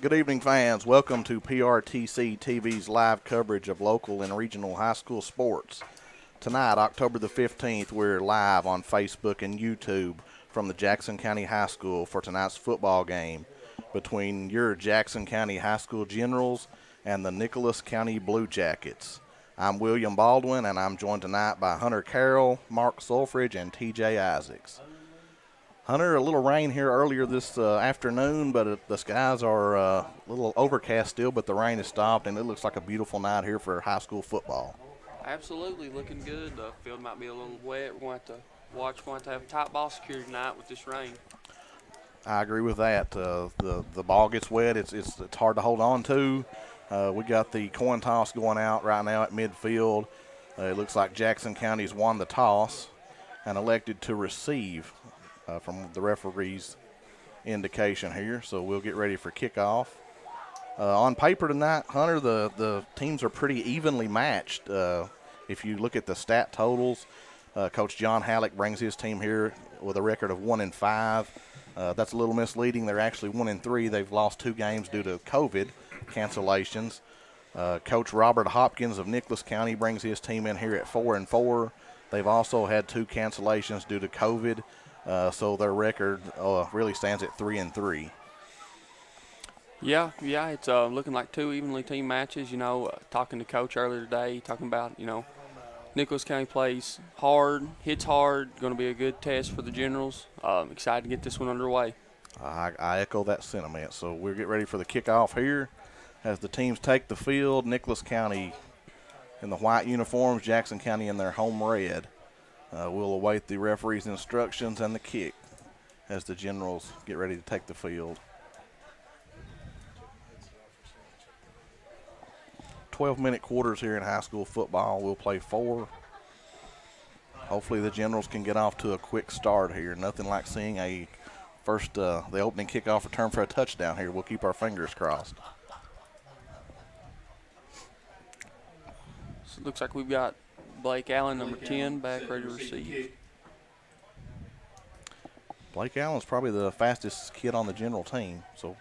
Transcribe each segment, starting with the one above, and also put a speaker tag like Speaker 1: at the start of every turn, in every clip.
Speaker 1: Good evening, fans. Welcome to PRTC TV's live coverage of local and regional high school sports. Tonight, October the 15th, we're live on Facebook and YouTube from the Jackson County High School for tonight's football game between your Jackson County High School Generals and the Nicholas County Blue Jackets. I'm William Baldwin, and I'm joined tonight by Hunter Carroll, Mark Sulfridge, and TJ Isaacs. Hunter, a little rain here earlier this afternoon, but the skies are a little overcast still, but the rain has stopped, and it looks like a beautiful night here for high school football.
Speaker 2: Absolutely, looking good. The field might be a little wet. We're going to have to watch. We're going to have tight ball security tonight with this rain.
Speaker 1: I agree with that. The ball gets wet. It's hard to hold on to. We got the coin toss going out right now at midfield. It looks like Jackson County's won the toss and elected to receive from the referee's indication here. So we'll get ready for kickoff. On paper tonight, Hunter, the teams are pretty evenly matched. If you look at the stat totals, Coach John Halleck brings his team here with a record of 1-5. That's a little misleading. They're actually 1-3. They've lost 2 games due to COVID cancellations. Coach Robert Hopkins of Nicholas County brings his team in here at 4-4. They've also had 2 cancellations due to COVID. So their record really stands at 3-3.
Speaker 2: Yeah, it's looking like 2 evenly team matches. You know, talking to Coach earlier today, talking about, Nicholas County plays hard, hits hard, going to be a good test for the Generals. Excited to get this one underway.
Speaker 1: I echo that sentiment. So we'll get ready for the kickoff here as the teams take the field. Nicholas County in the white uniforms, Jackson County in their home red. We'll await the referee's instructions and the kick as the Generals get ready to take the field. 12-minute quarters here in high school football. We'll play 4. Hopefully the Generals can get off to a quick start here. Nothing like seeing the opening kickoff return for a touchdown here. We'll keep our fingers crossed.
Speaker 2: So it looks like we've got Blake Allen, number 10, back ready to receive.
Speaker 1: Blake Allen's probably the fastest kid on the General team. So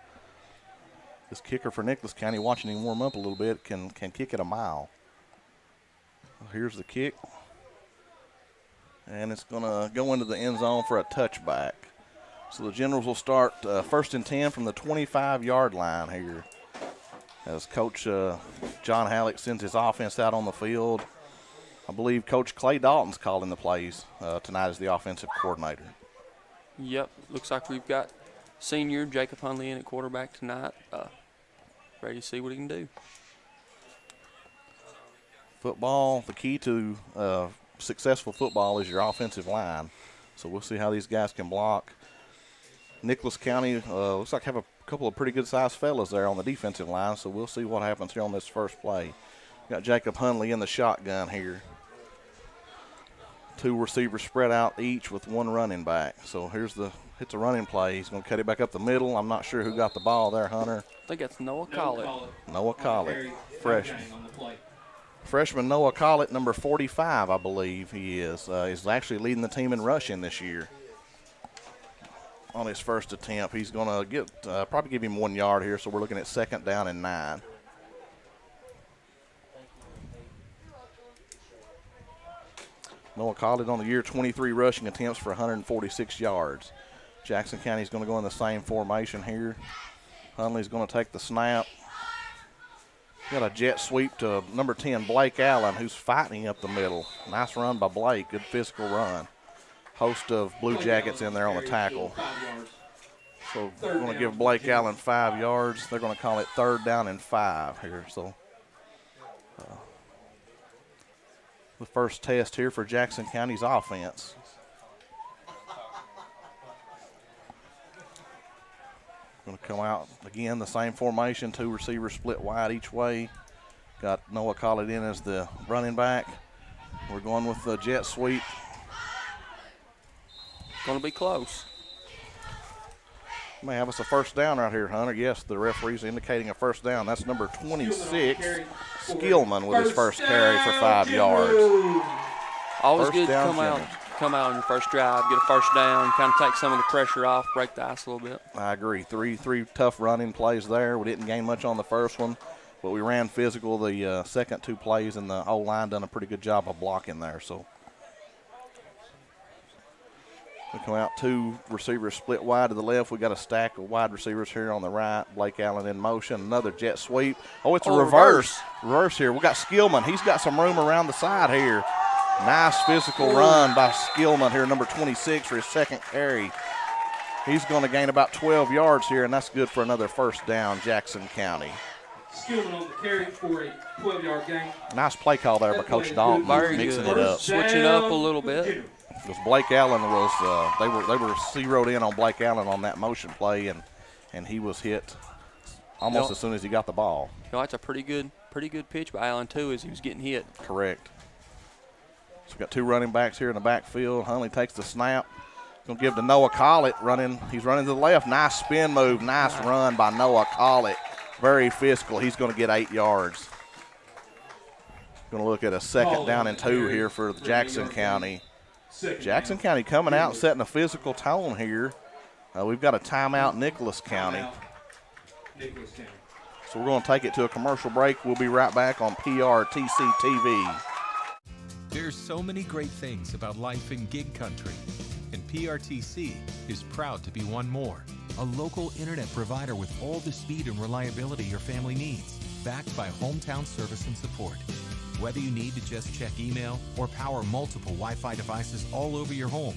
Speaker 1: this kicker for Nicholas County, watching him warm up a little bit, can kick it a mile. Here's the kick. And it's going to go into the end zone for a touchback. So the Generals will start 1st and 10 from the 25-yard line here as Coach John Halleck sends his offense out on the field. I believe Coach Clay Dalton's calling the plays tonight as the offensive coordinator.
Speaker 2: Yep, looks like we've got senior Jacob Hunley in at quarterback tonight. Ready to see what he can do.
Speaker 1: Football, the key to successful football is your offensive line. So we'll see how these guys can block. Nicholas County looks like have a couple of pretty good-sized fellas there on the defensive line, so we'll see what happens here on this first play. Got Jacob Hunley in the shotgun here. 2 receivers spread out each with 1 running back. So it's a running play. He's going to cut it back up the middle. I'm not sure who got the ball there, Hunter.
Speaker 2: I think that's Noah Collett.
Speaker 1: Noah Collett, freshman Noah Collett, number 45, I believe he is. He's actually leading the team in rushing this year. On his first attempt, he's going to get probably give him 1 yard here, so we're looking at 2nd down and 9. Noah Collett on the year, 23 rushing attempts for 146 yards. Jackson County's going to go in the same formation here. Hunley's going to take the snap. Got a jet sweep to number 10, Blake Allen, who's fighting up the middle. Nice run by Blake, good physical run. Host of Blue Jackets in there on the tackle. So we're going to give Blake Allen 5 yards. They're going to call it 3rd down and 5 here. So the first test here for Jackson County's offense. Going to come out again, the same formation, 2 receivers split wide each way. Got Noah Collett in as the running back. We're going with the jet sweep.
Speaker 2: Going to be close.
Speaker 1: May have us a first down right here, Hunter. Yes, the referee's indicating a first down. That's number 26, Skillman, with his first carry for 5 yards.
Speaker 2: Always good to come out come out on your first drive, get a first down, kind of take some of the pressure off, break the ice a little bit.
Speaker 1: I agree. Three tough running plays there. We didn't gain much on the first one, but we ran physical the second 2 plays, and the O-line done a pretty good job of blocking there. So we come out 2 receivers split wide to the left. We got a stack of wide receivers here on the right. Blake Allen in motion. Another jet sweep. Oh, it's a reverse. Reverse here. We got Skillman. He's got some room around the side here. Nice physical run by Skillman here, number 26 for his second carry. He's going to gain about 12 yards here, and that's good for another first down, Jackson County.
Speaker 3: Skillman on the carry for a 12-yard gain.
Speaker 1: Nice play call there by Coach Dalton, mixing it up.
Speaker 2: Switching up a little bit.
Speaker 1: Because Blake Allen was, they were zeroed in on Blake Allen on that motion play, and he was hit almost as soon as he got the ball.
Speaker 2: That's a pretty good pitch by Allen too, as he was getting hit.
Speaker 1: Correct. So we got 2 running backs here in the backfield. Hundley takes the snap. Going to give to Noah Collett running. He's running to the left. Nice spin move. Nice run by Noah Collett. Very physical. He's going to get 8 yards. Going to look at a second down and 2 here for Jackson County. Jackson County coming out and setting a physical tone here. We've got a timeout, Nicholas County. So we're going to take it to a commercial break. We'll be right back on PRTC TV.
Speaker 4: There's so many great things about life in gig country, and PRTC is proud to be one more. A local internet provider with all the speed and reliability your family needs, backed by hometown service and support. Whether you need to just check email or power multiple Wi-Fi devices all over your home,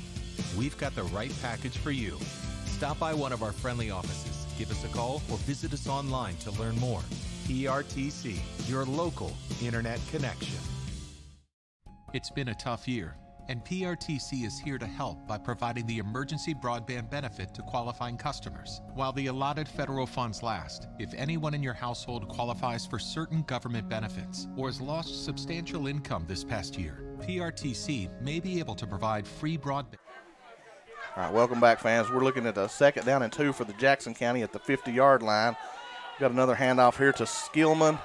Speaker 4: we've got the right package for you. Stop by one of our friendly offices, give us a call, or visit us online to learn more. PRTC, your local internet connection. It's been a tough year, and PRTC is here to help by providing the emergency broadband benefit to qualifying customers. While the allotted federal funds last, if anyone in your household qualifies for certain government benefits or has lost substantial income this past year, PRTC may be able to provide free broadband.
Speaker 1: All right, welcome back, fans. We're looking at a second down and 2 for the Jackson County at the 50-yard line. Got another handoff here to Skillman.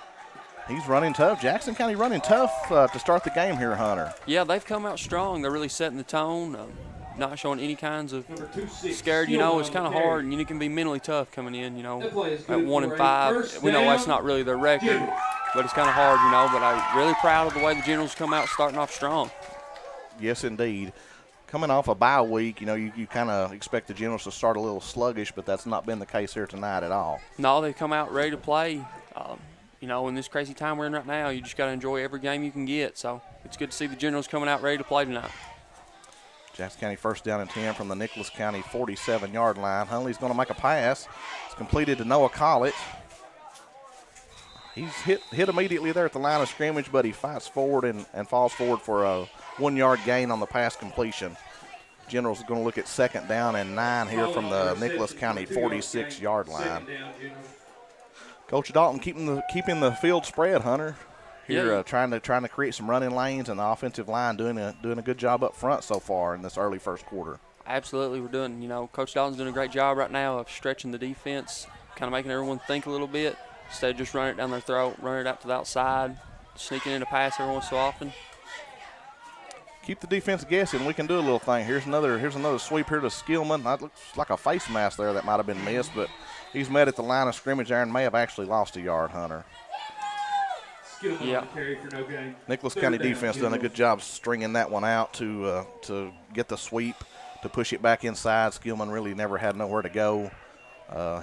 Speaker 1: He's running tough. Jackson County running tough to start the game here, Hunter.
Speaker 2: Yeah, they've come out strong. They're really setting the tone, not showing any kinds of scared. You know, it's kind of hard, and you can be mentally tough coming in, you know, at 1-5. We know that's not really their record, but it's kind of hard, you know. But I'm really proud of the way the Generals come out starting off strong.
Speaker 1: Yes, indeed. Coming off a bye week, you know, you kind of expect the Generals to start a little sluggish, but that's not been the case here tonight at all.
Speaker 2: No, they've come out ready to play. You know, in this crazy time we're in right now, you just got to enjoy every game you can get. So it's good to see the Generals coming out ready to play tonight.
Speaker 1: Jackson County first down and 10 from the Nicholas County 47-yard line. Hundley's going to make a pass. It's completed to Noah Collett. He's hit immediately there at the line of scrimmage, but he fights forward and falls forward for a 1-yard gain on the pass completion. Generals are going to look at second down and 9 here from the Nicholas County 46-yard line. Coach Dalton keeping the field spread, Hunter. Here, trying to create some running lanes, and the offensive line doing a good job up front so far in this early first quarter.
Speaker 2: Absolutely, Coach Dalton's doing a great job right now of stretching the defense, kind of making everyone think a little bit instead of just running it down their throat, running it out to the outside, sneaking in a pass every once so often.
Speaker 1: Keep the defense guessing. We can do a little thing. Here's another sweep here to Skillman. That looks like a face mask there that might have been missed, but he's met at the line of scrimmage there and may have actually lost a yard, Hunter.
Speaker 3: Yeah.
Speaker 1: Nicholas County defense done a good job stringing that one out to get the sweep, to push it back inside. Skillman really never had nowhere to go.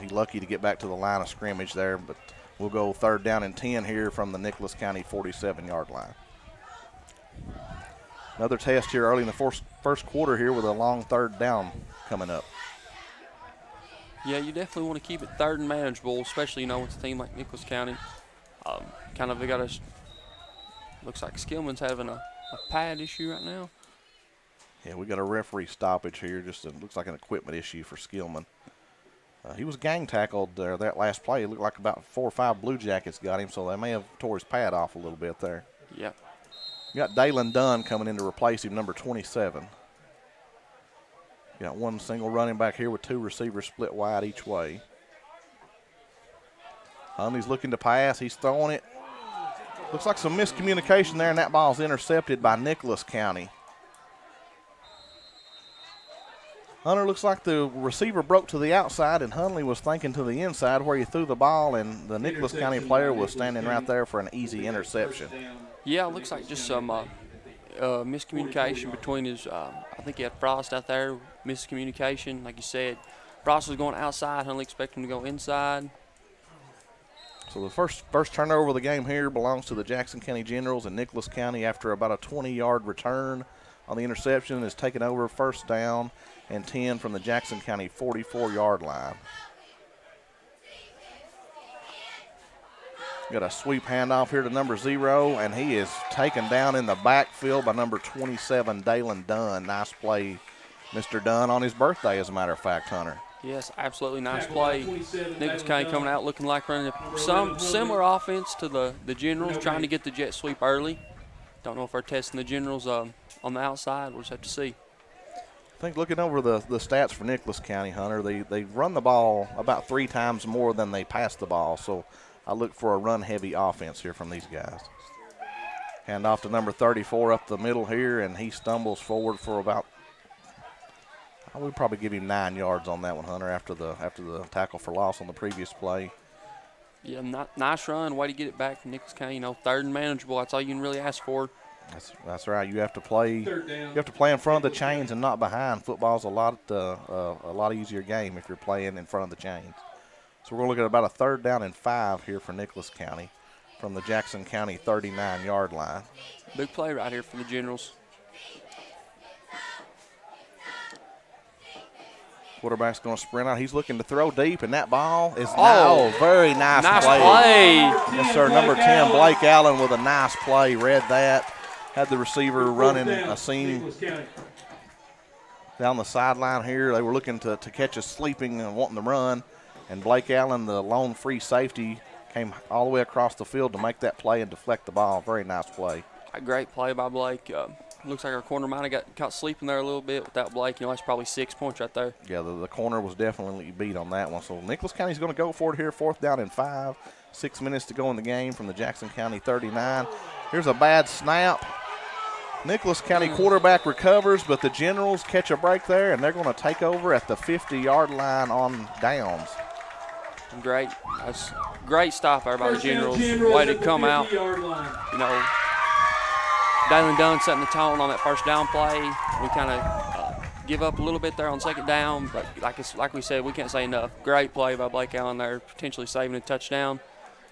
Speaker 1: He's lucky to get back to the line of scrimmage there, but we'll go third down and 10 here from the Nicholas County 47-yard line. Another test here early in the first quarter here with a long third down coming up.
Speaker 2: Yeah, you definitely want to keep it third and manageable, especially, with a team like Nicholas County. They got looks like Skillman's having a pad issue right now.
Speaker 1: Yeah, we got a referee stoppage here. Just looks like an equipment issue for Skillman. He was gang tackled there that last play. It looked like about 4 or 5 Blue Jackets got him, so they may have tore his pad off a little bit there.
Speaker 2: Yeah.
Speaker 1: You got Dalen Dunn coming in to replace him, number 27. You got one single running back here with 2 receivers split wide each way. Hundley's looking to pass. He's throwing it. Looks like some miscommunication there, and that ball's intercepted by Nicholas County. Hunter, looks like the receiver broke to the outside, and Hunley was thinking to the inside where he threw the ball, and the Nicholas County player was standing right there for an easy interception.
Speaker 2: Yeah, it looks like just some miscommunication between his, I think he had Frost out there, miscommunication. Like you said, Frost was going outside, Hunley expected him to go inside.
Speaker 1: So the first turnover of the game here belongs to the Jackson County Generals, and Nicholas County, after about a 20-yard return on the interception, is taking over first down and 10 from the Jackson County 44-yard line. Got a sweep handoff here to number 0, and he is taken down in the backfield by number 27, Dalen Dunn. Nice play, Mr. Dunn, on his birthday, as a matter of fact, Hunter.
Speaker 2: Yes, absolutely nice play. Nicholas County coming out looking like running some similar offense to the Generals, trying to get the jet sweep early. Don't know if they're testing the Generals on the outside. We'll just have to see.
Speaker 1: I think looking over the stats for Nicholas County, Hunter, they run the ball about 3 times more than they pass the ball. So I look for a run-heavy offense here from these guys. Hand off to number 34 up the middle here, and he stumbles forward for about, I would probably give him 9 yards on that one, Hunter, after the tackle for loss on the previous play.
Speaker 2: Yeah, nice run. Way to get it back from Nicholas County. Third and manageable. That's all you can really ask for.
Speaker 1: That's right. You have to play. You have to play in front of the chains and not behind. Football's a lot easier game if you're playing in front of the chains. So we're going to look at about a 3rd down and 5 here for Nicholas County from the Jackson County 39-yard line.
Speaker 2: Big play right here for the Generals.
Speaker 1: Quarterback's going to sprint out. He's looking to throw deep, and that ball is very nice
Speaker 2: play.
Speaker 1: Yes, sir. Number 10, Blake Allen, with a nice play. Read that. Had the receiver running a seam down the sideline here. They were looking to catch us sleeping and wanting to run, and Blake Allen, the lone free safety, came all the way across the field to make that play and deflect the ball. Very nice play.
Speaker 2: A great play by Blake. Looks like our corner might have got caught sleeping there a little bit without Blake. That's probably 6 points right there.
Speaker 1: Yeah, the corner was definitely beat on that one. So Nicholas County's going to go for it here, 4th down and 5. 6 minutes to go in the game from the Jackson County 39. Here's a bad snap. Nicholas County quarterback recovers, but the Generals catch a break there, and they're going to take over at the 50-yard line on downs.
Speaker 2: Great. That's great stop there by the Generals. Way to come out. Dalen Dunn setting the tone on that first down play. We kind of give up a little bit there on 2nd down, but like we said, we can't say enough. Great play by Blake Allen there, potentially saving a touchdown,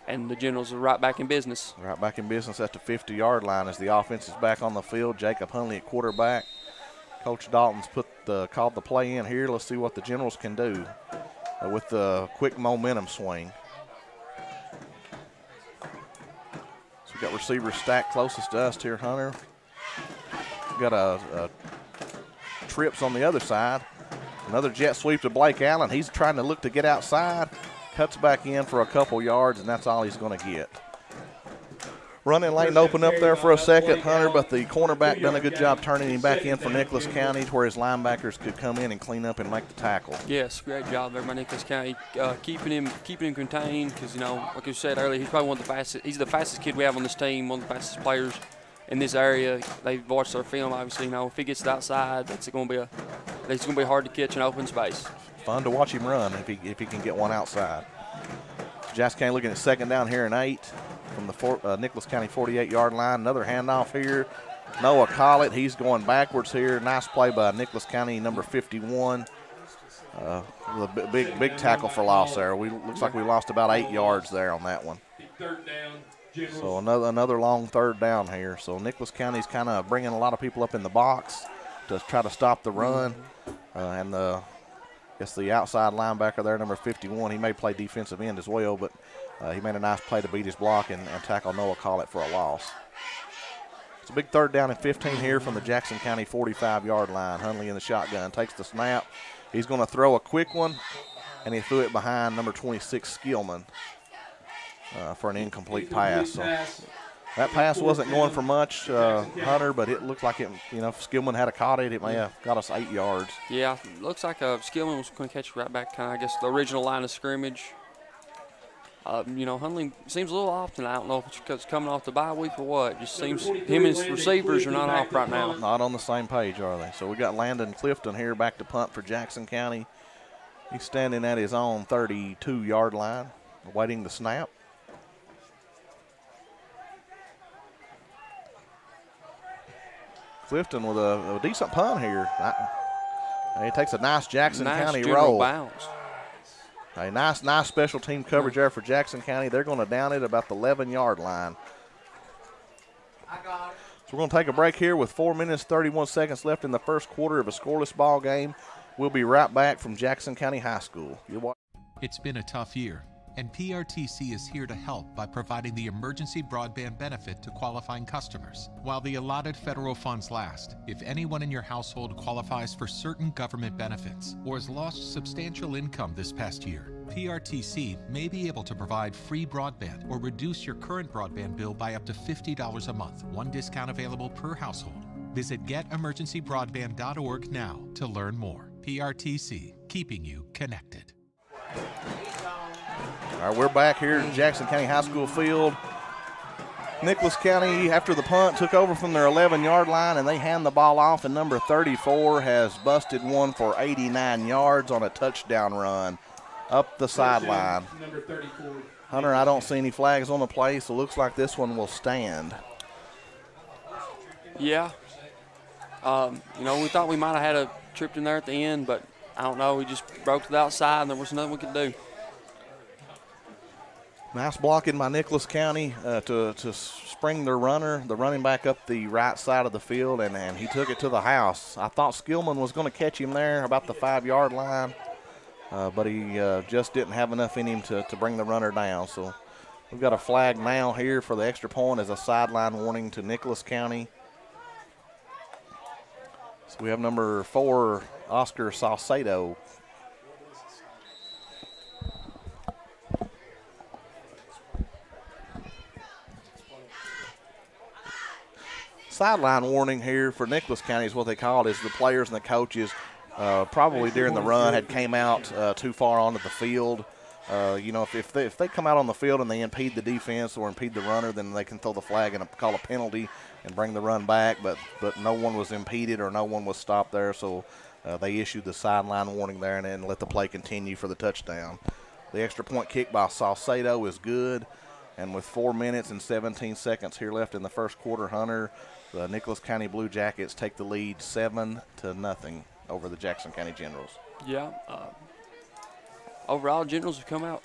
Speaker 2: and the Generals are right back in business. Right back in business at the 50-yard line as the offense is back on the field. Jacob Hunley at quarterback. Coach Dalton's called the play in here. Let's see what the Generals can do with the quick momentum swing. We got receivers stacked closest to us here, Hunter. We got a trips on the other side. Another jet sweep to Blake Allen. He's trying to look to get outside. Cuts back in for a couple yards, and that's all he's going to get. Running lane open up there for a second, Hunter, but the cornerback done a good job turning him back in for Nicholas County to where his linebackers could come in and clean up and make the tackle. Yes, great job there by Nicholas County, keeping him contained because, like you said earlier, he's probably one of the fastest. He's the fastest kid we have on this team, one of the fastest players in this area. They've watched our film, obviously. If he gets to the outside, it's going to be hard to catch in open space. Fun to watch him run if he can get one outside. Jackson County looking at 2nd down here and 8. From the Nicholas County 48-yard line. Another handoff here. Noah Collett, he's going backwards here. Nice play by Nicholas County, number 51. With a big tackle for loss there. Looks like we lost about 8 yards there on that one. So another long 3rd down here. So Nicholas County's kind of bringing a lot of people up in the box to try to stop the run. And the outside linebacker there, number 51, he may play defensive end as well, but he made a nice play to beat his block and tackle Noah Collett for a loss. It's a big 3rd down and 15 here from the Jackson County 45-yard line. Hunley in the shotgun takes the snap. He's going to throw a quick one, and he threw it behind number 26, Skillman, for an incomplete pass. So that pass wasn't going for much, Hunter, but it looked like it. If Skillman had caught it, it may have got us 8 yards. Yeah, looks like Skillman was going to catch it right back, kind of, I guess, the original line of scrimmage. Hundley seems a little off tonight. I don't know if it's because coming off the bye week or what. It just seems him and his receivers are not off right now.
Speaker 1: Not on the same page, are they? So we got Landon Clifton here back to punt for Jackson County. He's standing at his own 32-yard line, awaiting the snap. Clifton with a decent punt here. He takes a nice Jackson County roll.
Speaker 2: Bounce.
Speaker 1: A nice special team coverage there for Jackson County. They're going to down it about the 11-yard line.
Speaker 3: I got it.
Speaker 1: So we're going to take a break here with 4 minutes, 31 seconds left in the first quarter of a scoreless ball game. We'll be right back from Jackson County High School.
Speaker 4: It's been a tough year, and PRTC is here to help by providing the emergency broadband benefit to qualifying customers. While the allotted federal funds last, if anyone in your household qualifies for certain government benefits or has lost substantial income this past year, PRTC may be able to provide free broadband or reduce your current broadband bill by up to $50 a month. One discount available per household. Visit getemergencybroadband.org now to learn more. PRTC, keeping you connected.
Speaker 1: All right, we're back here in Jackson County High School field. Nicholas County, after the punt, took over from their 11-yard line, and they hand the ball off, and number 34 has busted one for 89 yards on a touchdown run up the sideline.
Speaker 3: Number 34.
Speaker 1: Hunter, I don't see any flags on the play, so it looks like this one will stand.
Speaker 2: Yeah. We thought we might have had a tripped in there at the end, but I don't know. We just broke to the outside, and there was nothing we could do.
Speaker 1: Nice blocking by Nicholas County to spring their the running back up the right side of the field, and he took it to the house. I thought Skillman was going to catch him there about the 5-yard line, but he just didn't have enough in him to bring the runner down. So we've got a flag now here for the extra point as a sideline warning to Nicholas County. So we have number 4, Oscar Salcedo. Sideline warning here for Nicholas County is what they call it, is the players and the coaches probably during the run had came out too far onto the field. If they come out on the field and they impede the defense or impede the runner, then they can throw the flag and call a penalty and bring the run back. But no one was impeded or no one was stopped there, so they issued the sideline warning there and then let the play continue for the touchdown. The extra point kick by Salcedo is good, and with 4 minutes and 17 seconds here left in the first quarter, Hunter, the Nicholas County Blue Jackets take the lead 7-0 over the Jackson County Generals.
Speaker 2: Yeah. Overall, Generals have come out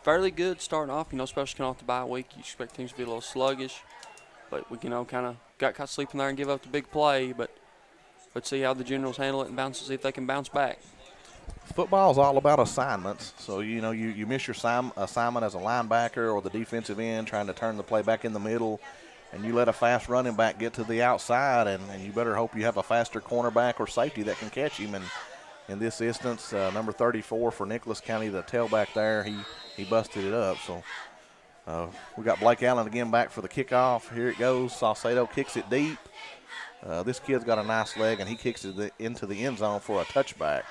Speaker 2: fairly good starting off, especially coming off the bye week. You expect teams to be a little sluggish, but we, kind of got caught sleeping there and give up the big play. But let's see how the Generals handle it and see if they can bounce back.
Speaker 1: Football is all about assignments. So, you miss your assignment as a linebacker or the defensive end trying to turn the play back in the middle, and you let a fast running back get to the outside, and you better hope you have a faster cornerback or safety that can catch him. And in this instance, number 34 for Nicholas County, the tailback there, he busted it up. So we got Blake Allen again back for the kickoff. Here it goes. Salcedo kicks it deep. This kid's got a nice leg, and he kicks it into the end zone for a touchback.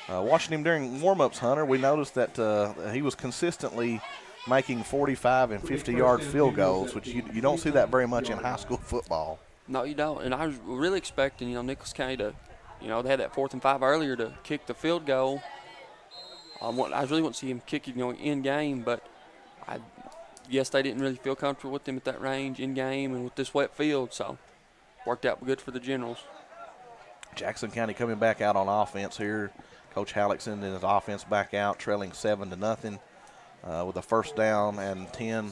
Speaker 1: Watching him during warm-ups, Hunter, we noticed that he was consistently making 45 and 50-yard field goals, which you don't see that very much in high school football.
Speaker 2: No, you don't. And I was really expecting, Nicholas County to, they had that 4th and 5 earlier to kick the field goal. I really want to see him kick it, in game, but I guess they didn't really feel comfortable with him at that range in game and with this wet field, so worked out good for the Generals.
Speaker 1: Jackson County coming back out on offense here. Coach Halleckson and his offense back out, trailing 7-0 with a first down and 10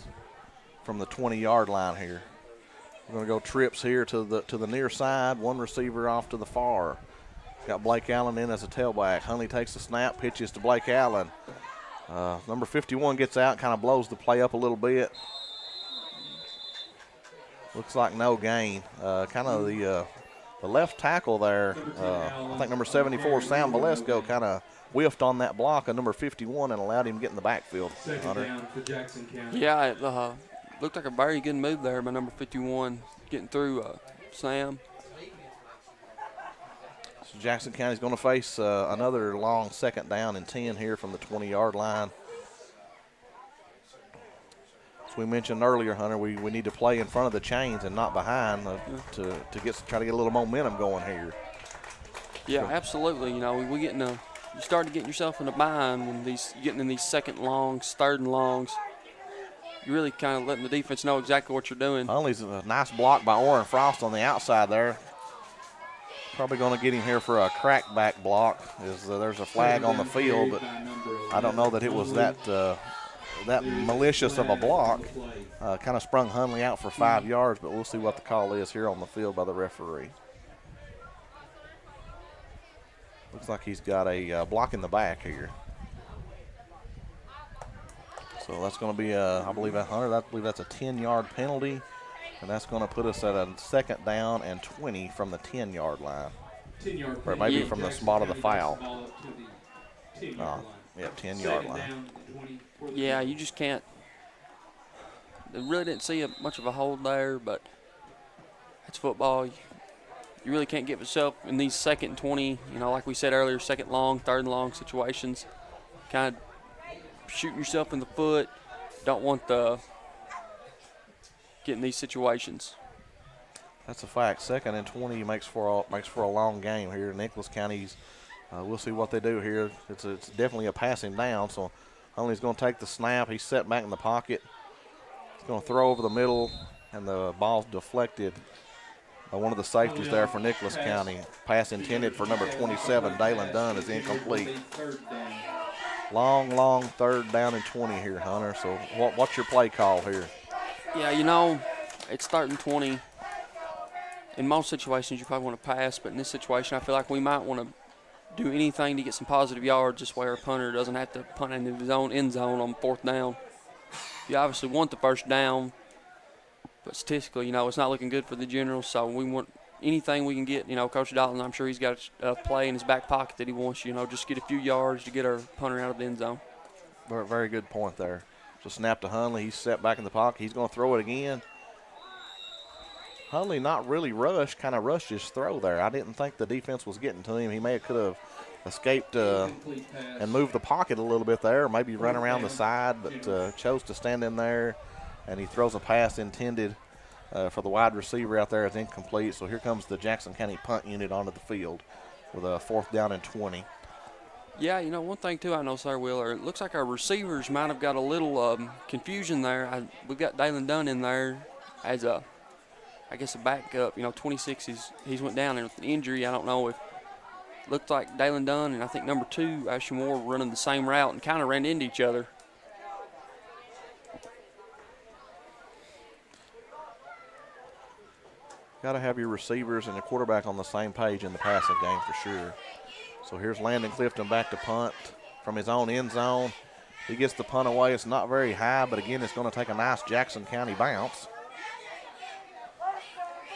Speaker 1: from the 20-yard line here. We're going to go trips here to the near side, one receiver off to the far. Got Blake Allen in as a tailback. Hunley takes the snap, pitches to Blake Allen. Number 51 gets out, kind of blows the play up a little bit. Looks like no gain. Kind of the left tackle there, I think number 74, Sam Valesco, kind of whiffed on that block of number 51 and allowed him to get in the backfield.
Speaker 3: Second down for Jackson County.
Speaker 2: Yeah, it looked like a very good move there by number 51, getting through Sam.
Speaker 1: So Jackson County's going to face another long second down and 10 here from the 20-yard line. as we mentioned earlier, Hunter, we need to play in front of the chains and not behind to try to get a little momentum going here.
Speaker 2: Yeah, absolutely. You know, we get you start getting yourself in a bind when getting in these second longs, third and longs. You're really kind of letting the defense know exactly what you're doing.
Speaker 1: Huntley's a nice block by Orrin Frost on the outside there. Probably going to get him here for a crackback block. There's a flag on the field, but I don't know that it was that malicious of a block. Kind of sprung Huntley out for 5 yards, but we'll see what the call is here on the field by the referee. Looks like he's got a block in the back here. So that's going to be, I believe that's a 10-yard penalty, and that's going to put us at a 2nd down and 20 from the 10-yard line.
Speaker 3: 10-yard
Speaker 1: or maybe from the spot of the foul. 10-yard line.
Speaker 2: Yeah, you just can't. They really didn't see much of a hold there, but it's football. You really can't get yourself in these 2nd and 20, you know, like we said earlier, 2nd long, 3rd and long situations. Kind of shooting yourself in the foot. Don't want getting these situations.
Speaker 1: That's a fact. 2nd and 20 makes for a long game here. Nicholas County's. We'll see what they do here. It's definitely a passing down. So Huntley's going to take the snap. He's set back in the pocket. He's going to throw over the middle, and the ball's deflected by one of the safeties there for Nicholas County. Pass intended for number 27, Dalen Dunn, is incomplete. Long 3rd down and 20 here, Hunter. So what's your play call here?
Speaker 2: Yeah, you know, it's 3rd and 20. In most situations, you probably want to pass, but in this situation, I feel like we might want to do anything to get some positive yards this way our punter doesn't have to punt into his own end zone on 4th down. You obviously want the 1st down, but statistically, you know, it's not looking good for the Generals, so we want anything we can get. You know, Coach Dalton, I'm sure he's got a play in his back pocket that he wants, you know, just get a few yards to get our punter out of the end zone.
Speaker 1: Very, very good point there. So snap to Huntley. He's set back in the pocket. He's going to throw it again. Huntley not really rushed, kind of rushed his throw there. I didn't think the defense was getting to him. He could have escaped and moved the pocket a little bit there, or maybe run around the side, but chose to stand in there, and he throws a pass intended for the wide receiver out there. It's incomplete. So here comes the Jackson County punt unit onto the field with a 4th down and 20.
Speaker 2: Yeah, you know, one thing, too, I know, Sir Wheeler, it looks like our receivers might have got a little confusion there. We've got Dalen Dunn in there as a backup. You know, 26, he's went down there with an injury. I don't know if it looked like Dalen Dunn and I think number 2, Ashley Moore, were running the same route and kind of ran into each other.
Speaker 1: Got to have your receivers and the quarterback on the same page in the passing game for sure. So here's Landon Clifton back to punt from his own end zone. He gets the punt away. It's not very high, but again, it's going to take a nice Jackson County bounce.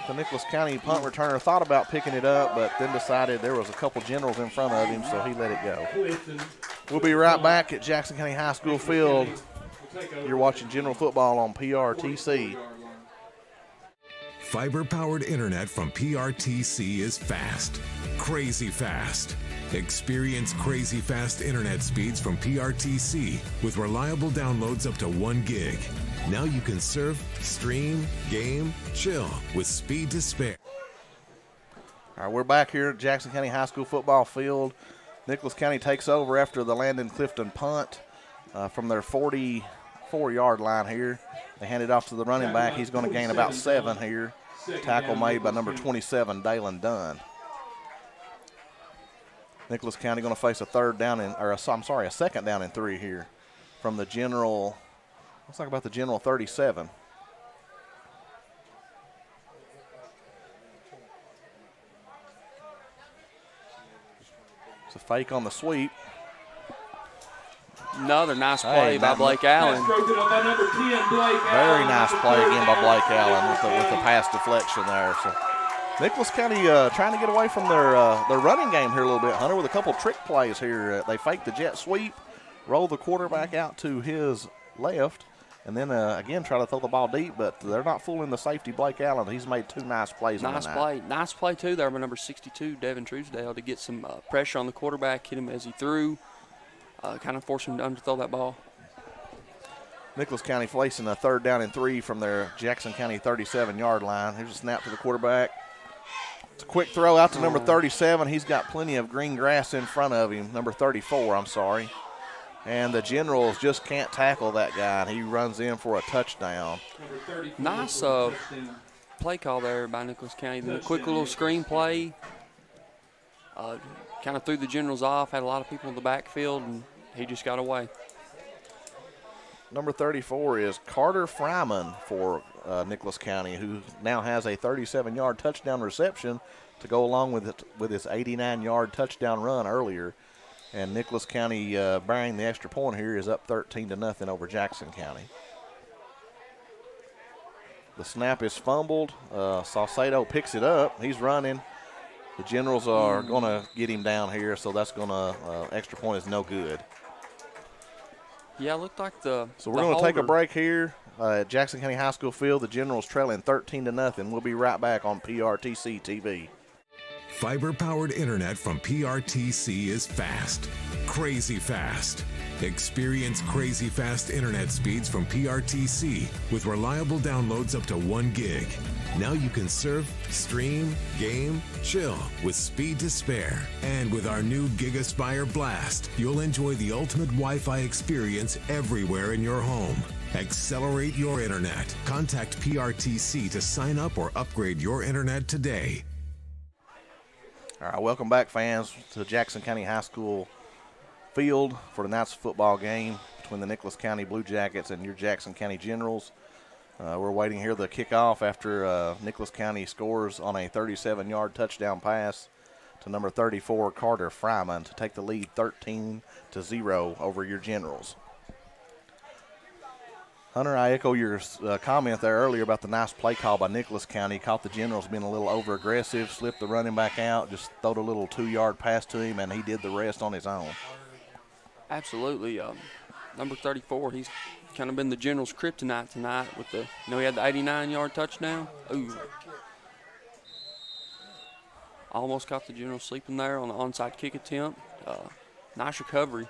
Speaker 1: The Nicholas County punt returner thought about picking it up, but then decided there was a couple Generals in front of him, so he let it go. We'll be right back at Jackson County High School Field. You're watching General Football on PRTC.
Speaker 5: Fiber-powered internet from PRTC is fast, crazy fast. Experience crazy fast internet speeds from PRTC with reliable downloads up to 1 gig. Now you can surf, stream, game, chill with speed to spare.
Speaker 1: All right, we're back here at Jackson County High School football field. Nicholas County takes over after the Landon Clifton punt from their 44-yard line here. They hand it off to the running back. He's going to gain about 7 here. Tackle made by number 27, Dalen Dunn. Nicholas County going to face a 2nd down and 3 here from the General. Looks like about the General 37. It's a fake on the sweep.
Speaker 2: Another nice play by Blake Allen.
Speaker 1: Very nice play again by Blake Allen with the pass deflection there. So Nicholas County trying to get away from their running game here a little bit, Hunter, with a couple trick plays here. They fake the jet sweep, roll the quarterback out to his left, and then again try to throw the ball deep, but they're not fooling the safety, Blake Allen. He's made 2 nice plays on the night.
Speaker 2: Nice play, too, there by number 62, Devin Truesdale, to get some pressure on the quarterback, hit him as he threw, kind of force him to underthrow that ball.
Speaker 1: Nicholas County facing a 3rd down and 3 from their Jackson County 37-yard line. Here's a snap to the quarterback. It's a quick throw out to number 37. He's got plenty of green grass in front of him. Number 34, I'm sorry. And the Generals just can't tackle that guy, and he runs in for a touchdown.
Speaker 2: Nice play call there by Nicholas County. The quick little screen play. Kind of threw the Generals off, had a lot of people in the backfield, and he just got away.
Speaker 1: Number 34 is Carter Fryman for Nicholas County, who now has a 37-yard touchdown reception to go along with his 89-yard touchdown run earlier. And Nicholas County, bearing the extra point here, is up 13-0 over Jackson County. The snap is fumbled. Saucedo picks it up. He's running. The Generals are going to get him down here, so that's going to extra point is no good.
Speaker 2: Yeah, it looked like the
Speaker 1: So we're going to take a break here at Jackson County High School Field. The Generals trailing 13-0. We'll be right back on PRTC TV.
Speaker 5: Fiber-powered internet from PRTC is fast, crazy fast. Experience crazy fast internet speeds from PRTC with reliable downloads up to 1 gig. Now you can surf, stream, game, chill with speed to spare. And with our new GigaSpire Blast, you'll enjoy the ultimate Wi-Fi experience everywhere in your home. Accelerate your internet. Contact PRTC to sign up or upgrade your internet today.
Speaker 1: All right, welcome back, fans, to Jackson County High School Field for tonight's football game between the Nicholas County Blue Jackets and your Jackson County Generals. We're waiting here the kickoff after Nicholas County scores on a 37-yard touchdown pass to number 34, Carter Fryman, to take the lead 13-0 over your Generals. Hunter, I echo your comment there earlier about the nice play call by Nicholas County. Caught the Generals being a little over-aggressive, slipped the running back out, just throwed a little 2-yard pass to him, and he did the rest on his own.
Speaker 2: Absolutely. Number 34, he's kind of been the Generals' kryptonite tonight with the, he had the 89-yard touchdown. Ooh. Almost caught the Generals sleeping there on the onside kick attempt. Nice recovery.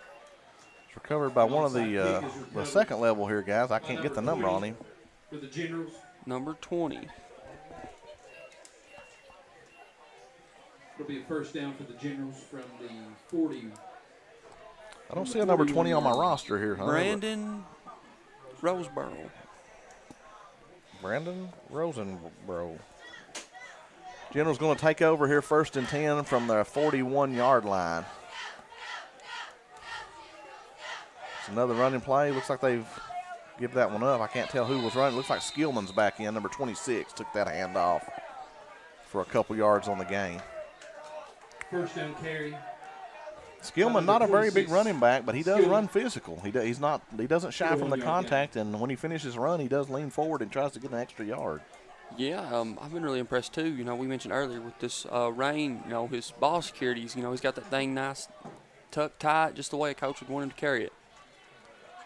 Speaker 1: It's recovered by one of the second level here, guys. I can't get the number on him.
Speaker 3: For the Generals.
Speaker 2: Number 20.
Speaker 3: It'll be a first down for the Generals from the 40.
Speaker 1: I don't see a number 20 on my roster here, Hunter.
Speaker 2: Brandon Roseboro.
Speaker 1: Brandon Rosenbro. General's going to take over here 1st and 10 from their 41-yard line. It's another running play. Looks like they've given that one up. I can't tell who was running. Looks like Skillman's back in. Number 26 took that handoff for a couple yards on the gain.
Speaker 3: First down carry.
Speaker 1: Skillman, not a very big running back, but he does run physical. He doesn't shy from the contact, and when he finishes a run, he does lean forward and tries to get an extra yard.
Speaker 2: Yeah, I've been really impressed too. We mentioned earlier with this rain, his ball securities, he's got that thing nice, tucked tight, just the way a coach would want him to carry it.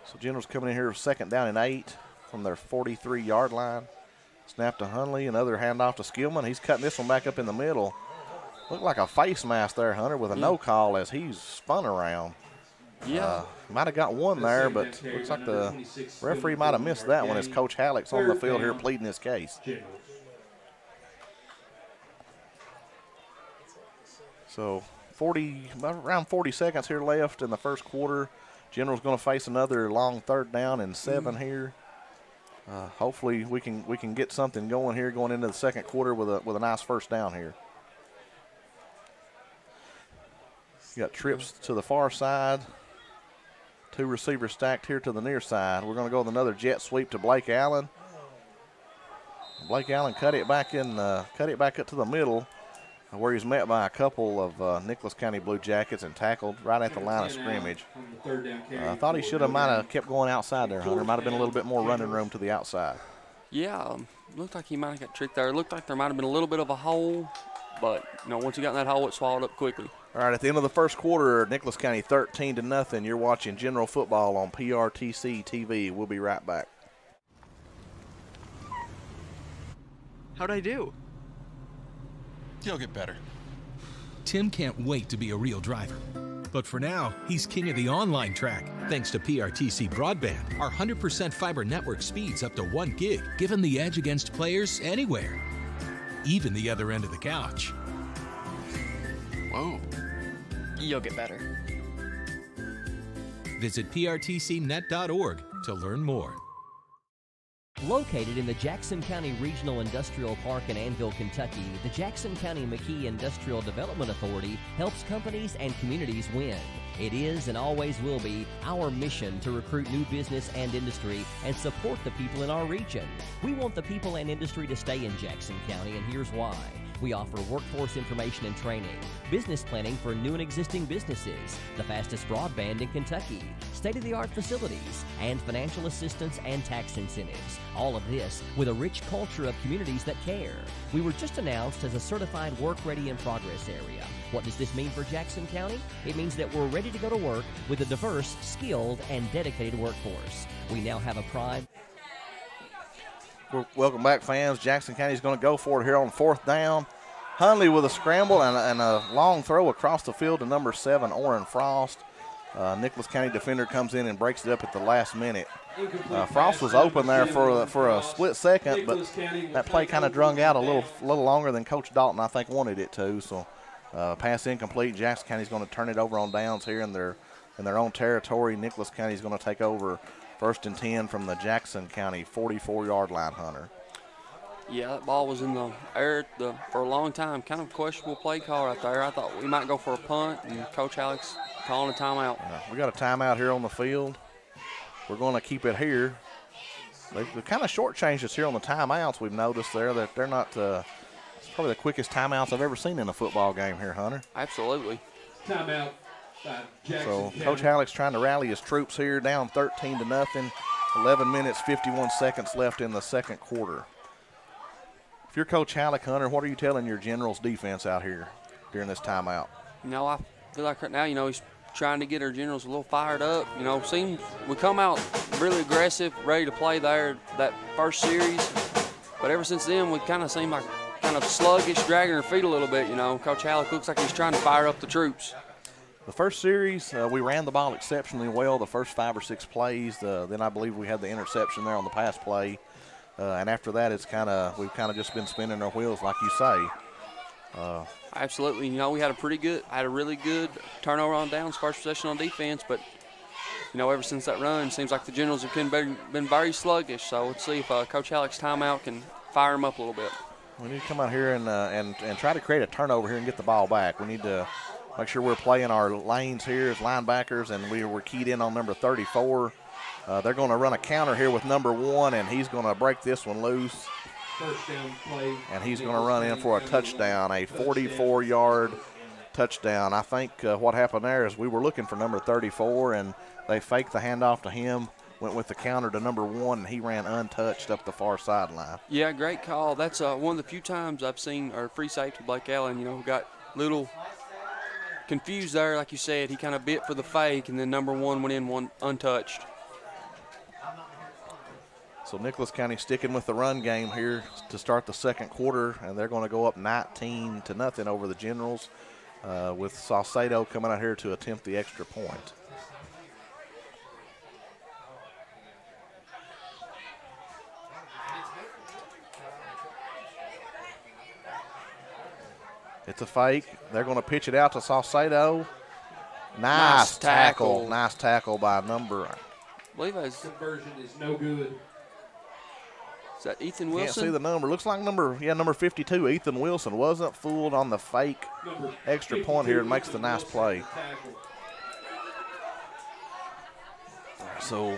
Speaker 1: So Generals coming in here 2nd down and 8 from their 43-yard line. Snap to Hunley, another handoff to Skillman. He's cutting this one back up in the middle. Looked like a face mask there, Hunter, with a no call as he's spun around.
Speaker 2: Yeah.
Speaker 1: Might have got one there, but looks like the referee might have missed that one as Coach Halleck's on the field here pleading his case. So around 40 seconds here left in the first quarter. General's going to face another long 3rd down and 7 here. Hopefully we can get something going here going into the second quarter with a nice first down here. You got trips to the far side. 2 receivers stacked here to the near side. We're going to go with another jet sweep to Blake Allen. Blake Allen cut it back up to the middle, where he's met by a couple of Nicholas County Blue Jackets and tackled right at the line of scrimmage. I thought he might have kept going outside there, Hunter. Might have been a little bit more running room to the outside.
Speaker 2: Yeah, looked like he might have got tricked there. It looked like there might have been a little bit of a hole, but once he got in that hole, it swallowed up quickly.
Speaker 1: All right, at the end of the first quarter, Nicholas County 13-0. You're watching General Football on PRTC TV. We'll be right back.
Speaker 6: How'd I do?
Speaker 4: You'll get better. Tim can't wait to be a real driver. But for now, he's king of the online track, thanks to PRTC Broadband. Our 100% fiber network speeds up to 1 gig, give him the edge against players anywhere, even the other end of the couch.
Speaker 6: Whoa. You'll get better.
Speaker 4: Visit prtcnet.org to learn more.
Speaker 7: Located in the Jackson County Regional Industrial Park in Annville, Kentucky, the Jackson County McKee Industrial Development Authority helps companies and communities win. It is and always will be our mission to recruit new business and industry and support the people in our region. We want the people and industry to stay in Jackson County, and here's why. We offer workforce information and training, business planning for new and existing businesses, the fastest broadband in Kentucky, state-of-the-art facilities, and financial assistance and tax incentives. All of this with a rich culture of communities that care. We were just announced as a certified work-ready in progress area. What does this mean for Jackson County? It means that we're ready to go to work with a diverse, skilled, and dedicated workforce. We now have a prime.
Speaker 1: Welcome back, fans. Jackson County's going to go for it here on 4th down. Hundley with a scramble and a long throw across the field to number 7, Orrin Frost. Nicholas County defender comes in and breaks it up at the last minute. Frost was open there for a split second, but that play kind of drung out a little longer than Coach Dalton, I think, wanted it to. So pass incomplete. Jackson County's going to turn it over on downs here in their own territory. Nicholas County's going to take over 1st and 10 from the Jackson County 44-yard line, Hunter.
Speaker 2: Yeah, that ball was in the air for a long time. Kind of questionable play call right there. I thought we might go for a punt, and Coach Alex calling a timeout.
Speaker 1: We got a timeout here on the field. We're going to keep it here. They've kind of shortchanged us here on the timeouts. We've noticed there that they're not it's probably the quickest timeouts I've ever seen in a football game here, Hunter.
Speaker 2: Absolutely.
Speaker 3: Timeout.
Speaker 1: So Coach Alex trying to rally his troops here, down 13-0. 11 minutes, 51 seconds left in the second quarter. If you're Coach Halleck, Hunter, what are you telling your Generals defense out here during this timeout?
Speaker 2: I feel like right now, he's trying to get our Generals a little fired up. Seems we come out really aggressive, ready to play there that first series. But ever since then, we kind of seem like kind of sluggish, dragging our feet a little bit. Coach Halleck looks like he's trying to fire up the troops.
Speaker 1: The first series, we ran the ball exceptionally well the first 5 or 6 plays. Then I believe we had the interception there on the pass play. And after that, we've kind of just been spinning our wheels, like you say.
Speaker 2: Absolutely. We had a really good turnover on downs, first possession on defense. But, ever since that run, it seems like the Generals have been very sluggish. So let's see if Coach Alex timeout can fire them up a little bit.
Speaker 1: We need to come out here and try to create a turnover here and get the ball back. We need to make sure we're playing our lanes here as linebackers, and we're keyed in on number 34. They're going to run a counter here with number 1, and he's going to break this one loose.
Speaker 3: First down play.
Speaker 1: And he's going to run in for a touchdown, a 44-yard touchdown. I think what happened there is we were looking for number 34, and they faked the handoff to him, went with the counter to number 1, and he ran untouched up the far sideline.
Speaker 2: Yeah, great call. That's one of the few times I've seen our free safety, Blake Allen, got little confused there. Like you said, he kind of bit for the fake, and then number 1 went in one untouched.
Speaker 1: So Nicholas County sticking with the run game here to start the second quarter, and they're going to go up 19-0 over the Generals, with Saucedo coming out here to attempt the extra point. It's a fake. They're going to pitch it out to Saucedo. Nice tackle. Nice tackle by number.
Speaker 2: I believe that's
Speaker 3: Conversion is no good.
Speaker 2: Is that Ethan Wilson?
Speaker 1: Can't see the number. Looks like number 52, Ethan Wilson, wasn't fooled on the fake extra point here and makes the nice play. So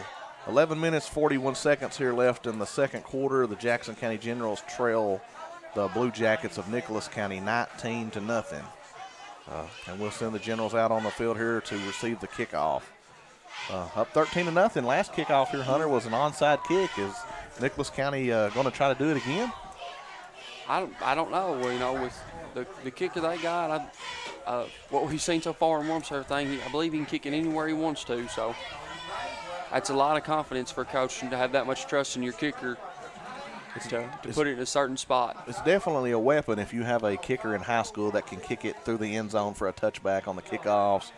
Speaker 1: 11 minutes, 41 seconds here left in the second quarter. The Jackson County Generals trail the Blue Jackets of Nicholas County 19-0. And we'll send the Generals out on the field here to receive the kickoff. Up 13-0. Last kickoff here, Hunter, was an onside kick. Is Nicholas County going to try to do it again?
Speaker 2: I don't know. Well, with the kicker they got, what we've seen so far in warm-ups, everything, I believe he can kick it anywhere he wants to. So that's a lot of confidence for a coach to have that much trust in your kicker to put it in a certain spot.
Speaker 1: It's definitely a weapon if you have a kicker in high school that can kick it through the end zone for a touchback on the kickoffs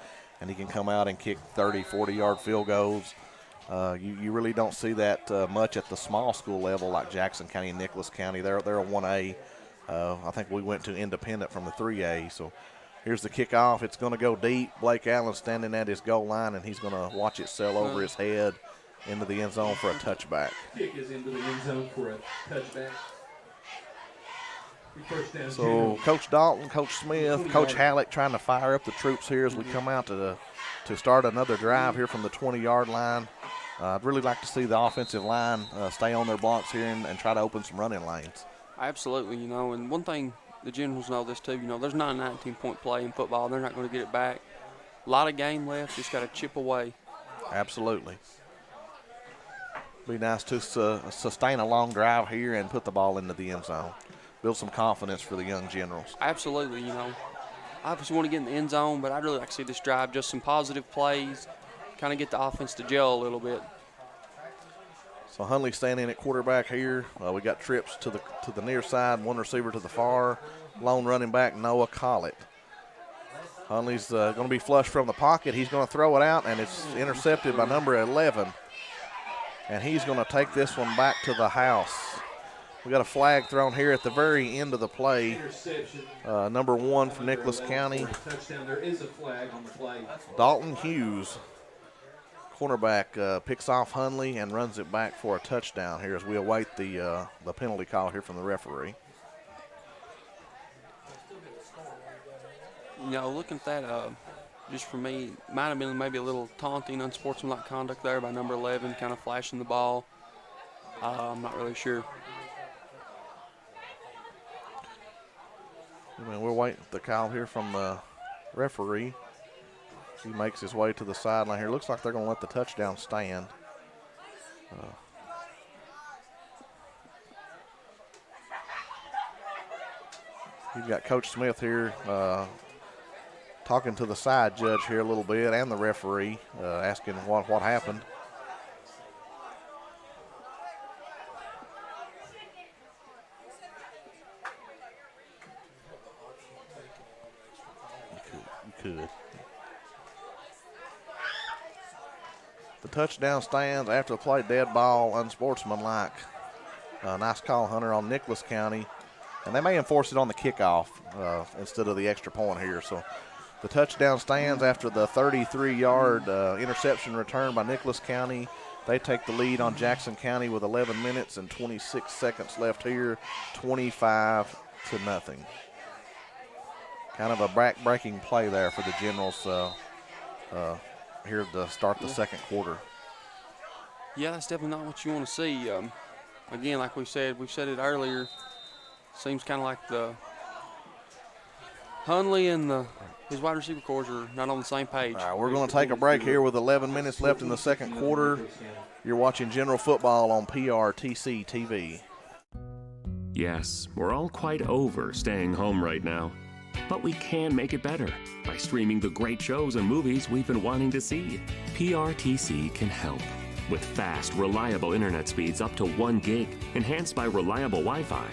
Speaker 1: and he can come out and kick 30, 40-yard field goals. You really don't see that much at the small school level like Jackson County and Nicholas County. They're a 1A. I think we went to independent from the 3A. So here's the kickoff. It's going to go deep. Blake Allen standing at his goal line, and he's going to watch it sail over his head into the end zone for a touchback.
Speaker 3: Kick is into the end zone for a touchback.
Speaker 1: So Coach Dalton, Coach Smith, Coach Halleck trying to fire up the troops here as we come out to start another drive here from the 20-yard line. I'd really like to see the offensive line stay on their blocks here and try to open some running lanes.
Speaker 2: Absolutely, and one thing the Generals know this too, there's not a 19-point play in football. They're not going to get it back. A lot of game left, just got to chip away.
Speaker 1: Absolutely. Be nice to sustain a long drive here and put the ball into the end zone. Build some confidence for the young Generals.
Speaker 2: Absolutely, I obviously want to get in the end zone, but I'd really like to see this drive, just some positive plays, kind of get the offense to gel a little bit.
Speaker 1: So Hundley standing at quarterback here. We got trips to the near side, one receiver to the far, lone running back Noah Collett. Hundley's going to be flush from the pocket. He's going to throw it out, and it's intercepted by number 11. And he's going to take this one back to the house. We got a flag thrown here at the very end of the play. Number 1 for Nicholas County.
Speaker 3: There is a flag on the play.
Speaker 1: Dalton Hughes, cornerback, picks off Hundley and runs it back for a touchdown here as we await the penalty call here from the referee.
Speaker 2: Looking at that, just for me, might have been maybe a little taunting, unsportsmanlike conduct there by number 11, kind of flashing the ball. I'm not really sure.
Speaker 1: We're waiting for the call here from the referee. He makes his way to the sideline here. Looks like they're going to let the touchdown stand. You've got Coach Smith here talking to the side judge here a little bit and the referee, asking what happened. You could. The touchdown stands after the play, dead ball, unsportsmanlike. Nice call, Hunter, on Nicholas County. And they may enforce it on the kickoff instead of the extra point here. So the touchdown stands after the 33-yard interception return by Nicholas County. They take the lead on Jackson County with 11 minutes and 26 seconds left here, 25-0. Kind of a back-breaking play there for the Generals here to start the second quarter.
Speaker 2: Yeah, that's definitely not what you want to see. Again, like we've said it earlier, seems kind of like the Hundley and his wide receiver corps are not on the same page.
Speaker 1: All right, we're going to take a break here with 11 minutes left in the second quarter. You're watching General Football on PRTC TV.
Speaker 8: Yes, we're all quite over staying home right now. But we can make it better by streaming the great shows and movies we've been wanting to see. PRTC can help with fast, reliable internet speeds up to 1 gig, enhanced by reliable Wi-Fi.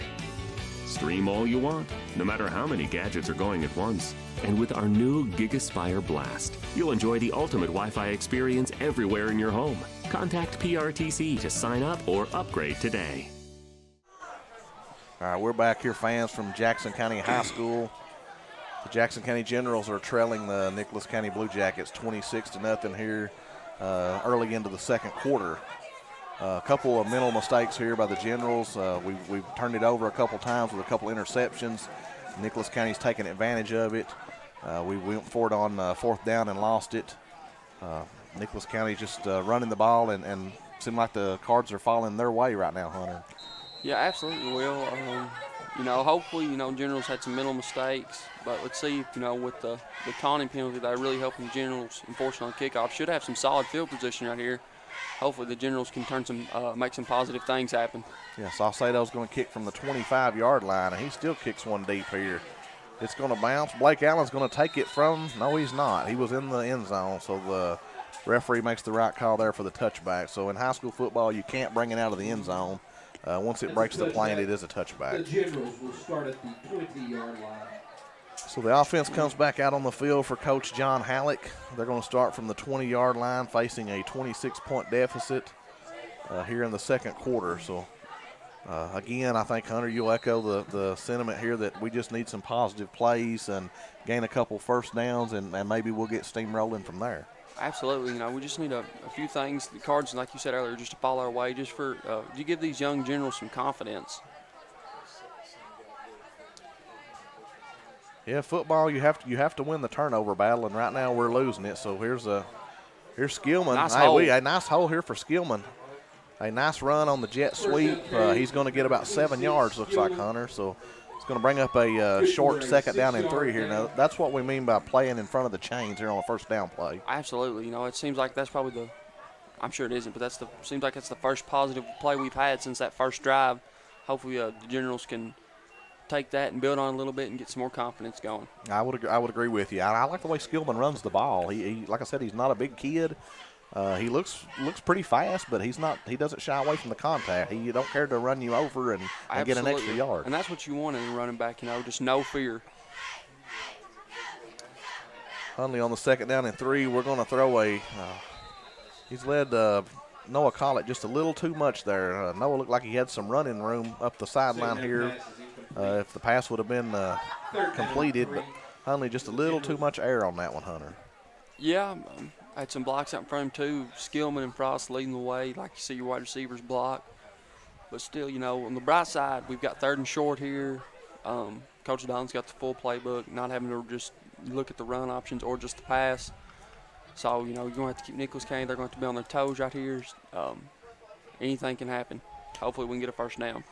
Speaker 8: Stream all you want, no matter how many gadgets are going at once. And with our new GigaSpire Blast, you'll enjoy the ultimate Wi-Fi experience everywhere in your home. Contact PRTC to sign up or upgrade today.
Speaker 1: All right, we're back here, fans, from Jackson County High School. The Jackson County Generals are trailing the Nicholas County Blue Jackets 26-0 here early into the second quarter. A couple of mental mistakes here by the Generals. We've turned it over a couple times with a couple interceptions. Nicholas County's taken advantage of it. We went for it on fourth down and lost it. Nicholas County just running the ball and seem like the cards are falling their way right now, Hunter.
Speaker 2: Yeah, absolutely will. Hopefully, Generals had some mental mistakes, but let's see, with the taunting penalty, they're really helping the Generals enforce on kickoff. Should have some solid field position right here. Hopefully the Generals can make some positive things happen.
Speaker 1: Yeah, Saucedo's going to kick from the 25-yard line, and he still kicks one deep here. It's going to bounce. Blake Allen's going to take it from, no, he's not. He was in the end zone, so the referee makes the right call there for the touchback. So in high school football, you can't bring it out of the end zone. Once it breaks the plane, it is a touchback.
Speaker 3: The Generals will start at the 20-yard line.
Speaker 1: So the offense comes back out on the field for Coach John Halleck. They're going to start from the 20-yard line, facing a 26-point deficit here in the second quarter. So, again, I think, Hunter, you'll echo the sentiment here that we just need some positive plays and gain a couple first downs, and maybe we'll get steam rolling from there.
Speaker 2: Absolutely. We just need a few things. The Cards, like you said earlier, just to fall our way, just for to give these young generals some confidence.
Speaker 1: Yeah, football, you have to win the turnover battle, and right now we're losing it. So here's Skillman.
Speaker 2: Nice hole.
Speaker 1: A nice hole here for Skillman. A nice run on the jet sweep. He's going to get about 7 yards, looks like, Hunter. So it's going to bring up a short second down and 3 here. Now, that's what we mean by playing in front of the chains here on a first down play.
Speaker 2: Absolutely. it seems like that's probably I'm sure it isn't, but seems like it's the first positive play we've had since that first drive. Hopefully the Generals can take that and build on a little bit and get some more confidence going. I would
Speaker 1: agree with you. I like the way Skillman runs the ball. He like I said, he's not a big kid. He looks pretty fast, but he doesn't shy away from the contact. He don't care to run you over and get an extra yard.
Speaker 2: And that's what you want in a running back, just no fear.
Speaker 1: Hundley on the second down and 3. We're going to throw he's led Noah Collett just a little too much there. Noah looked like he had some running room up the sideline here. If the pass would have been completed, but Hundley just a little too much air on that one, Hunter.
Speaker 2: Yeah, I had some blocks out in front of him too. Skillman and Frost leading the way, like you see your wide receivers block. But still, on the bright side, we've got 3rd and short here. Coach Don's got the full playbook, not having to just look at the run options or just the pass. So, you're going to have to keep Nicholas County. They're going to have to be on their toes right here. Anything can happen. Hopefully we can get a first down.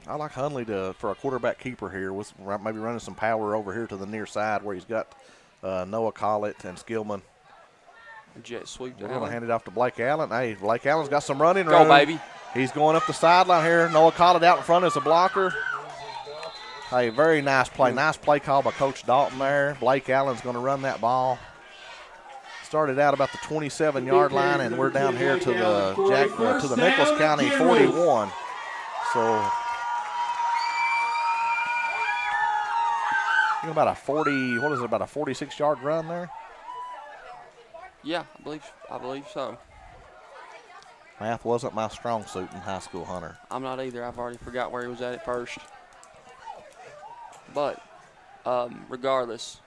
Speaker 1: I like Hundley for a quarterback keeper here, with maybe running some power over here to the near side where he's got Noah Collett and Skillman.
Speaker 2: Jet sweep to
Speaker 1: We're going to
Speaker 2: Allen.
Speaker 1: hand it off to Blake Allen. Hey, Blake Allen's got some running room.
Speaker 2: Go, baby.
Speaker 1: He's going up the sideline here. Noah Collett out in front as a blocker. Hey, very nice play. Nice play call by Coach Dalton there. Blake Allen's going to run that ball. Started out about the 27-yard line, and we're down here to the Nicholas County 41. So about a 46-yard run there?
Speaker 2: Yeah, I believe so.
Speaker 1: Math wasn't my strong suit in high school, Hunter.
Speaker 2: I'm not either. I've already forgot where he was at first. But regardless.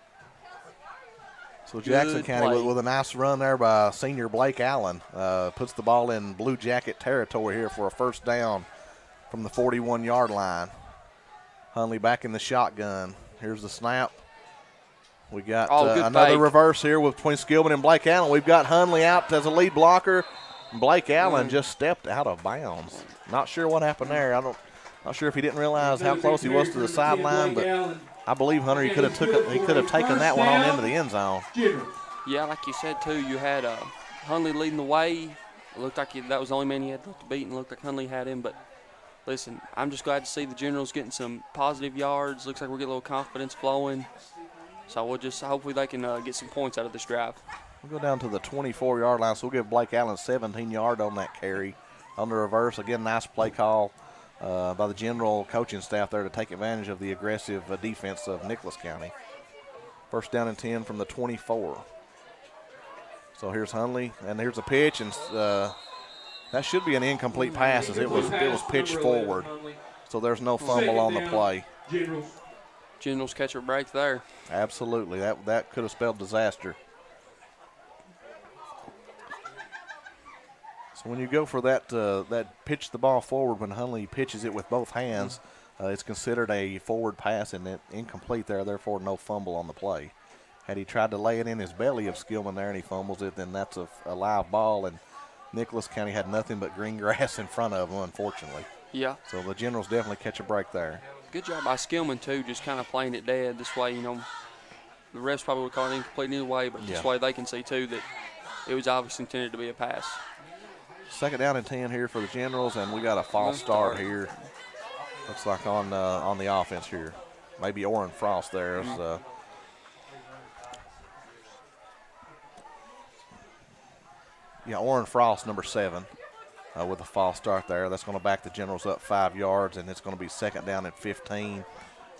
Speaker 1: So Jackson County with a nice run there by senior Blake Allen puts the ball in Blue Jacket territory here for a first down from the 41-yard line. Hundley back in the shotgun. Here's the snap. We got another reverse here between Skillman and Blake Allen. We've got Hundley out as a lead blocker. Blake Allen just stepped out of bounds. Not sure what happened there. Not sure if he didn't realize how close he was to the sideline, but I believe, Hunter, he could have taken that one on into the end zone.
Speaker 2: Yeah, like you said too, you had Hundley leading the way. It looked like that was the only man he had to beat, and it looked like Hundley had him. But listen, I'm just glad to see the Generals getting some positive yards. Looks like we're getting a little confidence flowing. So we'll just hopefully they can get some points out of this drive.
Speaker 1: We'll go down to the 24-yard line, so we'll give Blake Allen 17-yard on that carry. On the reverse, again, nice play call by the general coaching staff there to take advantage of the aggressive defense of Nicholas County. First down and 10 from the 24. So here's Hundley, and here's a pitch, and that should be an incomplete pass as it was pitched forward. So there's no fumble on the play.
Speaker 2: Generals catch a break there.
Speaker 1: Absolutely. That could have spelled disaster. So when you go for that pitch the ball forward, when Hundley pitches it with both hands, it's considered a forward pass and it incomplete there, therefore no fumble on the play. Had he tried to lay it in his belly of Skillman there and he fumbles it, then that's a live ball, and Nicholas County had nothing but green grass in front of them, unfortunately.
Speaker 2: Yeah.
Speaker 1: So the Generals definitely catch a break there.
Speaker 2: Good job by Skillman, too, just kind of playing it dead. This way, the refs probably would call it incomplete either way, but this way they can see, too, that it was obviously intended to be a pass.
Speaker 1: Second down and 10 here for the Generals, and we got a false start here. Looks like on the offense here. Maybe Orrin Frost there. Orrin Frost, number 7. With a false start there. That's going to back the Generals up 5 yards, and it's going to be second down and 15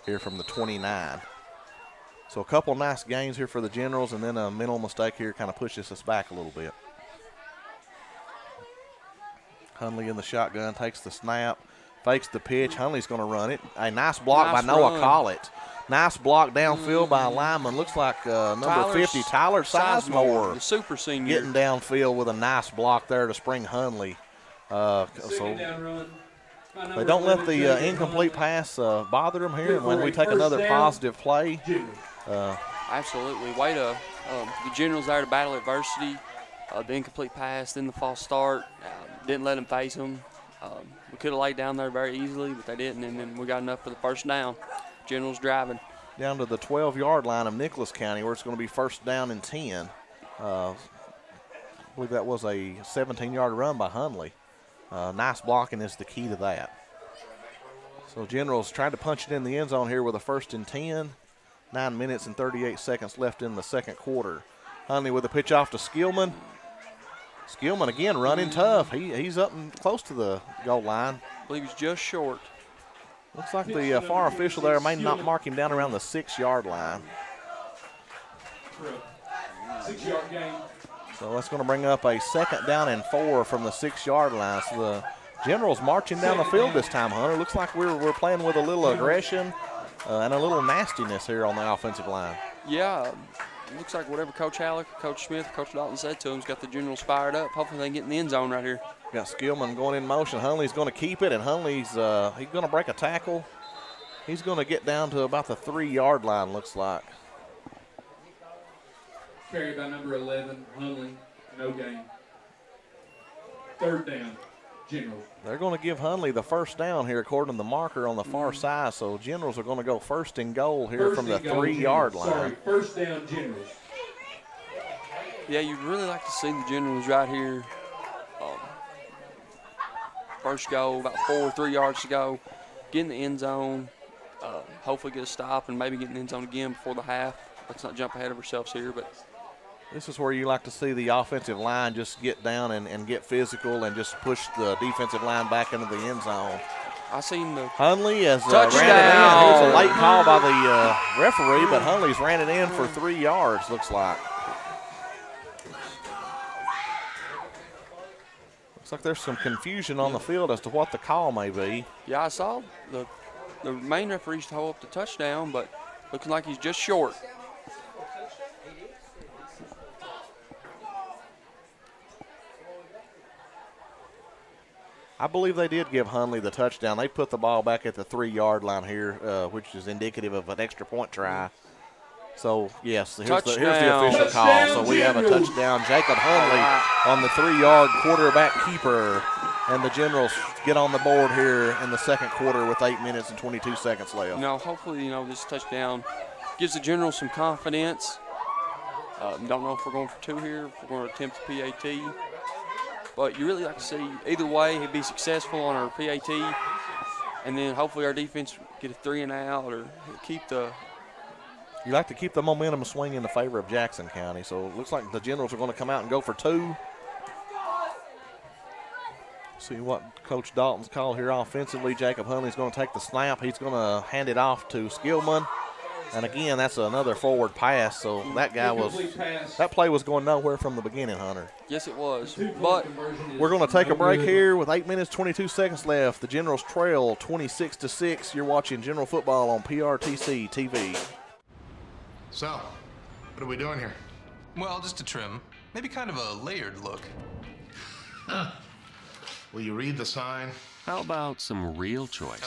Speaker 1: here from the 29. So a couple nice gains here for the Generals, and then a mental mistake here kind of pushes us back a little bit. Hundley in the shotgun, takes the snap, fakes the pitch. Hundley's going to run it. A nice block by Noah Collett. Nice block downfield by a lineman. Looks like number 50, Tyler Sizemore.
Speaker 2: The super senior.
Speaker 1: Getting downfield with a nice block there to spring Hundley. So they don't let the incomplete pass bother them here. And when we take another positive play.
Speaker 2: Absolutely. Way to the Generals there to battle adversity. The incomplete pass, then the false start. Didn't let them face them. We could have laid down there very easily, but they didn't, and then we got enough for the first down. Generals driving.
Speaker 1: Down to the 12-yard line of Nicholas County, where it's going to be first down and 10. I believe that was a 17-yard run by Hundley. Nice blocking is the key to that. So Generals trying to punch it in the end zone here with a first and 10. 9 minutes and 38 seconds left in the second quarter. Hundley with a pitch off to Skillman. Skillman again running tough. He's up and close to the goal line.
Speaker 2: I believe he's just short.
Speaker 1: Looks like the FAR official there may not mark him down around the 6-yard line.
Speaker 3: 6-yard gain.
Speaker 1: So that's going to bring up a second down and 4 from the 6-yard line. So the Generals marching down the field this time, Hunter. Looks like we're playing with a little aggression and a little nastiness here on the offensive line.
Speaker 2: Yeah. Looks like whatever Coach Halleck, Coach Smith, Coach Dalton said to him has got the Generals fired up. Hopefully they can get in the end zone right here.
Speaker 1: Got Skillman going in motion. Hundley's going to keep it, and Hundley's he's going to break a tackle. He's going to get down to about the 3-yard line, looks like.
Speaker 3: Carried by number 11, Hundley, no gain. Third down, Generals.
Speaker 1: They're going to give Hundley the first down here according to the marker on the far side, so Generals are going to go first and goal here from the 3-yard line.
Speaker 3: Sorry, first down, Generals.
Speaker 2: Yeah, you'd really like to see the Generals right here. First goal, about 3 yards to go. Get in the end zone, hopefully get a stop, and maybe get in the end zone again before the half. Let's not jump ahead of ourselves here, but
Speaker 1: this is where you like to see the offensive line just get down and get physical and just push the defensive line back into the end zone.
Speaker 2: I seen the
Speaker 1: Hundley has
Speaker 2: touchdown.
Speaker 1: ran it in. Here's a late call by the referee, but Hundley's ran it in for 3 yards, looks like. Looks like there's some confusion on the field as to what the call may be.
Speaker 2: Yeah, I saw the main referee's hold up the touchdown, but looking like he's just short.
Speaker 1: I believe they did give Hundley the touchdown. They put the ball back at the 3-yard line here, which is indicative of an extra point try. So, yes, here's the official call. So we have a touchdown. Jacob Hundley on the 3-yard quarterback keeper. And the Generals get on the board here in the second quarter with 8 minutes and 22 seconds left.
Speaker 2: Hopefully, this touchdown gives the Generals some confidence. Don't know if we're going for 2 here, if we're going to attempt the PAT. But you really like to see either way he'd be successful on our PAT. And then hopefully our defense get a 3 and out or keep the –
Speaker 1: you like to keep the momentum swinging in favor of Jackson County. So it looks like the Generals are going to come out and go for 2. See what Coach Dalton's called here offensively. Jacob Hundley's going to take the snap. He's going to hand it off to Skillman. And again, that's another forward pass. So that play was going nowhere from the beginning, Hunter.
Speaker 2: Yes, it was. But
Speaker 1: we're going to take a break here with 8 minutes, 22 seconds left. The Generals trail 26-6. You're watching General Football on PRTC TV.
Speaker 9: So, what are we doing here?
Speaker 4: Well, just a trim. Maybe kind of a layered look.
Speaker 9: Will you read the sign?
Speaker 8: How about some real choice?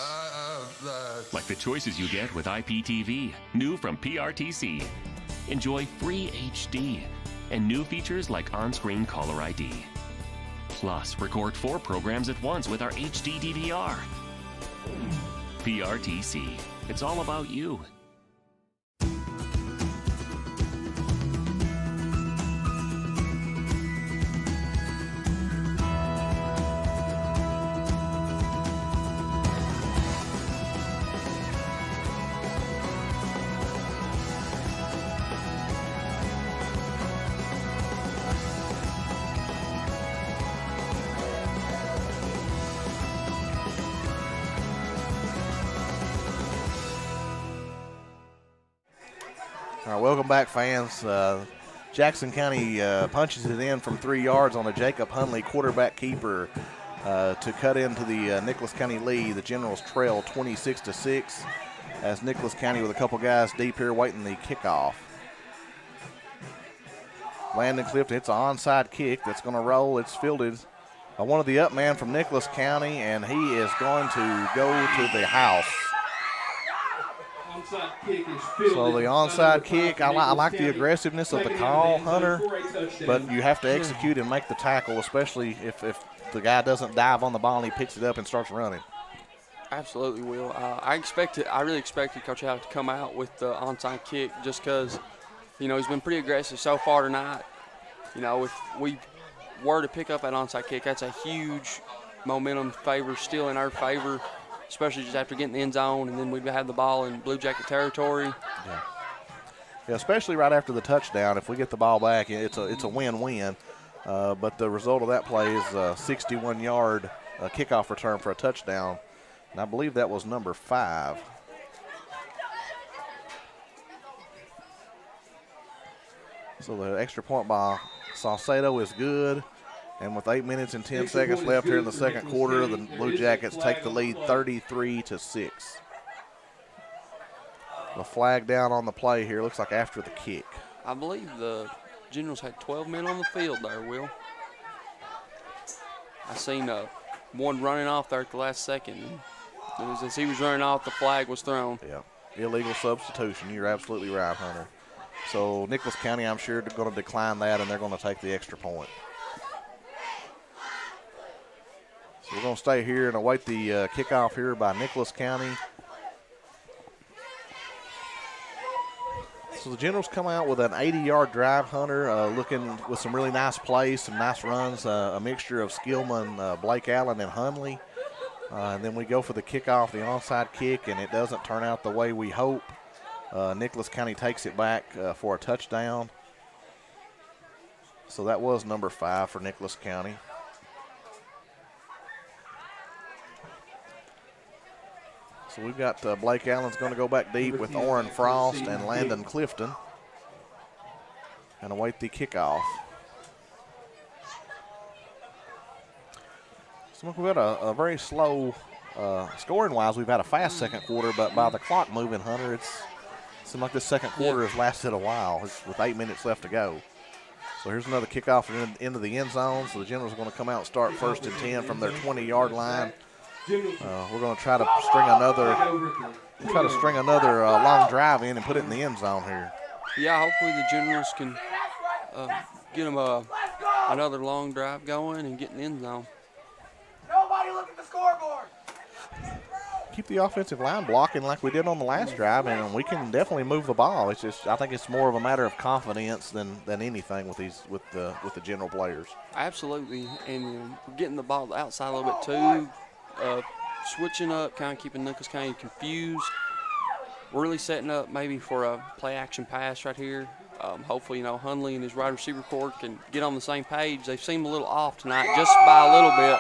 Speaker 8: Like the choices you get with IPTV, new from PRTC. Enjoy free HD and new features like on-screen caller ID. Plus, record 4 programs at once with our HD DVR. PRTC. It's all about you.
Speaker 1: All right, welcome back, fans. Jackson County punches it in from 3 yards on a Jacob Hunley quarterback keeper to cut into the Nicholas County lead. The Generals trail 26-6 as Nicholas County with a couple guys deep here waiting the kickoff. Landon Clifton hits an onside kick that's going to roll. It's fielded by one of the up man from Nicholas County, and he is going to go to the house. So the onside kick, I like the aggressiveness of the call, Hunter, but you have to execute and make the tackle, especially if the guy doesn't dive on the ball and he picks it up and starts running.
Speaker 2: Absolutely, Will. I really expected Coach Alec to come out with the onside kick just because, he's been pretty aggressive so far tonight. If we were to pick up that onside kick, that's a huge momentum favor still in our favor, especially just after getting the end zone, and then we'd have the ball in Blue Jacket territory.
Speaker 1: Yeah, especially right after the touchdown. If we get the ball back, it's a win-win. But the result of that play is a 61-yard kickoff return for a touchdown, and I believe that was number 5. So the extra point by Saucedo is good. And with 8 minutes and 10 seconds left here in the second quarter, the Blue Jackets take the lead 33-6. The flag down on the play here looks like after the kick.
Speaker 2: I believe the Generals had 12 men on the field there, Will. I seen one running off there at the last second. As he was running off, the flag was thrown.
Speaker 1: Yeah, illegal substitution. You're absolutely right, Hunter. So Nicholas County, I'm sure, they're going to decline that, and they're going to take the extra point. So we're going to stay here and await the kickoff here by Nicholas County. So the Generals come out with an 80-yard drive, Hunter, looking with some really nice plays, some nice runs, a mixture of Skillman, Blake Allen, and Hunley. And then we go for the kickoff, the onside kick, and it doesn't turn out the way we hope. Nicholas County takes it back for a touchdown. So that was number 5 for Nicholas County. So we've got Blake Allen's going to go back deep with Orrin Frost and Landon Clifton and await the kickoff. So we've got a very slow scoring-wise. We've had a fast second quarter, but by the clock moving, Hunter, it seems like this second quarter has lasted a while with 8 minutes left to go. So here's another kickoff into the end zone. So the Generals are going to come out and start 1st and 10 from their 20-yard line. We're going to try to string another long drive in and put it in the end zone here.
Speaker 2: Yeah, hopefully the Generals can get them another long drive going and get in the end zone.
Speaker 10: Nobody look at the scoreboard.
Speaker 1: Keep the offensive line blocking like we did on the last drive, and we can definitely move the ball. It's just I think it's more of a matter of confidence than anything with the General players.
Speaker 2: Absolutely, and getting the ball outside a little bit too. Switching up, kind of keeping Nicholas County confused. We're really setting up maybe for a play-action pass right here. Hopefully, Hunley and his wide receiver corps can get on the same page. They seem a little off tonight, just by a little bit.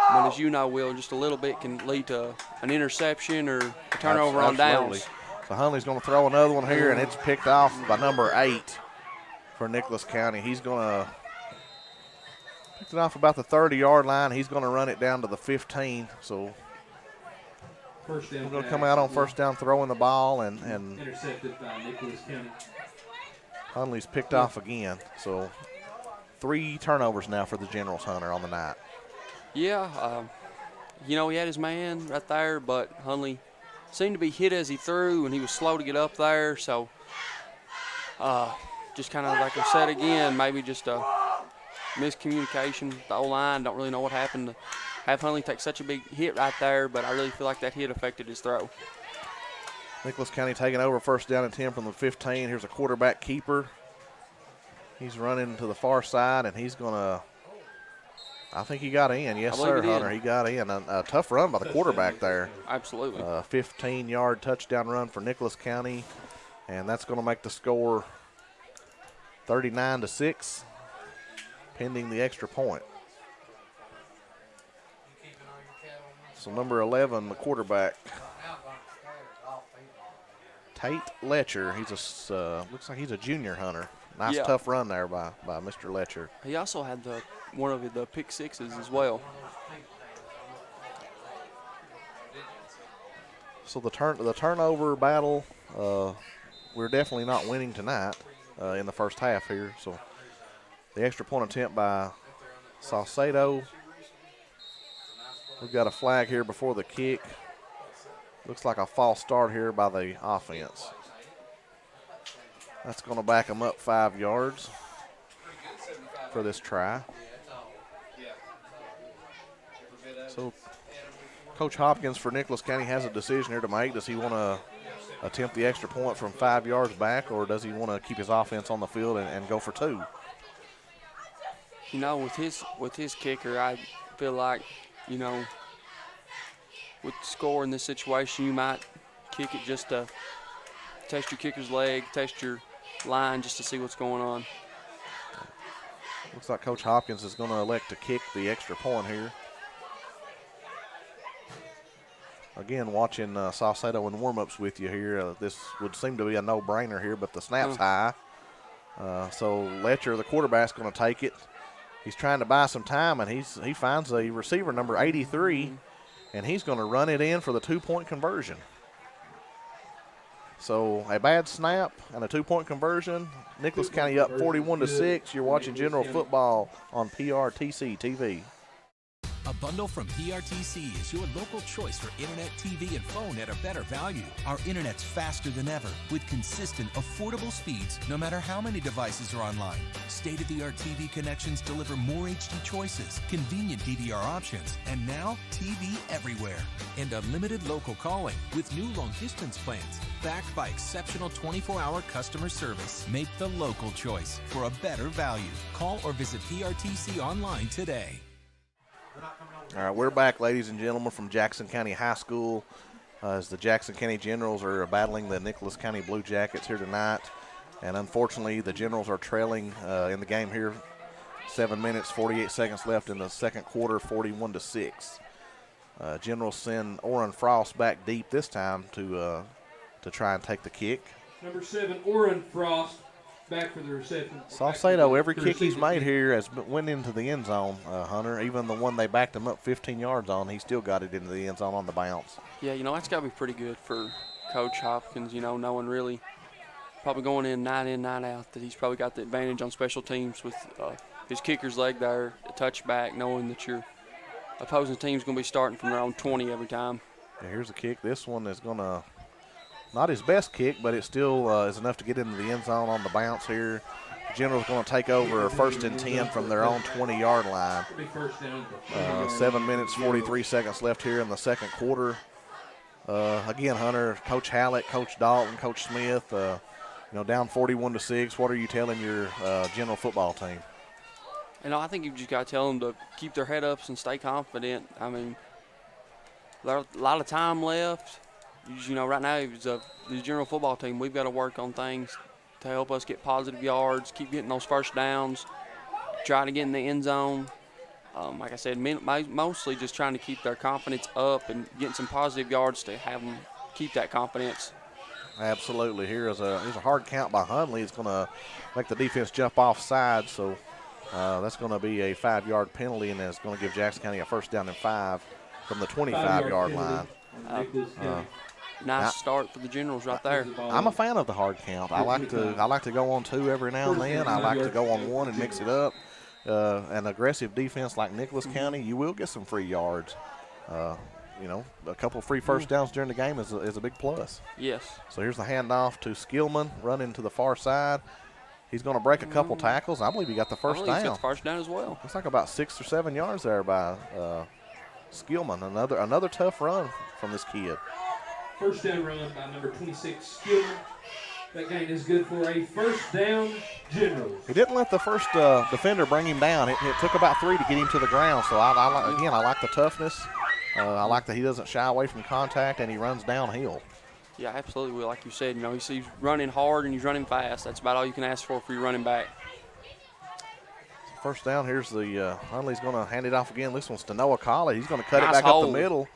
Speaker 2: But as you know, Will, just a little bit can lead to an interception or a turnover on downs.
Speaker 1: So Hunley's going to throw another one here, and it's picked off by number 8 for Nicholas County. He's going to pick it off about the 30-yard line. He's going to run it down to the 15. So we're going to come out on first down throwing the ball, and
Speaker 3: Intercepted by Nicholas County.
Speaker 1: Hunley's picked off again. So 3 turnovers now for the Generals, Hunter, on the night.
Speaker 2: Yeah, he had his man right there, but Hunley seemed to be hit as he threw, and he was slow to get up there. So just kind of like I said again, maybe just a miscommunication. The O-line don't really know what happened to have Hunley take such a big hit right there, but I really feel like that hit affected his throw.
Speaker 1: Nicholas County taking over first down and 10 from the 15. Here's a quarterback keeper. He's running to the far side, and he's going to – I think he got in. Yes, sir, Hunter. He got in. A tough run by the quarterback there.
Speaker 2: Absolutely.
Speaker 1: 15-yard touchdown run for Nicholas County, and that's going to make the score 39-6, pending the extra point. So number 11, the quarterback, Tate Letcher. He's a looks like he's a junior hunter. Nice
Speaker 2: Yeah.
Speaker 1: tough run there by Mr. Letcher.
Speaker 2: He also had one of the pick sixes as well.
Speaker 1: So the turnover battle, we're definitely not winning tonight in the first half here. So the extra point attempt by Salcedo. We've got a flag here before the kick. Looks like a false start here by the offense. That's going to back them up 5 yards for this try. So Coach Hopkins for Nicholas County has a decision here to make. Does he want to attempt the extra point from 5 yards back, or does he want to keep his offense on the field and go for 2?
Speaker 2: You know, with his kicker, I feel like, you know, with the score in this situation, you might kick it just to test your kicker's leg, test your line just to see what's going on.
Speaker 1: Looks like Coach Hopkins is going to elect to kick the extra point here. Again, watching Salcedo in warm-ups with you here, this would seem to be a no-brainer here, but the snap's high. So Letcher, the quarterback's going to take it. He's trying to buy some time, and he finds a receiver, number 83, and he's going to run it in for the 2-point conversion. So a bad snap and a 2-point conversion. Nicholas County up 41-6. You're watching General Football on PRTC TV.
Speaker 4: A bundle from PRTC is your local choice for internet, TV, and phone at a better value. Our internet's faster than ever with consistent, affordable speeds no matter how many devices are online. State-of-the-art TV connections deliver more HD choices, convenient DVR options, and now TV everywhere. And unlimited local calling with new long-distance plans backed by exceptional 24-hour customer service. Make the local choice for a better value. Call or visit PRTC online today.
Speaker 1: All right, we're back, ladies and gentlemen, from Jackson County High School as the Jackson County Generals are battling the Nicholas County Blue Jackets here tonight. And unfortunately, the Generals are trailing in the game here. 7 minutes, 48 seconds left in the second quarter, 41-6. Generals send Orrin Frost back deep this time to try and take the kick.
Speaker 3: Number 7, Orrin Frost, back for the reception.
Speaker 1: Salcedo, every kick he's made here has went into the end zone, Hunter. Even the one they backed him up 15 yards on, he still got it into the end zone on the bounce.
Speaker 2: Yeah, you know, that's got to be pretty good for Coach Hopkins, you know, knowing really probably going in, night out, that he's probably got the advantage on special teams with his kicker's leg there, a touchback, knowing that your opposing team's going to be starting from their own 20 every time.
Speaker 1: Yeah, here's a kick. This one is going to – not his best kick, but it still is enough to get into the end zone on the bounce here. The General's going to take over 1st and 10 from their own 20-yard line. 7 minutes, 43 seconds left here in the second quarter. Again, Hunter, Coach Hallett, Coach Dalton, Coach Smith, you know, down 41-6. What are you telling your General football team?
Speaker 2: You know, I think you just got to tell them to keep their head ups and stay confident. I mean, there's a lot of time left. You know, right now, the General football team, we've got to work on things to help us get positive yards, keep getting those first downs, try to get in the end zone. Like I said, mostly just trying to keep their confidence up and getting some positive yards to have them keep that confidence.
Speaker 1: Absolutely. Here's a hard count by Hundley. It's going to make the defense jump off sides, so that's going to be a 5-yard penalty, and it's going to give Jackson County a 1st down and 5 from the 25-yard line.
Speaker 2: Nice start for the Generals right there.
Speaker 1: I'm a fan of the hard count. I like to go on 2 every now and then. I like to go on 1 and mix it up. An aggressive defense like Nicholas County, you will get some free yards. You know, a couple free 1st downs during the game is a big plus.
Speaker 2: Yes.
Speaker 1: So here's the handoff to Skillman, running to the far side. He's going to break a couple tackles. I believe he got the 1st down.
Speaker 2: He's got the 1st down as well.
Speaker 1: Looks like about 6 or 7 yards there by Skillman. Another tough run from this kid.
Speaker 3: 1st down run by number 26, Skillman. That gain is good for a 1st down, Generals.
Speaker 1: He didn't let the first defender bring him down. It took about 3 to get him to the ground. So, I like the toughness. I like that he doesn't shy away from contact, and he runs downhill.
Speaker 2: Yeah, absolutely. Like you said, you know, he's running hard and he's running fast. That's about all you can ask for your running back.
Speaker 1: 1st down. Here's the Hundley's going to hand it off again. This one's to Noah Colley. He's going to cut
Speaker 2: Nice
Speaker 1: it back
Speaker 2: hold.
Speaker 1: up the middle.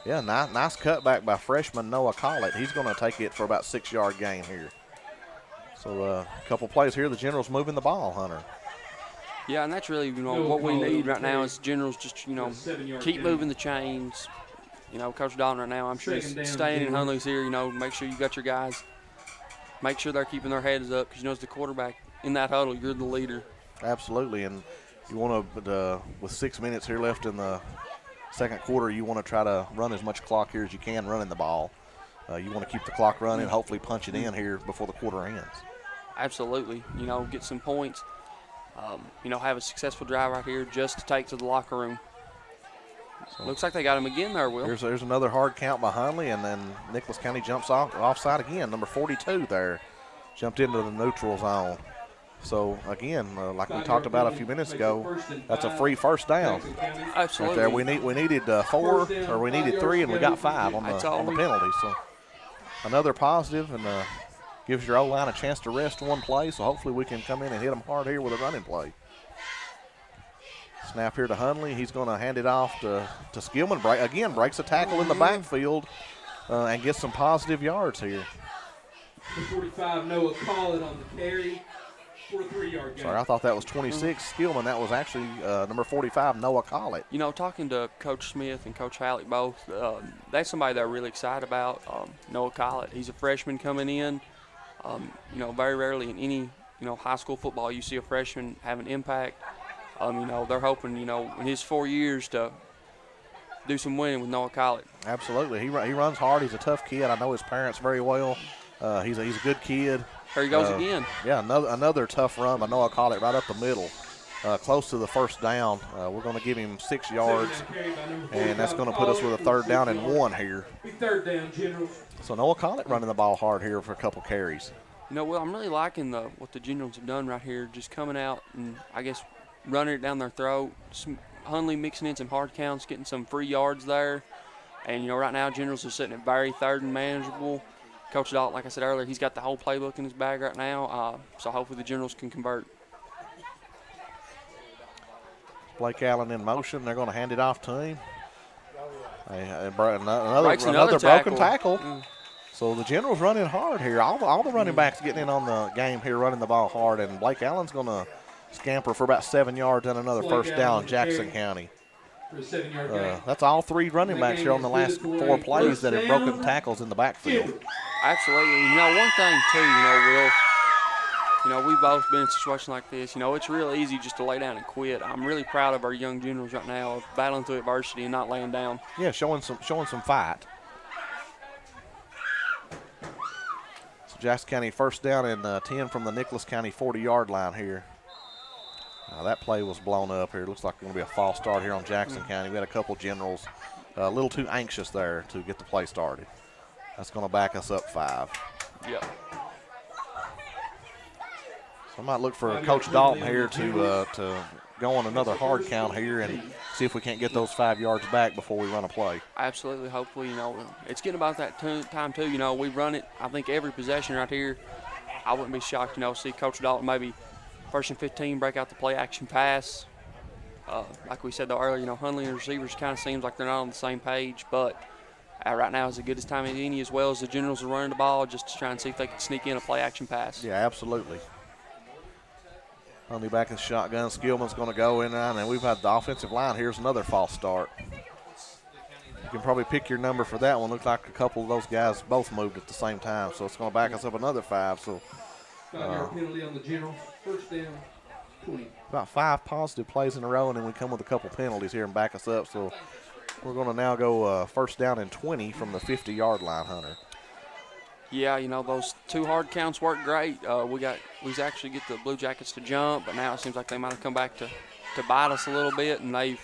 Speaker 1: Yeah, nice cutback by freshman Noah Collett. He's going to take it for about 6-yard gain here. So a couple plays here. The Generals moving the ball, Hunter.
Speaker 2: Yeah, and that's really, what we need right now is Generals just, keep moving the chains. Coach Dalton right now, I'm sure he's staying in Hunley's here, make sure you got your guys. Make sure they're keeping their heads up because, as the quarterback in that huddle, you're the leader.
Speaker 1: Absolutely, and you want to, with 6 minutes here left in the second quarter, you want to try to run as much clock here as you can running the ball. You want to keep the clock running, hopefully punch it in here before the quarter ends.
Speaker 2: Absolutely. Get some points. Have a successful drive right here just to take to the locker room. So looks like they got him again there, Will.
Speaker 1: There's another hard count by Hundley, and then Nicholas County jumps offside again. Number 42 there jumped into the neutral zone. So, again, like we talked about a few minutes ago, that's a free first down.
Speaker 2: Absolutely.
Speaker 1: Right there. We needed 4, or we needed 3, and we got 5 on the penalty. So, another positive, and gives your O-line a chance to rest one play. So, hopefully we can come in and hit them hard here with a running play. Snap here to Hundley. He's going to hand it off to Skillman. Breaks a tackle in the backfield and gets some positive yards here.
Speaker 3: The 45, Noah Collett on the carry. For a 3-yard gain.
Speaker 1: Sorry, I thought that was 26 Skillman. That was actually number 45, Noah Collett.
Speaker 2: Talking to Coach Smith and Coach Hallett both, that's somebody they're really excited about, Noah Collett. He's a freshman coming in. Very rarely in any, high school football you see a freshman have an impact. They're hoping, in his 4 years to do some winning with Noah Collett.
Speaker 1: Absolutely. He runs hard. He's a tough kid. I know his parents very well. He's a good kid.
Speaker 2: There he goes again.
Speaker 1: Yeah, another tough run by Noah Collett right up the middle, close to the first down. We're going to give him 6 yards, and that's going to put us with a 3rd down and 1 here.
Speaker 3: 3rd down, Generals.
Speaker 1: So Noah Collett running the ball hard here for a couple carries.
Speaker 2: Will, I'm really liking what the Generals have done right here, just coming out and, I guess, running it down their throat. Hundley mixing in some hard counts, getting some free yards there. And, right now Generals are sitting at very 3rd and manageable. Coach Dalton, like I said earlier, he's got the whole playbook in his bag right now, so hopefully the Generals can convert.
Speaker 1: Blake Allen in motion. They're going to hand it off to him. Another broken tackle. So the Generals running hard here. All the running backs getting in on the game here, running the ball hard, and Blake Allen's going to scamper for about 7 yards and another first down, Jackson County. That's all 3 running backs here on the last 4 plays that have broken tackles in the backfield.
Speaker 2: Absolutely. One thing, too, Will, we've both been in a situation like this. It's real easy just to lay down and quit. I'm really proud of our young Generals right now of battling through adversity and not laying down.
Speaker 1: Yeah, showing some fight. So Jackson County first down and 10 from the Nicholas County 40-yard line here. That play was blown up here. Looks like it's going to be a false start here on Jackson County. We had a couple Generals a little too anxious there to get the play started. That's going to back us up 5.
Speaker 2: Yep.
Speaker 1: So I might look for Coach Dalton here to go on another hard count here and see if we can't get those 5 yards back before we run a play.
Speaker 2: Absolutely. Hopefully, it's getting about that time, too. We run it, I think, every possession right here. I wouldn't be shocked, see Coach Dalton maybe – 1st and 15, break out the play-action pass. Like we said, though, earlier, Hundley and receivers kind of seems like they're not on the same page, but right now is as good as time as any, as well as the Generals are running the ball just to try and see if they can sneak in a play-action pass.
Speaker 1: Yeah, absolutely. Hundley back in the shotgun. Skillman's going to go in, and we've had the offensive line. Here's another false start. You can probably pick your number for that one. Looks like a couple of those guys both moved at the same time, so it's going to back us up another 5. So
Speaker 3: 5-yard penalty on the Generals. 1st down, 20.
Speaker 1: About 5 positive plays in a row, and then we come with a couple penalties here and back us up. So we're going to now go 1st down and 20 from the 50-yard line, Hunter.
Speaker 2: Yeah, those 2 hard counts worked great. We actually get the Blue Jackets to jump, but now it seems like they might have come back to bite us a little bit, and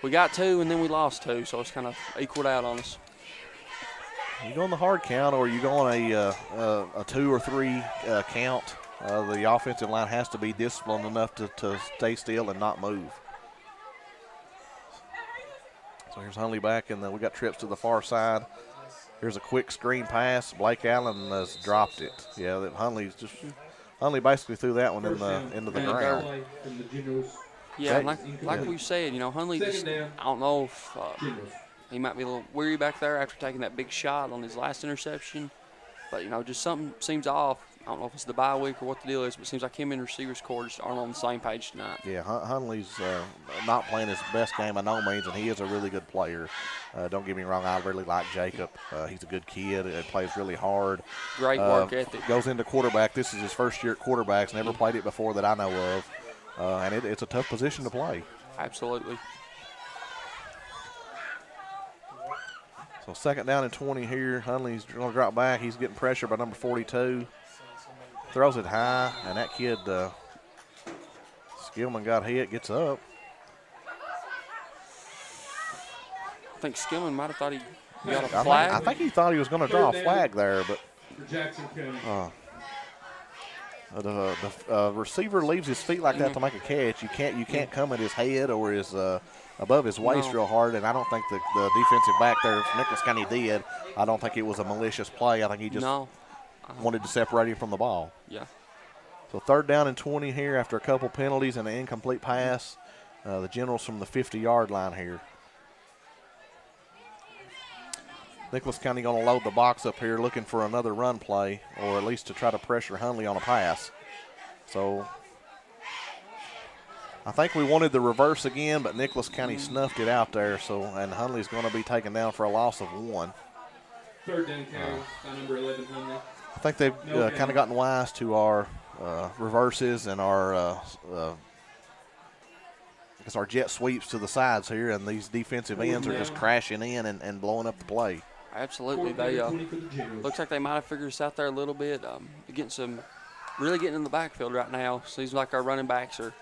Speaker 2: we got 2 and then we lost 2, so it's kind of equaled out on us.
Speaker 1: You go on the hard count, or you go on a 2 or 3 count. The offensive line has to be disciplined enough to stay still and not move. So here's Hundley back, and then we got trips to the far side. Here's a quick screen pass. Blake Allen has dropped it. Yeah, Hundley basically threw that one into the ground.
Speaker 2: Yeah, like we said, Hundley just, I don't know if he might be a little weary back there after taking that big shot on his last interception. But, just something seems off. I don't know if it's the bye week or what the deal is, but it seems like him and receivers core just aren't on the same page tonight.
Speaker 1: Yeah, Hunley's not playing his best game by no means, and he is a really good player. Don't get me wrong, I really like Jacob. He's a good kid. He plays really hard.
Speaker 2: Great work ethic.
Speaker 1: Goes into quarterback. This is his first year at quarterbacks. Never played it before that I know of. And it's a tough position to play.
Speaker 2: Absolutely.
Speaker 1: So 2nd down and 20 here. Hunley's going to drop back. He's getting pressure by number 42. Throws it high, and that kid, Skillman got hit, gets up.
Speaker 2: I think Skillman might have thought he got a flag.
Speaker 1: I think he thought he was going to draw a flag there, but
Speaker 3: Jackson County.
Speaker 1: the receiver leaves his feet like that to make a catch. You can't come at his head or his above his waist real hard, and I don't think the defensive back there, Nicholas County did. I don't think it was a malicious play. I think he just wanted to separate him from the ball.
Speaker 2: Yeah.
Speaker 1: So 3rd down and 20 here after a couple penalties and an incomplete pass. The Generals from the 50-yard line here. Nicholas County going to load the box up here looking for another run play, or at least to try to pressure Hunley on a pass. So I think we wanted the reverse again, but Nicholas County snuffed it out there. And Hunley's going to be taken down for a loss of 1.
Speaker 3: 3rd down carry by number 11, Hunley.
Speaker 1: I think they've kind of gotten wise to our reverses and our jet sweeps to the sides here, and these defensive ends are just crashing in and blowing up the play.
Speaker 2: Absolutely. They looks like they might have figured us out there a little bit. Really getting in the backfield right now. Seems like our running backs are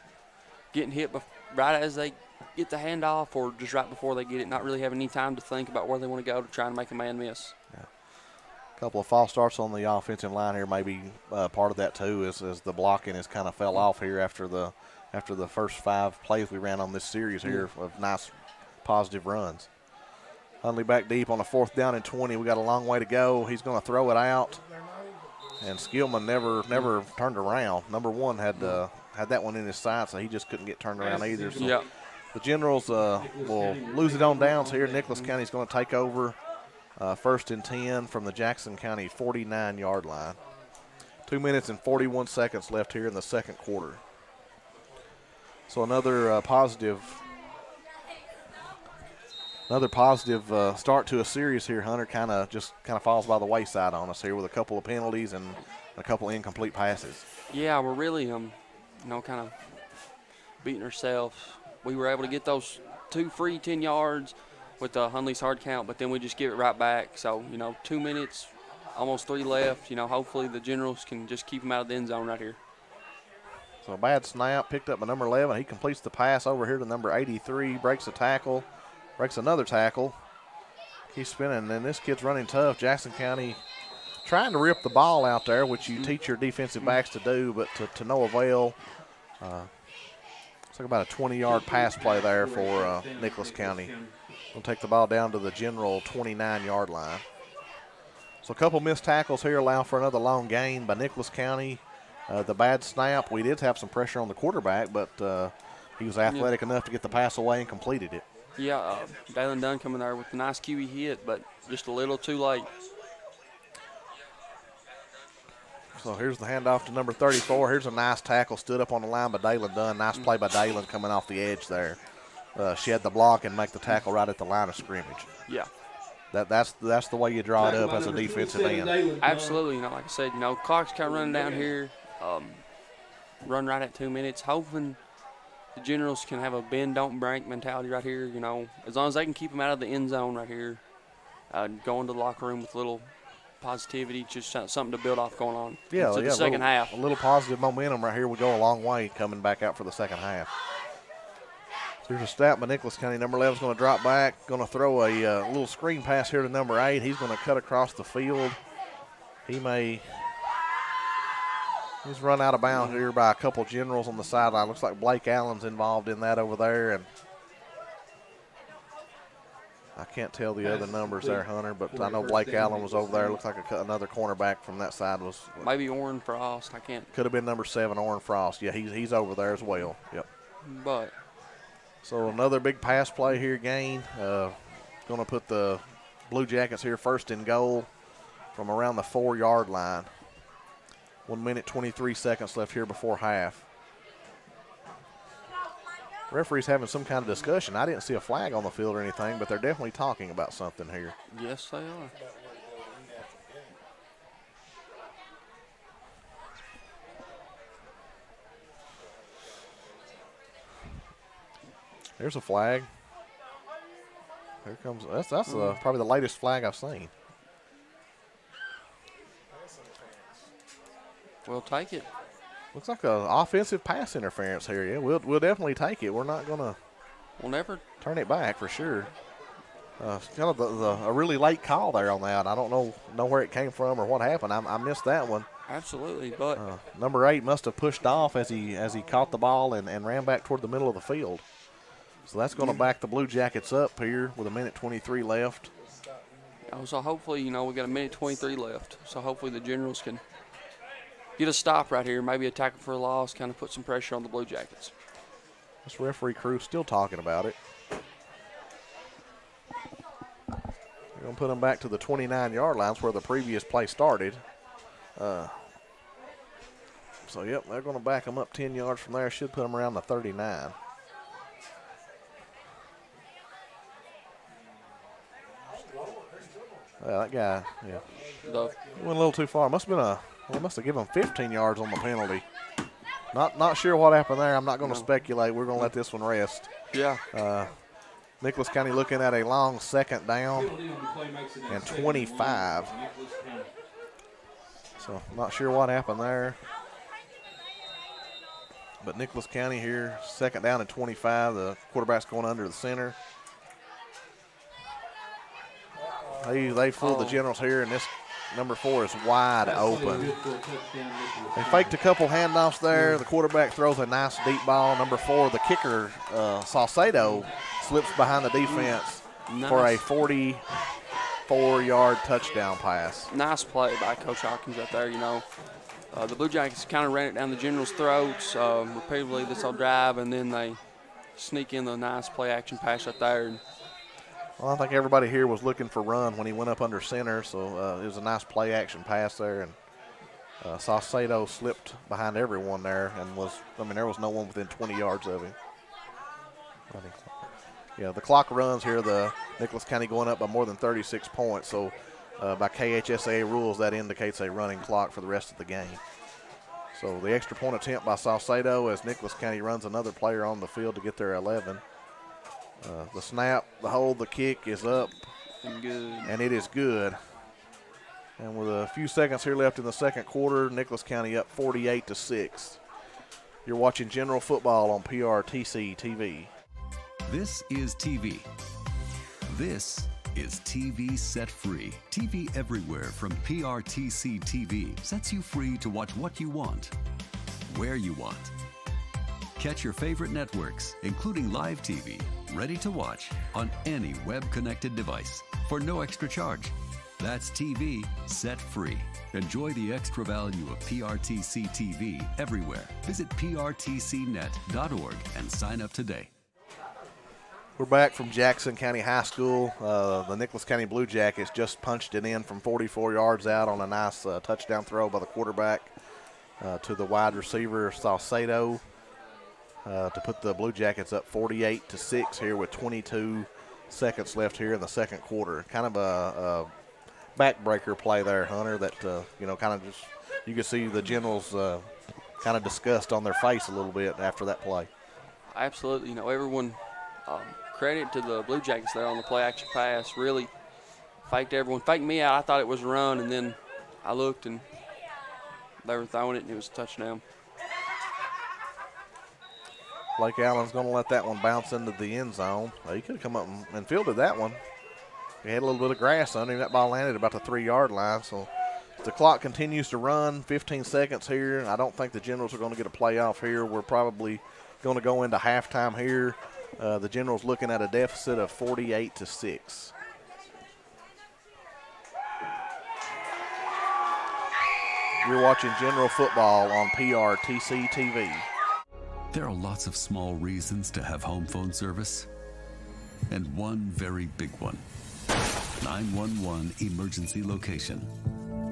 Speaker 2: getting hit right as they get the handoff, or just right before they get it, not really having any time to think about where they want to go to try and make a man miss.
Speaker 1: Yeah. A couple of false starts on the offensive line here, maybe part of that too, as the blocking has kind of fell off here after the first 5 plays we ran on this series here of nice positive runs. Hunley back deep on a 4th down and 20. We got a long way to go. He's going to throw it out, and Skillman never turned around. Number 1 had that one in his sight, so he just couldn't get turned around either. So the Generals will lose it on downs here. Nicholas County's going to take over 1st and 10 from the Jackson County 49-yard line. 2 minutes and 41 seconds left here in the 2nd quarter. So another positive start to a series here. Hunter kind of falls by the wayside on us here with a couple of penalties and a couple of incomplete passes.
Speaker 2: Yeah, we're really kind of beating ourselves. We were able to get those 2 free 10 yards with Hunley's hard count, but then we just give it right back. So 2 minutes, almost 3 left. Hopefully the Generals can just keep them out of the end zone right here.
Speaker 1: So a bad snap, picked up by number 11. He completes the pass over here to number 83, breaks a tackle, breaks another tackle. Keeps spinning, and this kid's running tough. Jackson County trying to rip the ball out there, which you teach your defensive backs to do, but to no avail. It's like about a 20-yard pass play there for Nicholas County. We'll take the ball down to the General 29-yard line. So a couple missed tackles here allow for another long gain by Nicholas County. The bad snap, we did have some pressure on the quarterback, but he was athletic enough to get the pass away and completed it.
Speaker 2: Yeah, Dalen Dunn coming there with a nice QE hit, but just a little too late.
Speaker 1: So here's the handoff to number 34. Here's a nice tackle, stood up on the line by Dalen Dunn. Nice play by Dalen coming off the edge there. Shed the block and make the tackle right at the line of scrimmage.
Speaker 2: Yeah.
Speaker 1: That's the way you draw it up as a defensive end.
Speaker 2: Absolutely. Like I said, clock's kind of running down here. Run right at 2 minutes, hoping the Generals can have a bend, don't break mentality right here. As long as they can keep them out of the end zone right here, go into the locker room with a little positivity, just something to build off going on.
Speaker 1: Yeah,
Speaker 2: the second half.
Speaker 1: A little positive momentum right here would go a long way coming back out for the second half. So here's a snap by Nicholas County. Number 11 is going to drop back, going to throw a little screen pass here to number 8. He's going to cut across the field. He's run out of bounds here by a couple Generals on the sideline. Looks like Blake Allen's involved in that over there, and I can't tell the other numbers there, Hunter, but I know Blake Allen was over there. Looks like another cornerback from that side was.
Speaker 2: Maybe Orrin Frost. I can't.
Speaker 1: Could have been number 7, Orrin Frost. Yeah, he's over there as well. Yep.
Speaker 2: But.
Speaker 1: So another big pass play here, gain. Going going to put the Blue Jackets here first and goal from around the 4-yard line. 1 minute, 23 seconds left here before half. Referee's having some kind of discussion. I didn't see a flag on the field or anything, but they're definitely talking about something here.
Speaker 2: Yes, they are.
Speaker 1: There's a flag. Here comes, that's probably the latest flag I've seen.
Speaker 2: We'll take it.
Speaker 1: Looks like an offensive pass interference here. Yeah, we'll definitely take it. We're not gonna.
Speaker 2: We'll never
Speaker 1: turn it back for sure. Kind of a really late call there on that. I don't know where it came from or what happened. I missed that one.
Speaker 2: Absolutely, but
Speaker 1: number 8 must have pushed off as he caught the ball and ran back toward the middle of the field. So that's going to back the Blue Jackets up here with 1:23 left.
Speaker 2: So hopefully, we got 1:23 left. So hopefully the Generals can get a stop right here, maybe a tackle for a loss, kind of put some pressure on the Blue Jackets.
Speaker 1: This referee crew still talking about it. We're going to put them back to the 29-yard lines where the previous play started. So, yep, they're going to back them up 10 yards from there. Should put them around the 39. That guy, yeah. He went a little too far. Must have given him 15 yards on the penalty. Not sure what happened there. I'm not going to speculate. We're going to let this one rest.
Speaker 2: Yeah.
Speaker 1: Nicholas County looking at a long second down and 25. So not sure what happened there. But Nicholas County here, second down and 25. The quarterback's going under the center. They fooled the Generals here, and this number 4 is wide open. They faked a couple handoffs there. The quarterback throws a nice deep ball. Number 4, the kicker, Salcedo, slips behind the defense for a 44-yard touchdown pass.
Speaker 2: Nice play by Coach Hawkins right there, The Blue Jackets kind of ran it down the Generals' throats repeatedly this whole drive, and then they sneak in the nice play-action pass right there.
Speaker 1: Well, I think everybody here was looking for run when he went up under center, so it was a nice play-action pass there. And Saucedo slipped behind everyone there and there was no one within 20 yards of him. Yeah, the clock runs here. The Nicholas County going up by more than 36 points. So by KHSAA rules, that indicates a running clock for the rest of the game. So the extra point attempt by Saucedo as Nicholas County runs another player on the field to get their 11. The snap, the hold, the kick is up, and it is good. And with a few seconds here left in the second quarter, Nicholas County up 48-6. You're watching General Football on PRTC TV.
Speaker 11: This is TV. This is TV Set Free. TV everywhere from PRTC TV sets you free to watch what you want, where you want. Catch your favorite networks, including live TV, ready to watch on any web-connected device for no extra charge. That's TV set free. Enjoy the extra value of PRTC TV everywhere. Visit prtcnet.org and sign up today.
Speaker 1: We're back from Jackson County High School. The Nicholas County Blue Jackets just punched it in from 44 yards out on a nice touchdown throw by the quarterback to the wide receiver, Salcedo. To put the Blue Jackets up 48-6 here with 22 seconds left here in the second quarter. Kind of a backbreaker play there, Hunter, that, kind of just you can see the Generals kind of disgust on their face a little bit after that play.
Speaker 2: Absolutely. Everyone credit to the Blue Jackets there on the play-action pass. Really faked everyone. Faked me out. I thought it was a run, and then I looked, and they were throwing it, and it was a touchdown.
Speaker 1: Blake Allen's going to let that one bounce into the end zone. He could have come up and fielded that one. He had a little bit of grass under him. That ball landed about the 3-yard line. So the clock continues to run. 15 seconds here. I don't think the Generals are going to get a playoff here. We're probably going to go into halftime here. The Generals looking at a deficit of 48-6. You're watching General Football on PRTC TV.
Speaker 11: There are lots of small reasons to have home phone service. and one very big one. 911 emergency location.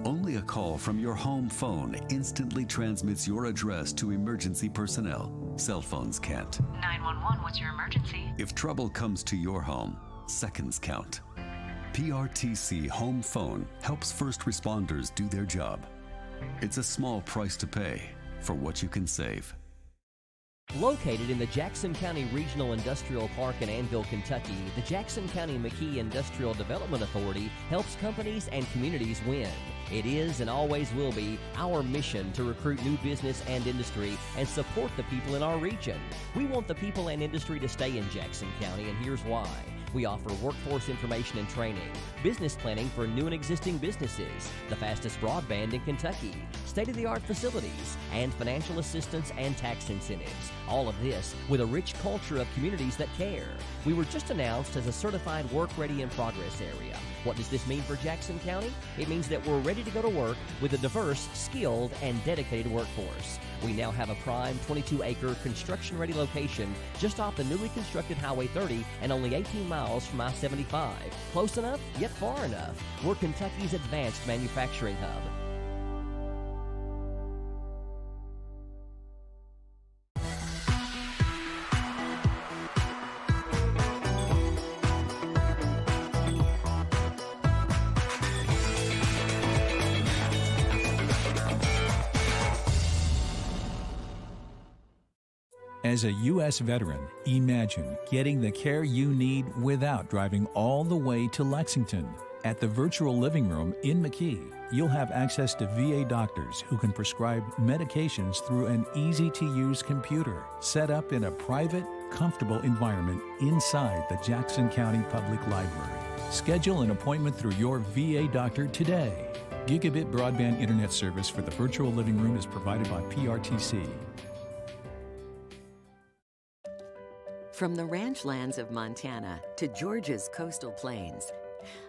Speaker 11: Only a call from your home phone instantly transmits your address to emergency personnel. Cell phones can't.
Speaker 12: 911, what's your emergency?
Speaker 11: If trouble comes to your home, seconds count. PRTC Home Phone helps first responders do their job. It's a small price to pay for what you can save.
Speaker 7: Located in the Jackson County Regional Industrial Park in Annville, Kentucky, the Jackson County McKee Industrial Development Authority helps companies and communities win. It is and always will be our mission to recruit new business and industry and support the people in our region. We want the people and industry to stay in Jackson County, and here's why. We offer workforce information and training, business planning for new and existing businesses, the fastest broadband in Kentucky, state-of-the-art facilities, and financial assistance and tax incentives. All of this with a rich culture of communities that care. We were just announced as a certified work-ready in progress area. What does this mean for Jackson County? It means that we're ready to go to work with a diverse, skilled, and dedicated workforce. We now have a prime 22-acre construction-ready location just off the newly constructed Highway 30 and only 18 miles from I-75. Close enough, yet far enough. We're Kentucky's advanced manufacturing hub.
Speaker 13: As a U.S. veteran, imagine getting the care you need without driving all the way to Lexington. At the Virtual Living Room in McKee, you'll have access to VA doctors who can prescribe medications through an easy-to-use computer set up in a private, comfortable environment inside the Jackson County Public Library. Schedule an appointment through your VA doctor today. Gigabit broadband internet service for the Virtual Living Room is provided by PRTC.
Speaker 14: From the ranchlands of Montana to Georgia's coastal plains,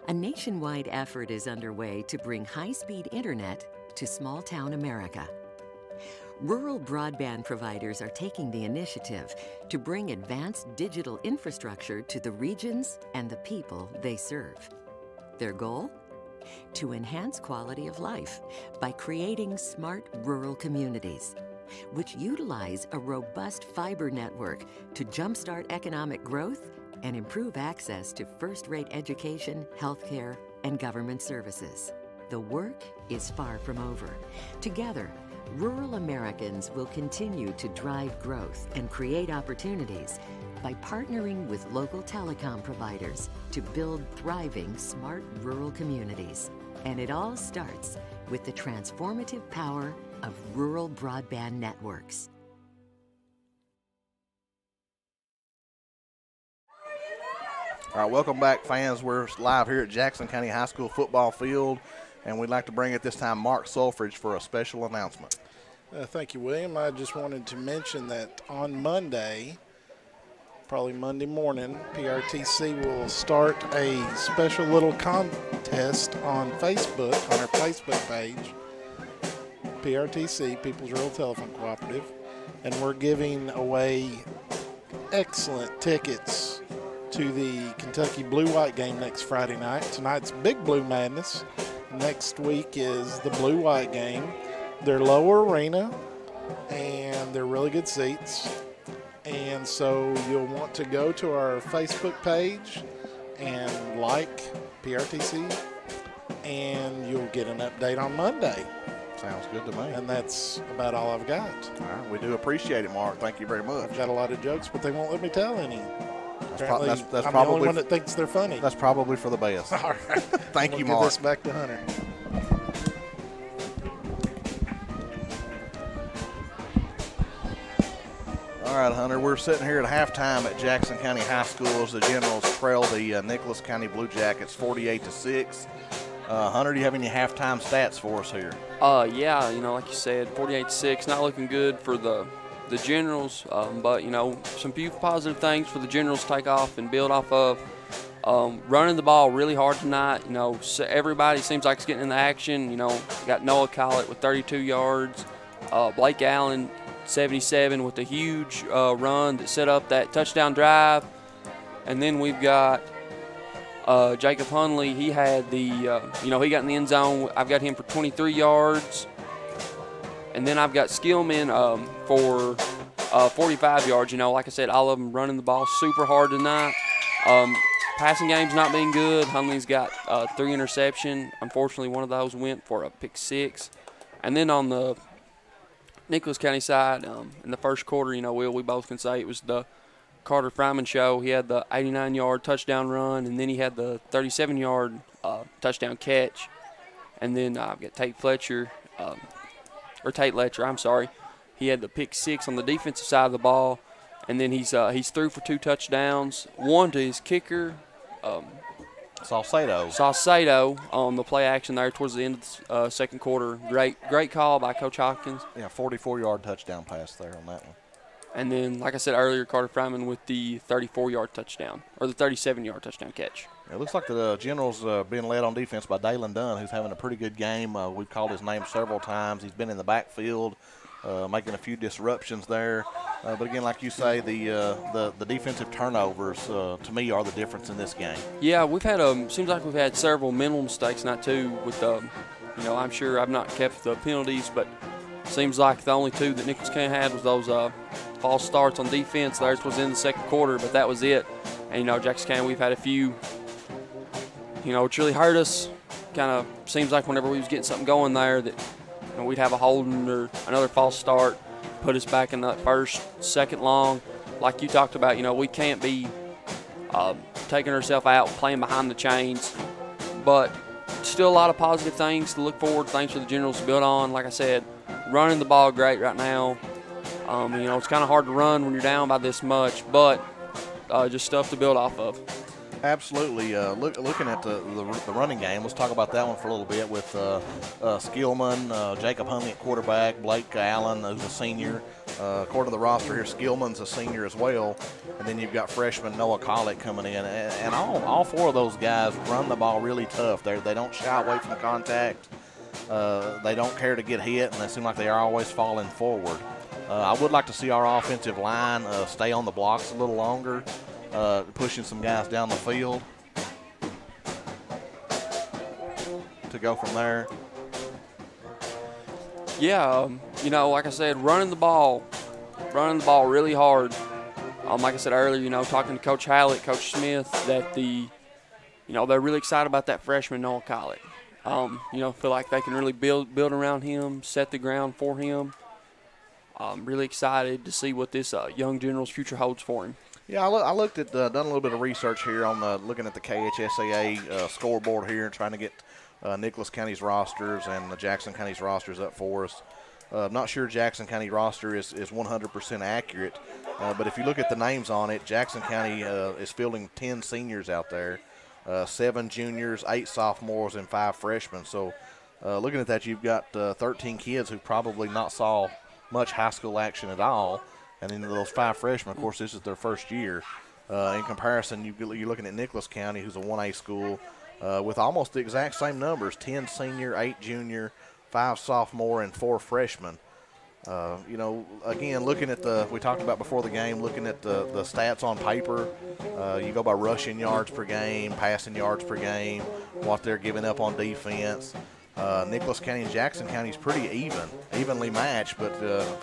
Speaker 14: a nationwide effort is underway to bring high-speed internet to small-town America. Rural broadband providers are taking the initiative to bring advanced digital infrastructure to the regions and the people they serve. Their goal? To enhance quality of life by creating smart rural communities, which utilize a robust fiber network to jumpstart economic growth and improve access to first-rate education, healthcare, and government services. The work is far from over. Together, rural Americans will continue to drive growth and create opportunities by partnering with local telecom providers to build thriving, smart rural communities. And it all starts with the transformative power of rural broadband networks.
Speaker 1: All right, welcome back, fans. We're live here at Jackson County High School football field, and we'd like to bring at this time Mark Sulfridge for a special announcement.
Speaker 15: Thank you, William. I just wanted to mention that on Monday, probably Monday morning, PRTC will start a special little contest on Facebook, on our Facebook page, PRTC, People's Rural Telephone Cooperative, and we're giving away excellent tickets to the Kentucky Blue-White game next Friday night. Tonight's Big Blue Madness. Next week is the Blue-White game. They're lower arena, and they're really good seats. And so you'll want to go to our Facebook page and like PRTC, and you'll get an update on Monday.
Speaker 1: Sounds good to me.
Speaker 15: And that's about all I've got.
Speaker 1: All right, we do appreciate it, Mark. Thank you very much.
Speaker 15: I've got a lot of jokes, but they won't let me tell any.
Speaker 1: That's
Speaker 15: I'm
Speaker 1: probably
Speaker 15: the only one that thinks they're funny.
Speaker 1: That's probably for the best.
Speaker 15: All right.
Speaker 1: Thank you,
Speaker 15: Give
Speaker 1: Mark.
Speaker 15: this back to Hunter.
Speaker 1: All right, Hunter, we're sitting here at halftime at Jackson County High School as the Generals trail the Nicholas County Blue Jackets 48-6. Hunter, do you have any halftime stats for us here?
Speaker 2: Yeah, like you said, 48-6, not looking good for the Generals, but, some few positive things for the Generals to take off and build off of. Running the ball really hard tonight. So everybody seems like it's getting in the action. Got Noah Collett with 32 yards, Blake Allen 77 with a huge run that set up that touchdown drive. And then we've got Jacob Hunley. He had the, he got in the end zone. I've got him for 23 yards. And then I've got Skillman for 45 yards. Like I said, all of them running the ball super hard tonight. Passing game's not been good. Hunley's got 3 interceptions. Unfortunately, one of those went for a pick 6. And then on the Nicholas County side, in the first quarter, we both can say it was the Carter Fryman show. He had the 89-yard touchdown run, and then he had the 37-yard touchdown catch. And then I've got Tate Letcher. He had the pick 6 on the defensive side of the ball, and then he's through for 2 touchdowns. One to his kicker, Saucedo on the play action there towards the end of the second quarter. Great call by Coach Hopkins.
Speaker 1: Yeah, 44-yard touchdown pass there on that one.
Speaker 2: And then, like I said earlier, Carter Fryman with the 34-yard touchdown, or the 37-yard touchdown catch.
Speaker 1: It looks like the Generals being led on defense by Dalen Dunn, who's having a pretty good game. We've called his name several times. He's been in the backfield, making a few disruptions there. But again, like you say, the defensive turnovers, to me, are the difference in this game.
Speaker 2: Yeah, we've had seems like we've had several mental mistakes, not too, with I'm sure I've not kept the penalties, but seems like the only 2 that Nicholas County had was those false starts on defense. Theirs was in the second quarter, but that was it. And, Jackson County, we've had a few, it's really hurt us. Kind of seems like whenever we was getting something going there that we'd have a holding or another false start, put us back in that first, second long. Like you talked about, we can't be taking ourselves out, playing behind the chains. But still a lot of positive things to look forward, things for the Generals to build on. Like I said, running the ball great right now. It's kind of hard to run when you're down by this much, but just stuff to build off of.
Speaker 1: Absolutely. Looking at the running game, let's talk about that one for a little bit with Skillman, Jacob Hunley at quarterback, Blake Allen, who's a senior. According to the roster here, Skillman's a senior as well. And then you've got freshman Noah Collick coming in. And all 4 of those guys run the ball really tough. They don't shy away from contact. They don't care to get hit, and they seem like they are always falling forward. I would like to see our offensive line stay on the blocks a little longer, pushing some guys down the field to go from there.
Speaker 2: Yeah, like I said, running the ball really hard. Like I said earlier, talking to Coach Hallett, Coach Smith, that they're really excited about that freshman Noah Collick. Feel like they can really build around him, set the ground for him. I'm really excited to see what this young General's future holds for him.
Speaker 1: Yeah, I looked at, done a little bit of research here on looking at the KHSAA scoreboard here and trying to get Nicholas County's rosters and the Jackson County's rosters up for us. I'm not sure Jackson County roster is 100% accurate, but if you look at the names on it, Jackson County is fielding 10 seniors out there, 7 juniors, 8 sophomores, and 5 freshmen. So looking at that, you've got 13 kids who probably not saw much high school action at all. And then those 5 freshmen, of course, this is their first year. In comparison, you're looking at Nicholas County, who's a 1A school, with almost the exact same numbers, 10 senior, 8 junior, 5 sophomore, and 4 freshmen. Again, looking at we talked about before the game, looking at the stats on paper, you go by rushing yards per game, passing yards per game, what they're giving up on defense. Nicholas County and Jackson County is pretty evenly matched, but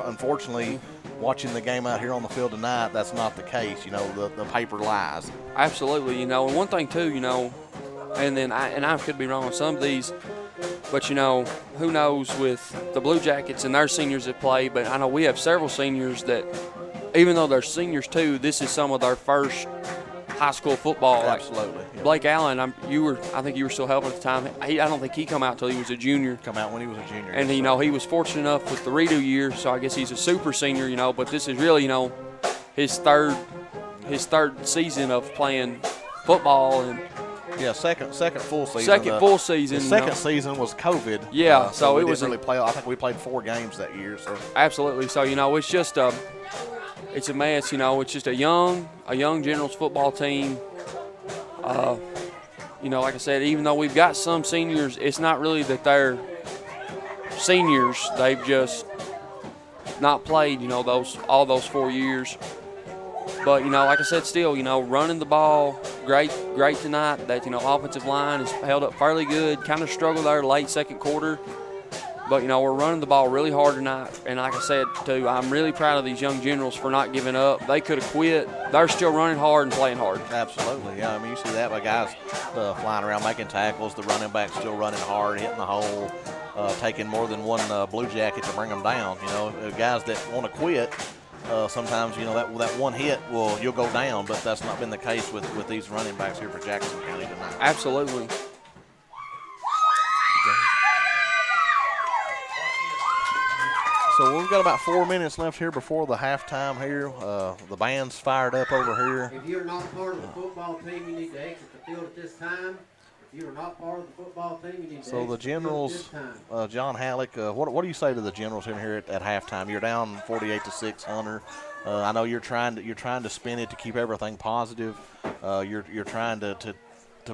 Speaker 1: unfortunately, watching the game out here on the field tonight, that's not the case. The paper lies.
Speaker 2: Absolutely, and one thing too, and then I could be wrong on some of these, but who knows with the Blue Jackets and their seniors that play, but I know we have several seniors that, even though they're seniors too, this is some of their first high school football.
Speaker 1: Absolutely.
Speaker 2: Like Blake Allen, I think you were still helping at the time. I don't think he come out until he was a junior.
Speaker 1: Come out when he was a junior.
Speaker 2: And he was fortunate enough with the redo year, so I guess he's a super senior. But this is really his third season of playing football. And
Speaker 1: yeah, second full season.
Speaker 2: Full season.
Speaker 1: The second season was COVID.
Speaker 2: Yeah, so
Speaker 1: it was really play. I think we played 4 games that year. So
Speaker 2: absolutely. So it's just it's a mess. It's just a young Generals football team. Like I said, even though we've got some seniors, it's not really that they're seniors. They've just not played, all those 4 years. But, like I said, still, running the ball, great tonight. That, offensive line is held up fairly good. Kind of struggled there late second quarter. But, we're running the ball really hard tonight. And like I said, too, I'm really proud of these young generals for not giving up. They could have quit. They're still running hard and playing hard.
Speaker 1: Absolutely, yeah. I mean, you see that by guys flying around making tackles, the running back still running hard, hitting the hole, taking more than one Blue Jacket to bring them down. Guys that want to quit, sometimes, that one hit, you'll go down, but that's not been the case with these running backs here for Jackson County tonight.
Speaker 2: Absolutely.
Speaker 1: So we've got about 4 minutes left here before the halftime here. The band's fired up over here.
Speaker 16: If you're not part of the football team, you need to exit the field at this time. If you're not part of the football team, you need to exit
Speaker 1: the Generals,
Speaker 16: the field at this time.
Speaker 1: John Halleck, what do you say to the Generals in here at halftime? You're down 48-6, Hunter. I know you're trying to spin it to keep everything positive. You're trying to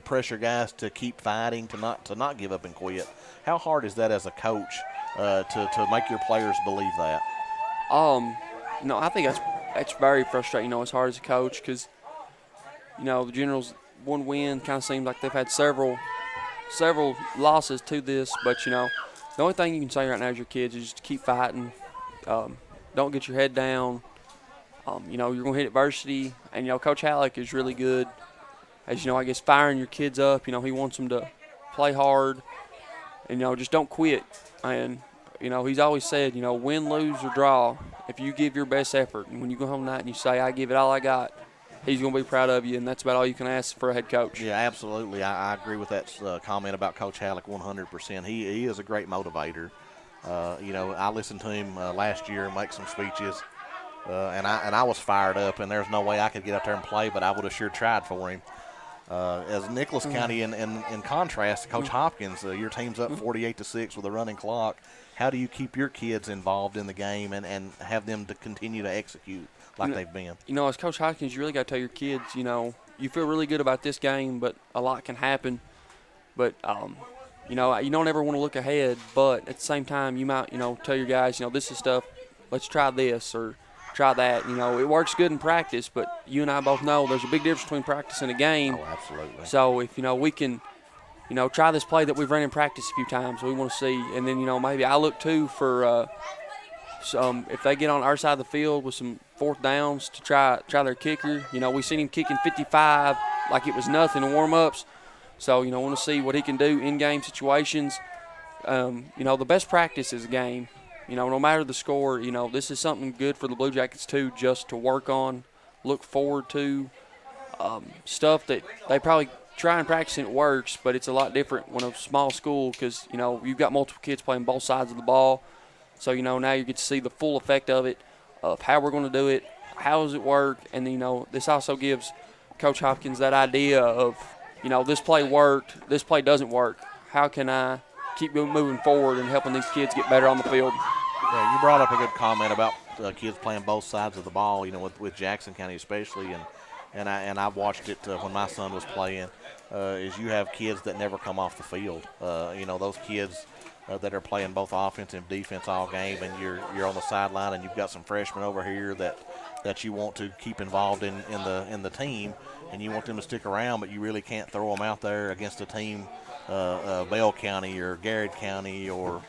Speaker 1: pressure guys to keep fighting, to not give up and quit. How hard is that as a coach to make your players believe that?
Speaker 2: I think that's very frustrating. It's hard as a coach because the Generals, one win kind of seems like they've had several losses to this, but the only thing you can say right now is your kids is just to keep fighting. Don't get your head down. You're going to hit adversity, and Coach Halleck is really good. As I guess firing your kids up. He wants them to play hard, and just don't quit. And he's always said, win, lose, or draw, if you give your best effort, and when you go home tonight and you say, I give it all I got, he's going to be proud of you, and that's about all you can ask for a head coach.
Speaker 1: Yeah, absolutely. I agree with that comment about Coach Halleck 100%. He is a great motivator. I listened to him last year make some speeches, and I was fired up, and there's no way I could get out there and play, but I would have sure tried for him. As Nicholas County, in contrast to Coach Hopkins, your team's up 48-6 with a running clock. How do you keep your kids involved in the game and have them to continue to execute like they've been?
Speaker 2: As Coach Hopkins, you really got to tell your kids, you feel really good about this game, but a lot can happen. But, you don't ever want to look ahead, but at the same time, you might, tell your guys, this is stuff, let's try this or try that. It works good in practice, but you and I both know there's a big difference between practice and a game.
Speaker 1: Oh, absolutely.
Speaker 2: So if, we can, try this play that we've run in practice a few times, we want to see. And then, maybe I look, too, for if they get on our side of the field with some fourth downs to try their kicker. We seen him kicking 55 like it was nothing in warm-ups. So, want to see what he can do in game situations. The best practice is a game. No matter the score, this is something good for the Blue Jackets, too, just to work on, look forward to, stuff that they probably try and practice and it works, but it's a lot different when a small school because, you've got multiple kids playing both sides of the ball. So, now you get to see the full effect of it, of how we're going to do it, how does it work, and, this also gives Coach Hopkins that idea of, this play worked, this play doesn't work. How can I keep moving forward and helping these kids get better on the field?
Speaker 1: Yeah, you brought up a good comment about kids playing both sides of the ball, with Jackson County especially, and I've watched it when my son was playing, is you have kids that never come off the field. Those kids that are playing both offense and defense all game, and you're on the sideline and you've got some freshmen over here that you want to keep involved in the team, and you want them to stick around, but you really can't throw them out there against a team, Bell County or Garrett County or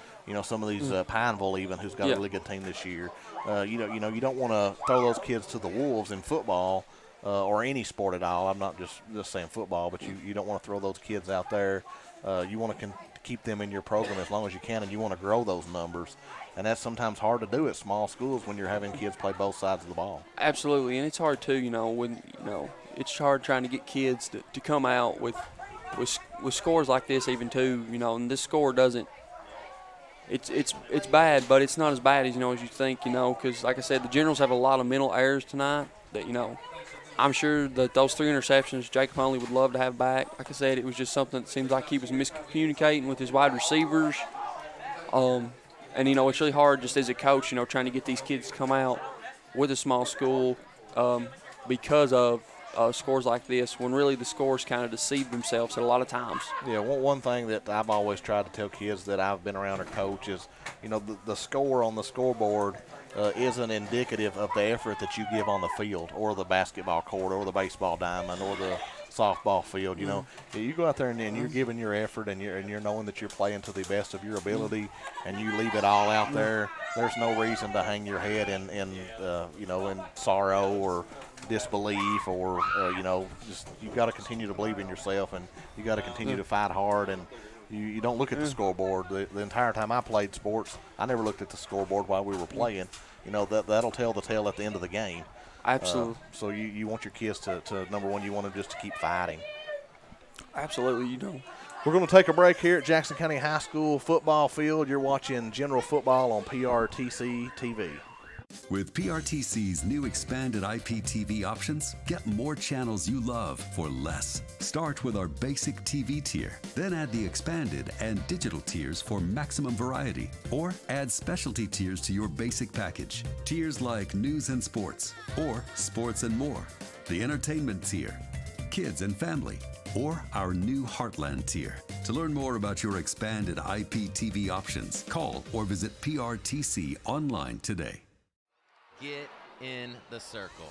Speaker 1: some of these Pineville even, who's got a really good team this year. You don't want to throw those kids to the wolves in football or any sport at all. I'm not just saying football, but you don't want to throw those kids out there. You want to keep them in your program as long as you can, and you want to grow those numbers. And that's sometimes hard to do at small schools when you're having kids play both sides of the ball.
Speaker 2: Absolutely, and it's hard too. When it's hard trying to get kids to come out with scores like this, even too. And this score doesn't. It's bad, but it's not as bad as as you think. Because like I said, the Generals have a lot of mental errors tonight. That I'm sure that those 3 interceptions Jacob Hunley would love to have back. Like I said, it was just something that seems like he was miscommunicating with his wide receivers. And, it's really hard just as a coach, trying to get these kids to come out with a small school because of scores like this when really the scores kind of deceive themselves a lot of times.
Speaker 1: Yeah, one thing that I've always tried to tell kids that I've been around or coach is, the score on the scoreboard isn't indicative of the effort that you give on the field or the basketball court or the baseball diamond or the softball field. You go out there and you're giving your effort and you're knowing that you're playing to the best of your ability, and you leave it all out there. There's no reason to hang your head in sorrow or disbelief or just you got to continue to believe in yourself, and you got to continue to fight hard, and you don't look at the scoreboard. The entire time I played sports, I never looked at the scoreboard while we were playing. That'll tell the tale at the end of the game.
Speaker 2: Absolutely.
Speaker 1: So you want your kids to number one, you want them just to keep fighting.
Speaker 2: Absolutely, you do.
Speaker 1: We're going to take a break here at Jackson County High School football field. You're watching General Football on PRTC TV.
Speaker 11: With PRTC's new expanded IPTV options, get more channels you love for less. Start with our basic TV tier, then add the expanded and digital tiers for maximum variety, or add specialty tiers to your basic package. Tiers like news and sports, or sports and more, the entertainment tier, kids and family, or our new Heartland tier. To learn more about your expanded IPTV options, call or visit PRTC online today.
Speaker 17: Get in the circle.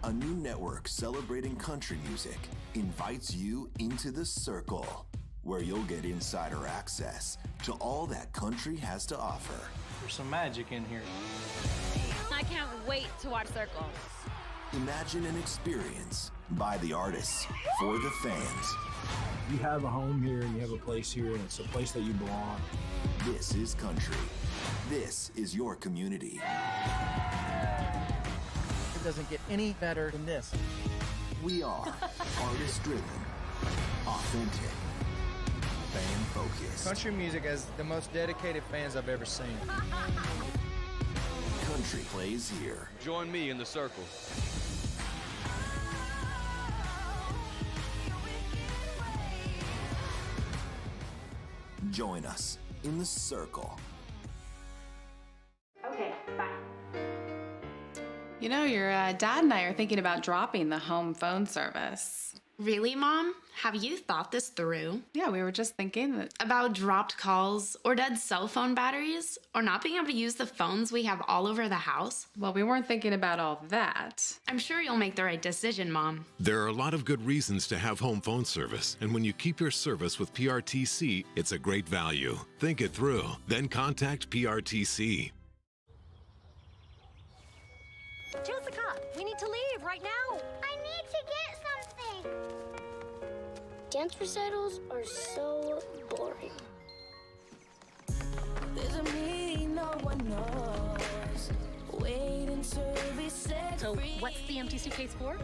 Speaker 18: A new network celebrating country music invites you into the circle, where you'll get insider access to all that country has to offer.
Speaker 19: There's some magic in here.
Speaker 20: I can't wait to watch Circle.
Speaker 18: Imagine an experience by the artists for the fans.
Speaker 19: You have a home here and you have a place here, and it's a place that you belong.
Speaker 18: This is country. This is your community.
Speaker 21: It doesn't get any better than this.
Speaker 18: We are artist-driven, authentic, fan-focused.
Speaker 21: Country music has the most dedicated fans I've ever seen.
Speaker 18: Country plays here.
Speaker 17: Join me in the circle.
Speaker 18: Join us in the circle.
Speaker 20: Okay, bye.
Speaker 22: Your dad and I are thinking about dropping the home phone service.
Speaker 23: Really, Mom? Have you thought this through?
Speaker 22: Yeah, we were just thinking that.
Speaker 23: About dropped calls, or dead cell phone batteries, or not being able to use the phones we have all over the house?
Speaker 22: Well, we weren't thinking about all that.
Speaker 23: I'm sure you'll make the right decision, Mom.
Speaker 5: There are a lot of good reasons to have home phone service, and when you keep your service with PRTC, it's a great value. Think it through, then contact PRTC.
Speaker 24: Jessica, we need to leave right now. I need to get something. Dance recitals are so boring. There's a me no one knows. Waiting to be set
Speaker 12: So
Speaker 24: free.
Speaker 12: what's the empty suitcase for?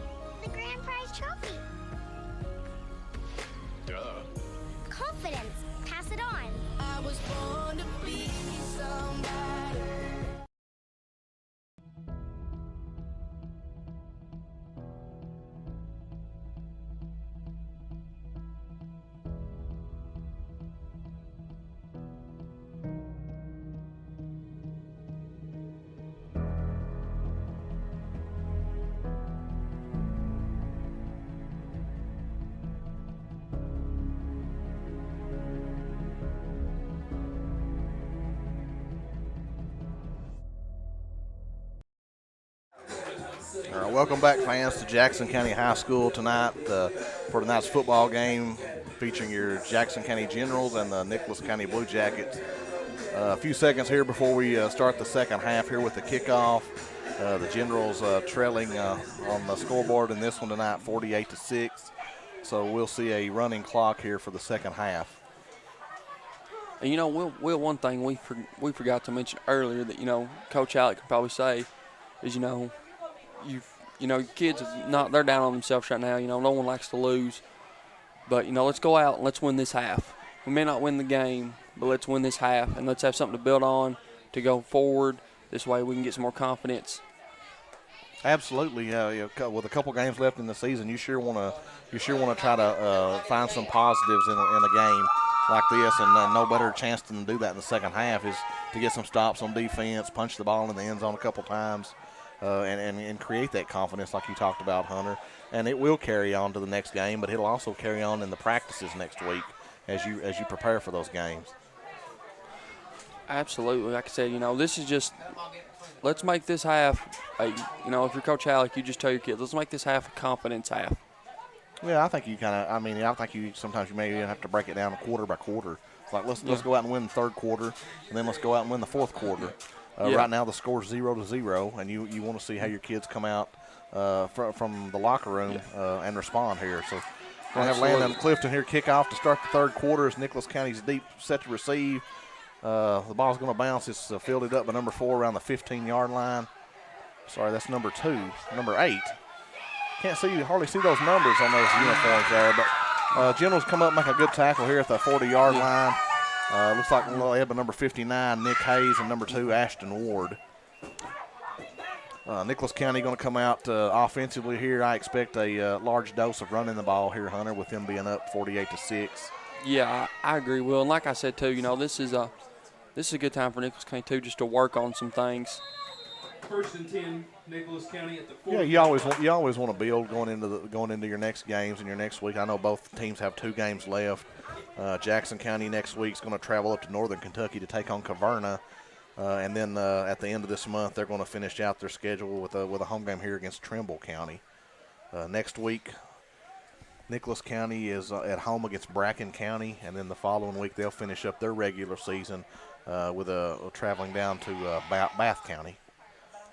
Speaker 24: The grand prize trophy.
Speaker 5: Duh.
Speaker 24: Confidence. Pass it on. I was born to be somebody.
Speaker 1: All right, welcome back, fans, to Jackson County High School tonight for tonight's football game featuring your Jackson County Generals and the Nicholas County Blue Jackets. A few seconds here before we start the second half here with the kickoff. The Generals trailing on the scoreboard in this one tonight, 48-6. So we'll see a running clock here for the second half.
Speaker 2: And Will, one thing we forgot to mention earlier that Coach Alec could probably say is kids they're down on themselves right now. No one likes to lose, but let's go out and let's win this half. We may not win the game, but let's win this half and let's have something to build on to go forward. This way we can get some more confidence.
Speaker 1: Absolutely, with a couple games left in the season, you sure want to try to find some positives in a game like this, and no better chance than to do that in the second half is to get some stops on defense, punch the ball in the end zone a couple times. and create that confidence like you talked about, Hunter. And it will carry on to the next game, but it'll also carry on in the practices next week as you prepare for those games.
Speaker 2: Absolutely. Like I said, this is just – let's make this half if you're Coach Halleck, you just tell your kids, let's make this half a confidence half.
Speaker 1: Yeah, I think you I think you sometimes you may even have to break it down quarter by quarter. It's like let's go out and win the third quarter, and then let's go out and win the fourth quarter. Right now the score's 0-0, and you want to see how your kids come out from the locker room and respond here. So we're going to have Landon Clifton here kick off to start the third quarter as Nicholas County's deep set to receive. The ball's going to bounce. It's fielded up by number 4 around the 15-yard line. Sorry, that's number 2. Number 8. Can't hardly see those numbers on those uniforms there, but Generals come up and make a good tackle here at the 40-yard line. Looks like they have number 59, Nick Hayes, and number 2, Ashton Ward. Nicholas County going to come out offensively here. I expect a large dose of running the ball here, Hunter, with them being up 48-6.
Speaker 2: Yeah, I agree, Will. And like I said, too, this is a good time for Nicholas County, too, just to work on some things.
Speaker 3: 1st and 10, Nicholas County at the 40.
Speaker 1: Yeah, you always want to build going into your next games and your next week. I know both teams have 2 games left. Jackson County next week is going to travel up to Northern Kentucky to take on Caverna, and then at the end of this month they're going to finish out their schedule with a home game here against Trimble County. Next week, Nicholas County is at home against Bracken County, and then the following week they'll finish up their regular season with traveling down to Bath County.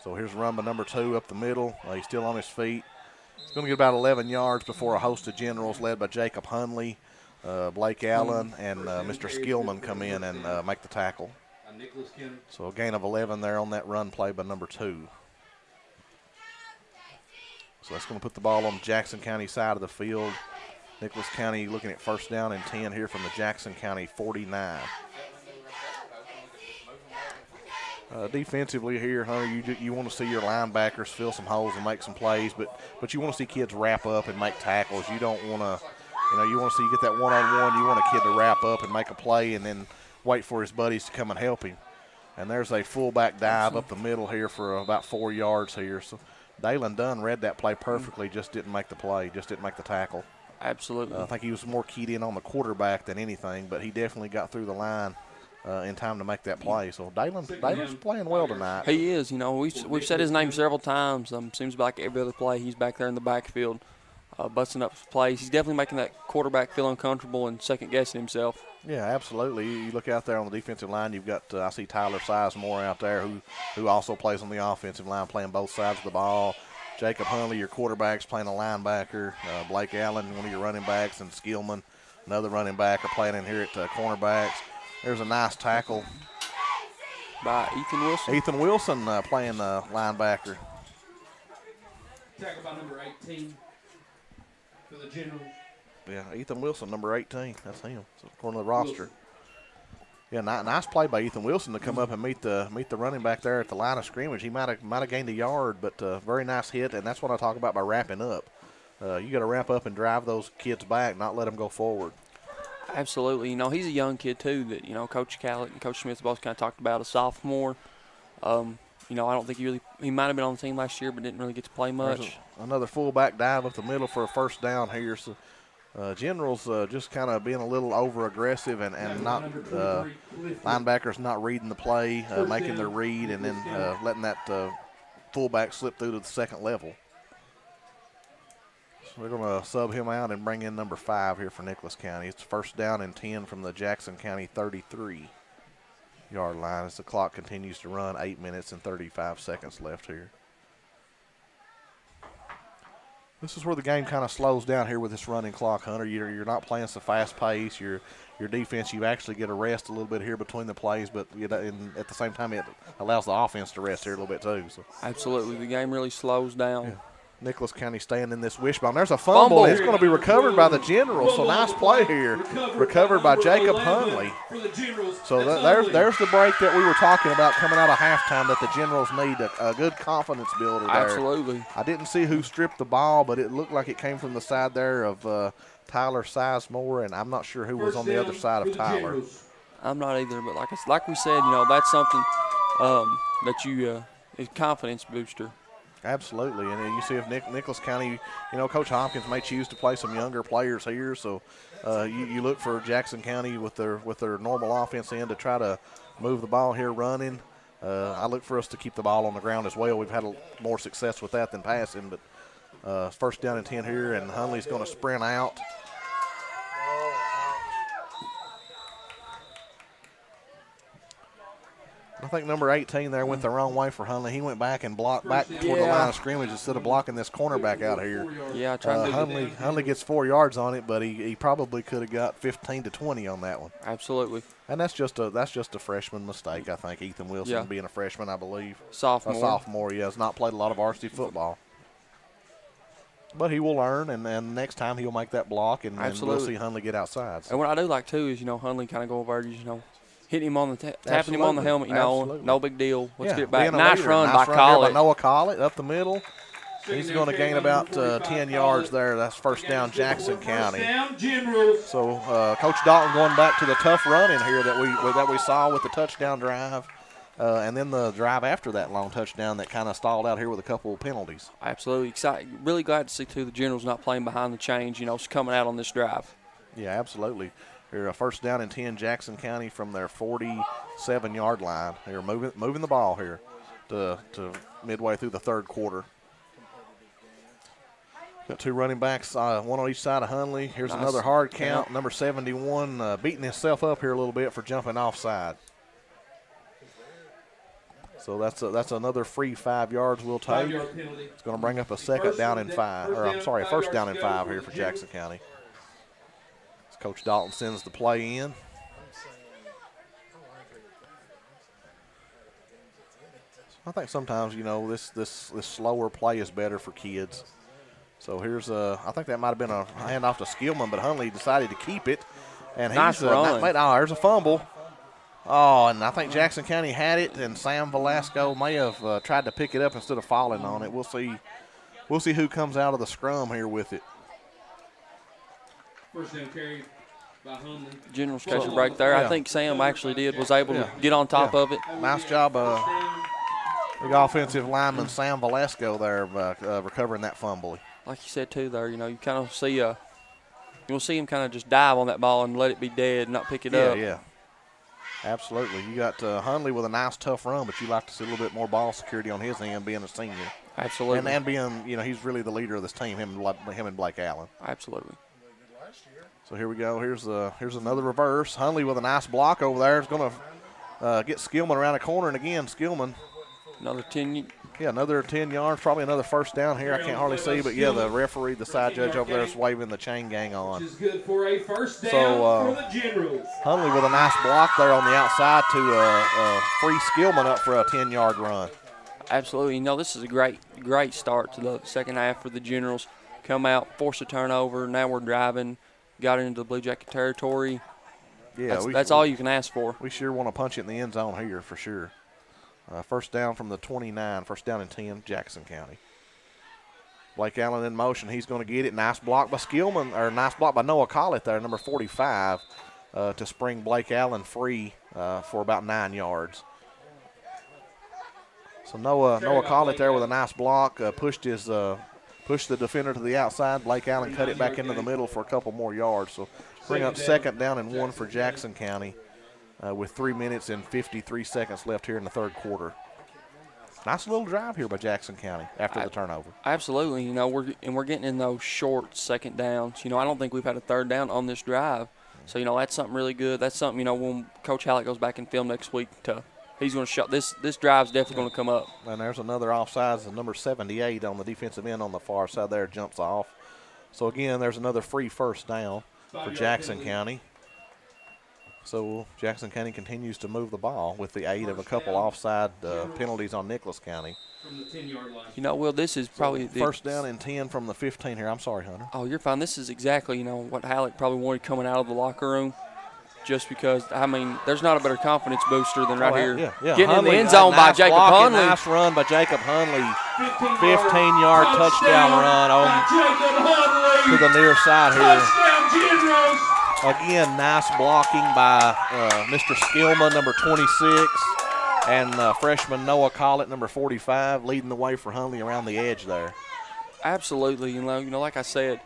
Speaker 1: So here's run by number 2 up the middle. He's still on his feet. He's going to get about 11 yards before a host of Generals led by Jacob Hunley, Blake Allen, and Mr. Skillman come in and make the tackle. So a gain of 11 there on that run play by number 2. So that's going to put the ball on the Jackson County side of the field. Nicholas County looking at 1st down and 10 here from the Jackson County 49. Defensively here, Hunter, you want to see your linebackers fill some holes and make some plays, but you want to see kids wrap up and make tackles. You don't want to, you want to see you get that one-on-one. You want a kid to wrap up and make a play and then wait for his buddies to come and help him. And there's a fullback dive up the middle here for about 4 yards here. So Dalen Dunn read that play perfectly, just didn't make the play, just didn't make the tackle.
Speaker 2: Absolutely.
Speaker 1: I think he was more keyed in on the quarterback than anything, but he definitely got through the line in time to make that play. So Dalen's playing well tonight.
Speaker 2: He is. We've said his name several times. Seems like every other play he's back there in the backfield busting up plays. He's definitely making that quarterback feel uncomfortable and second-guessing himself.
Speaker 1: Yeah, absolutely. You look out there on the defensive line, you've got I see Tyler Sizemore out there who also plays on the offensive line, playing both sides of the ball. Jacob Hunley, your quarterback's playing a linebacker. Blake Allen, one of your running backs, and Skillman, another running back, are playing in here at cornerbacks. There's a nice tackle
Speaker 2: by Ethan Wilson.
Speaker 1: Ethan Wilson playing linebacker.
Speaker 3: Tackle by number 18 for the Generals.
Speaker 1: Yeah, Ethan Wilson, number 18. That's him. So according to the roster. Yeah, nice play by Ethan Wilson to come up and meet the running back there at the line of scrimmage. He might have gained a yard, but very nice hit, and that's what I talk about by wrapping up. You got to wrap up and drive those kids back, not let them go forward.
Speaker 2: Absolutely. He's a young kid, too, that, Coach Callett and Coach Smith both kind of talked about, a sophomore. I don't think he might have been on the team last year, but didn't really get to play much.
Speaker 1: Another fullback dive up the middle for a 1st down here. So Generals just kind of being a little over-aggressive and not linebackers not reading the play, making their read, and then letting that fullback slip through to the second level. We're going to sub him out and bring in number 5 here for Nicholas County. It's 1st down and 10 from the Jackson County 33-yard line as the clock continues to run. 8 minutes and 35 seconds left here. This is where the game kind of slows down here with this running clock, Hunter. You're not playing so fast pace. Your defense, you actually get a rest a little bit here between the plays, but at the same time it allows the offense to rest here a little bit too. So.
Speaker 2: Absolutely. The game really slows down.
Speaker 1: Yeah. Nicholas County staying in this wishbone. There's a fumble. It's going to be recovered by the Generals. So nice play here. Recovered by Jacob Hunley. So there's the break that we were talking about coming out of halftime that the Generals need, a good confidence builder there.
Speaker 2: Absolutely.
Speaker 1: I didn't see who stripped the ball, but it looked like it came from the side there of Tyler Sizemore, and I'm not sure who was on the other side of Tyler.
Speaker 2: I'm not either, but like we said, that's something that you is a confidence booster.
Speaker 1: Absolutely, and you see if Nicholas County, Coach Hopkins may choose to play some younger players here, so you look for Jackson County with their normal offense in to try to move the ball here running. I look for us to keep the ball on the ground as well. We've had more success with that than passing, but first down and 10 here, and Hunley's going to sprint out. I think number 18 there went the wrong way for Hunley. He went back and blocked back toward the line of scrimmage instead of blocking this cornerback out here.
Speaker 2: Yeah,
Speaker 1: Hunley gets 4 yards on it, but he probably could have got 15 to 20 on that one.
Speaker 2: Absolutely.
Speaker 1: And that's just a freshman mistake, I think. Ethan Wilson being a freshman, I believe.
Speaker 2: Sophomore.
Speaker 1: A sophomore, has not played a lot of varsity football. But he will learn, and next time he'll make that block, and we'll see Hunley get outside. So.
Speaker 2: And what I do like, too, is, Hunley kind of go over, hitting him on the tapping him on the helmet, no big deal. Let's get it back. Nice run by Collett.
Speaker 1: Noah Collett up the middle. He's going to gain about 10 yards there. That's first down, Jackson County. So Coach Dalton going back to the tough running here that we saw with the touchdown drive, and then the drive after that long touchdown that kind of stalled out here with a couple of penalties.
Speaker 2: Absolutely excited. Really glad to see too the Generals not playing behind the chains. Coming out on this drive.
Speaker 1: Yeah, absolutely. Here, a first down and 10, Jackson County from their 47-yard line. They're moving the ball here to midway through the third quarter. Got 2 running backs, one on each side of Hunley. Here's another hard count. Number 71 beating himself up here a little bit for jumping offside. So that's another free 5 yards we'll take. It's going to bring up a first down and 5 here for Jackson County. Coach Dalton sends the play in. I think sometimes, this slower play is better for kids. So here's I think that might have been a handoff to Skillman, but Hunley decided to keep it. And
Speaker 2: nice run.
Speaker 1: There's a fumble. Oh, and I think Jackson County had it, and Sam Velasco may have tried to pick it up instead of falling on it. We'll see who comes out of the scrum here with it.
Speaker 3: First down carry by Hunley.
Speaker 2: General's catch a break there. I think Sam actually was able to get on top of it.
Speaker 1: Nice job, big offensive lineman Sam Velasco there recovering that fumble.
Speaker 2: Like you said too, there, you kind of see you'll see him kind of just dive on that ball and let it be dead, not pick it up.
Speaker 1: Yeah. Absolutely. You got Hunley with a nice, tough run, but you like to see a little bit more ball security on his end, being a senior.
Speaker 2: Absolutely.
Speaker 1: And being, he's really the leader of this team, him and Blake Allen.
Speaker 2: Absolutely.
Speaker 1: So here we go. Here's another reverse. Hunley with a nice block over there is going to get Skillman around the corner, and again, Skillman.
Speaker 2: Another 10.
Speaker 1: Yeah, another 10 yards, probably another first down here. I can't hardly see, but yeah, the referee, the side judge over there is waving the chain gang on.
Speaker 3: Which is good for a first down for the Generals.
Speaker 1: Hunley with a nice block there on the outside to free Skillman up for a 10-yard run.
Speaker 2: Absolutely. This is a great start to the second half for the Generals. Come out, force a turnover. Now we're driving, got into the Blue Jacket territory.
Speaker 1: Yeah,
Speaker 2: that's all you can ask for.
Speaker 1: We sure want to punch it in the end zone here for sure. First down from the 29, first down and 10, Jackson County. Blake Allen in motion. He's going to get it. Nice block by nice block by Noah Collett there, number 45, to spring Blake Allen free for about 9 yards. So Noah Collett there with a nice block, pushed the defender to the outside. Blake Allen cut it back into the middle for a couple more yards. So bring up second down and 1 for Jackson County. With 3 minutes and 53 seconds left here in the third quarter. Nice little drive here by Jackson County after the turnover.
Speaker 2: Absolutely. We're getting in those short second downs. I don't think we've had a third down on this drive. So, that's something really good. That's something, when Coach Hallett goes back and film next week, he's going to shut this drive's definitely going to come up.
Speaker 1: And there's another offsides, the number 78 on the defensive end on the far side there jumps off. So, again, there's another free first down for Jackson County. So Jackson County continues to move the ball with the aid of a couple offside penalties on Nicholas County.
Speaker 3: From the 10-yard line.
Speaker 2: Will, this is probably
Speaker 1: first down and 10 from the 15 here. I'm sorry, Hunter.
Speaker 2: Oh, you're fine. This is exactly, what Hallett probably wanted coming out of the locker room. Just because, there's not a better confidence booster than here.
Speaker 1: Yeah.
Speaker 2: Getting
Speaker 1: Hunley,
Speaker 2: in the end zone by Jacob Hunley.
Speaker 1: Nice run by Jacob Hunley. 15-yard touchdown run to the near side here.
Speaker 3: Touchdown, Generals.
Speaker 1: Again, nice blocking by Mr. Skillman, number 26. And freshman Noah Collett, number 45, leading the way for Hundley around the edge there.
Speaker 2: Absolutely. You know, like I said,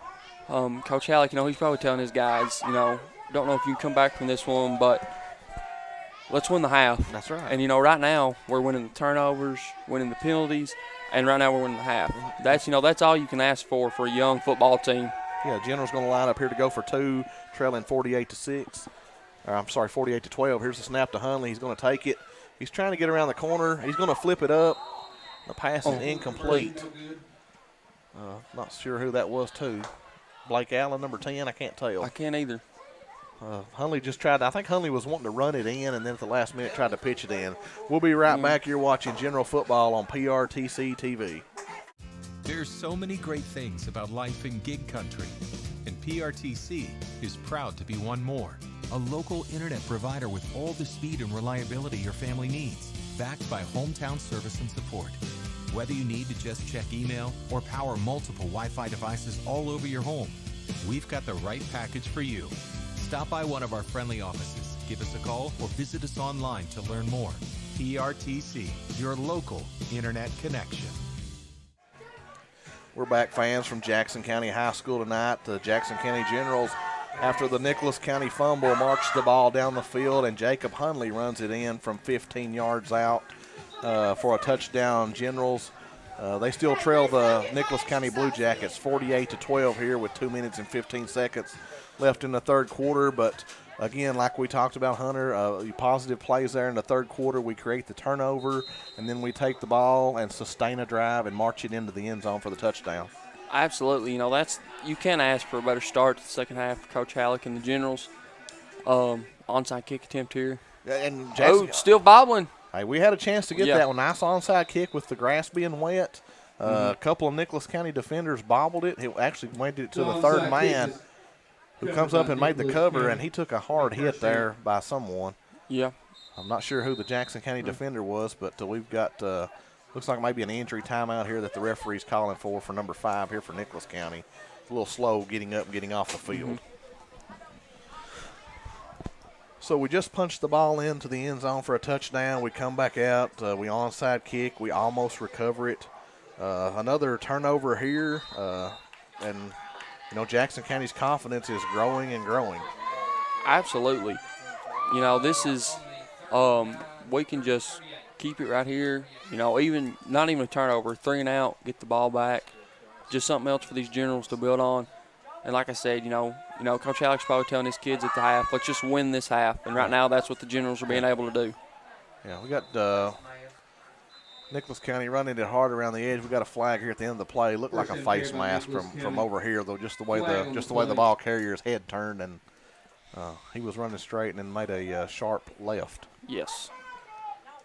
Speaker 2: Coach Halleck, he's probably telling his guys, don't know if you can come back from this one, but let's win the half.
Speaker 1: That's right.
Speaker 2: And, right now we're winning the turnovers, winning the penalties, and right now we're winning the half. That's all you can ask for a young football team.
Speaker 1: Yeah, General's going to line up here to go for 2, trailing 48-6. I'm sorry, 48-12. Here's the snap to Hundley. He's going to take it. He's trying to get around the corner. He's going to flip it up. The pass is incomplete. Not sure who that was, too. Blake Allen, number 10. I can't tell.
Speaker 2: I can't either.
Speaker 1: Hundley just tried. I think Hundley was wanting to run it in, and then at the last minute tried to pitch it in. We'll be right back. You're watching General Football on PRTC TV.
Speaker 4: There's so many great things about life in gig country, and PRTC is proud to be one more. A local internet provider with all the speed and reliability your family needs, backed by hometown service and support. Whether you need to just check email or power multiple Wi-Fi devices all over your home, we've got the right package for you. Stop by one of our friendly offices, give us a call, or visit us online to learn more. PRTC, your local internet connection.
Speaker 1: We're back, fans, from Jackson County High School tonight. The Jackson County Generals, after the Nicholas County fumble, marched the ball down the field, and Jacob Hundley runs it in from 15 yards out for a touchdown. Generals, they still trail the Nicholas County Blue Jackets 48-12 here with 2 minutes and 15 seconds left in the third quarter. But again, like we talked about, Hunter, positive plays there in the third quarter. We create the turnover, and then we take the ball and sustain a drive and march it into the end zone for the touchdown.
Speaker 2: Absolutely. You can't ask for a better start to the second half for Coach Halleck and the Generals. Onside kick attempt here.
Speaker 1: And Jackson,
Speaker 2: still bobbling.
Speaker 1: Hey, we had a chance to get that one. Nice onside kick with the grass being wet. A couple of Nicholas County defenders bobbled it. It actually made it to the third man, who comes up and made the cover, and he took a hard hit there by someone.
Speaker 2: Yeah.
Speaker 1: I'm not sure who the Jackson County defender was, but we've got looks like maybe an injury timeout here that the referee's calling for number 5 here for Nicholas County. It's a little slow getting up and getting off the field. So we just punched the ball into the end zone for a touchdown. We come back out. We onside kick. We almost recover it. Another turnover here. And, Jackson County's confidence is growing and growing.
Speaker 2: Absolutely. This is we can just keep it right here. Even not even a turnover, 3 and out, get the ball back. Just something else for these Generals to build on. And like I said, Coach Halleck's probably telling his kids at the half, let's just win this half. And right now that's what the Generals are being able to do.
Speaker 1: Yeah, we got Nicholas County running it hard around the edge. We got a flag here at the end of the play. Looked like a face mask from over here, though, just the way the ball carrier's head turned, and he was running straight and then made a sharp left.
Speaker 2: Yes.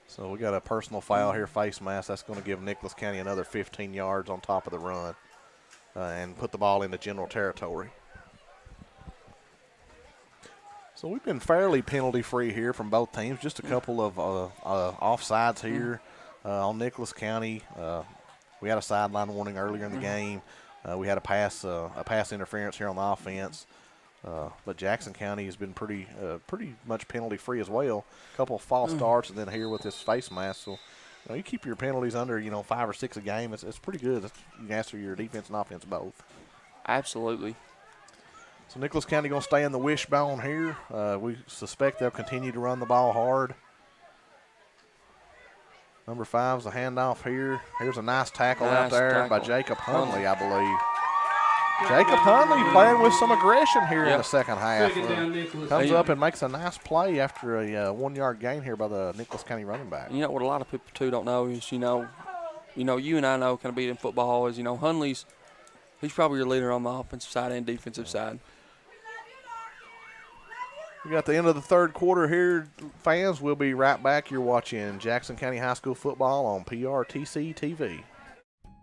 Speaker 1: So we got a personal foul here, face mask. That's going to give Nicholas County another 15 yards on top of the run. And put the ball into General territory. So we've been fairly penalty-free here from both teams. Just a couple of offsides here on Nicholas County. We had a sideline warning earlier in the game. We had a pass interference here on the offense. But Jackson County has been pretty much penalty-free as well. A couple of false starts, and then here with this face mask. So you keep your penalties under 5 or 6 a game. It's pretty good. You can answer your defense and offense both.
Speaker 2: Absolutely.
Speaker 1: So Nicholas County going to stay in the wishbone here. We suspect they'll continue to run the ball hard. Number 5's a handoff here. Here's a nice tackle out there by Jacob Hundley, I believe. Jacob Hundley playing with some aggression here in the second half. Comes up and makes a nice play after a 1-yard gain here by the Nicholas County running back.
Speaker 2: What a lot of people too don't know is, you and I know kind of being in football is, Hundley's, he's probably your leader on the offensive side and defensive side.
Speaker 1: We got the end of the third quarter here, fans. We'll be right back. You're watching Jackson County High School football on PRTC TV.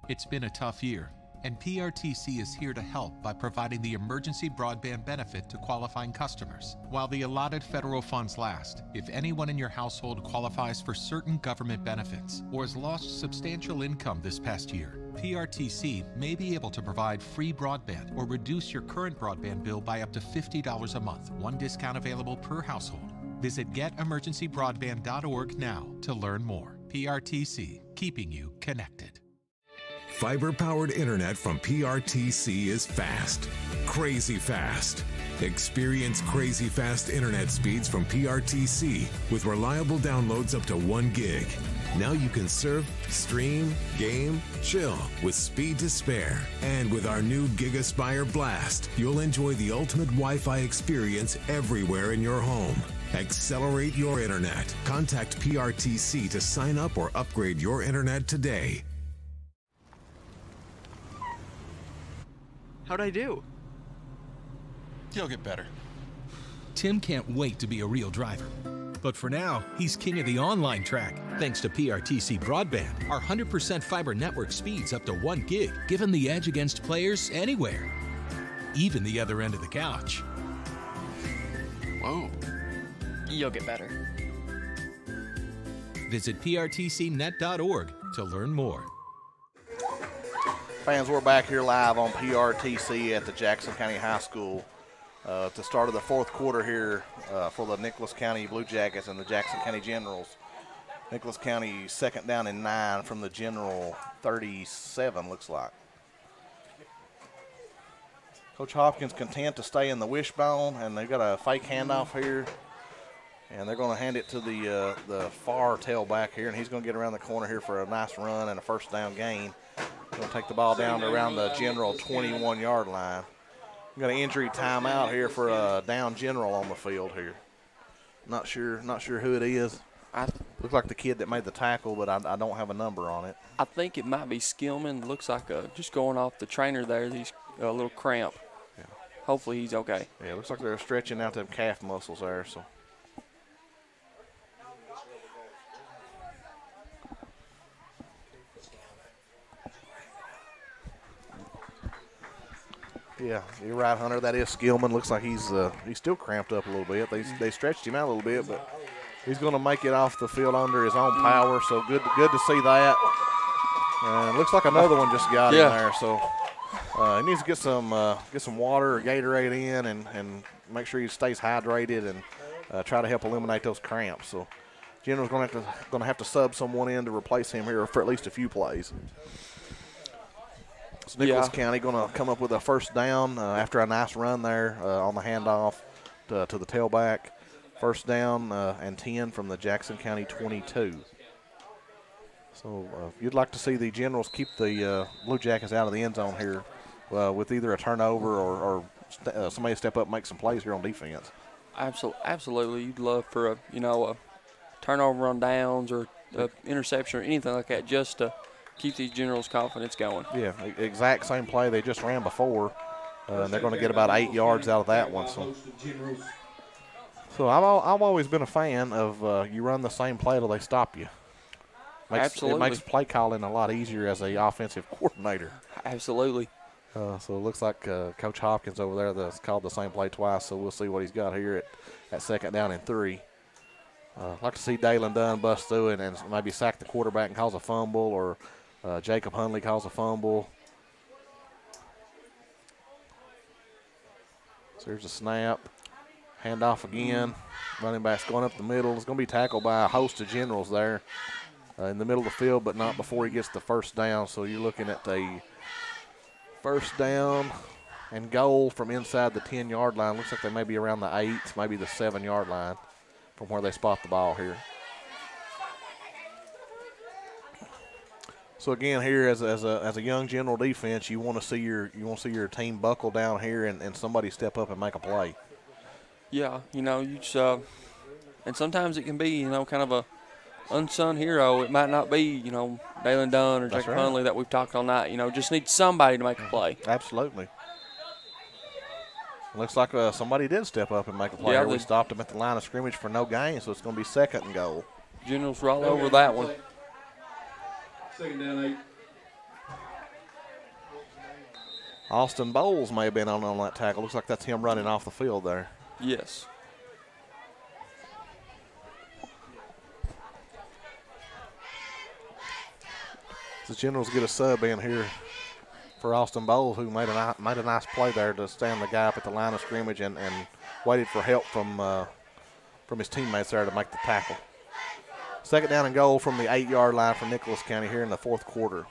Speaker 4: It's been a tough year, and PRTC is here to help by providing the emergency broadband benefit to qualifying customers. While the allotted federal funds last, if anyone in your household qualifies for certain government benefits or has lost substantial income this past year, PRTC may be able to provide free broadband or reduce your current broadband bill by up to $50 a month, one discount available per household. Visit getemergencybroadband.org now to learn more. PRTC, keeping you connected.
Speaker 5: Fiber-powered internet from PRTC is fast, crazy fast. Experience crazy fast internet speeds from PRTC with reliable downloads up to 1 gig. Now you can surf, stream, game, chill with speed to spare. And with our new GigaSpire Blast, you'll enjoy the ultimate Wi-Fi experience everywhere in your home. Accelerate your internet. Contact PRTC to sign up or upgrade your internet today.
Speaker 6: How'd I do?
Speaker 4: You'll get better.
Speaker 8: Tim can't wait to be a real driver. But for now, he's king of the online track, thanks to PRTC Broadband. Our 100% fiber network speeds up to 1 gig, give him the edge against players anywhere, even the other end of the couch.
Speaker 4: Whoa.
Speaker 6: You'll get better.
Speaker 8: Visit prtcnet.org to learn more.
Speaker 1: Fans, we're back here live on PRTC at the Jackson County High School. At the start of the fourth quarter here for the Nicholas County Blue Jackets and the Jackson County Generals. Nicholas County 2nd down and 9 from the General 37, looks like. Coach Hopkins content to stay in the wishbone, and they've got a fake handoff here. And they're going to hand it to the far tailback here, and he's going to get around the corner here for a nice run and a first down gain. Going to take the ball down to around the General 21-yard line. We've got an injury timeout here for a down General on the field here. Not sure who it is. Looks like the kid that made the tackle, but I don't have a number on it.
Speaker 2: I think it might be Skillman. Looks like just going off the trainer there. He's a little cramp.
Speaker 1: Yeah.
Speaker 2: Hopefully he's okay.
Speaker 1: Yeah, looks like they're stretching out them calf muscles there. So. Yeah, you're right, Hunter. That is Skillman. Looks like he's still cramped up a little bit. They stretched him out a little bit, but he's going to make it off the field under his own power. So good to see that. And looks like another one just got in there. So he needs to get some water or Gatorade in and make sure he stays hydrated and try to help eliminate those cramps. So General's going to have to sub someone in to replace him here for at least a few plays. So Nicholas County going to come up with a first down after a nice run there on the handoff to the tailback. First down and 10 from the Jackson County 22. So you'd like to see the Generals keep the Blue Jackets out of the end zone here with either a turnover or somebody step up and make some plays here on defense.
Speaker 2: Absolutely. You'd love for a turnover on downs or interception or anything like that just to keep these Generals' confidence going.
Speaker 1: Yeah, exact same play they just ran before. And they're going to get about 8 yards out of that one. So I've always been a fan of you run the same play till they stop you.
Speaker 2: Absolutely.
Speaker 1: It makes play calling a lot easier as an offensive coordinator.
Speaker 2: Absolutely.
Speaker 1: So it looks like Coach Hopkins over there that's called the same play twice, so we'll see what he's got here at 2nd down and 3. I'd like to see Dalen Dunn bust through and maybe sack the quarterback and cause a fumble, or Jacob Hundley calls a fumble. So here's a snap. Handoff again. Running back's going up the middle. It's going to be tackled by a host of Generals there in the middle of the field, but not before he gets the first down. So you're looking at a first down and goal from inside the 10-yard line. Looks like they may be around the 8, maybe the 7-yard line from where they spot the ball here. So again, here as a young General defense, you want to see your team buckle down here and somebody step up and make a play.
Speaker 2: Yeah, you just and sometimes it can be kind of a unsung hero. It might not be Dalen Dunn or Jacob Hundley that we've talked all night. Just need somebody to make a play.
Speaker 1: Absolutely. Looks like somebody did step up and make a play. We stopped him at the line of scrimmage for no gain, so it's going to be 2nd and goal.
Speaker 2: Generals roll over that one.
Speaker 3: 2nd down 8.
Speaker 1: Austin Bowles may have been on that tackle. Looks like that's him running off the field there.
Speaker 2: Yes.
Speaker 1: The Generals get a sub in here for Austin Bowles, who made a nice play there to stand the gap at the line of scrimmage and waited for help from from his teammates there to make the tackle. Second down and goal from the 8-yard line for Nicholas County here in the fourth quarter.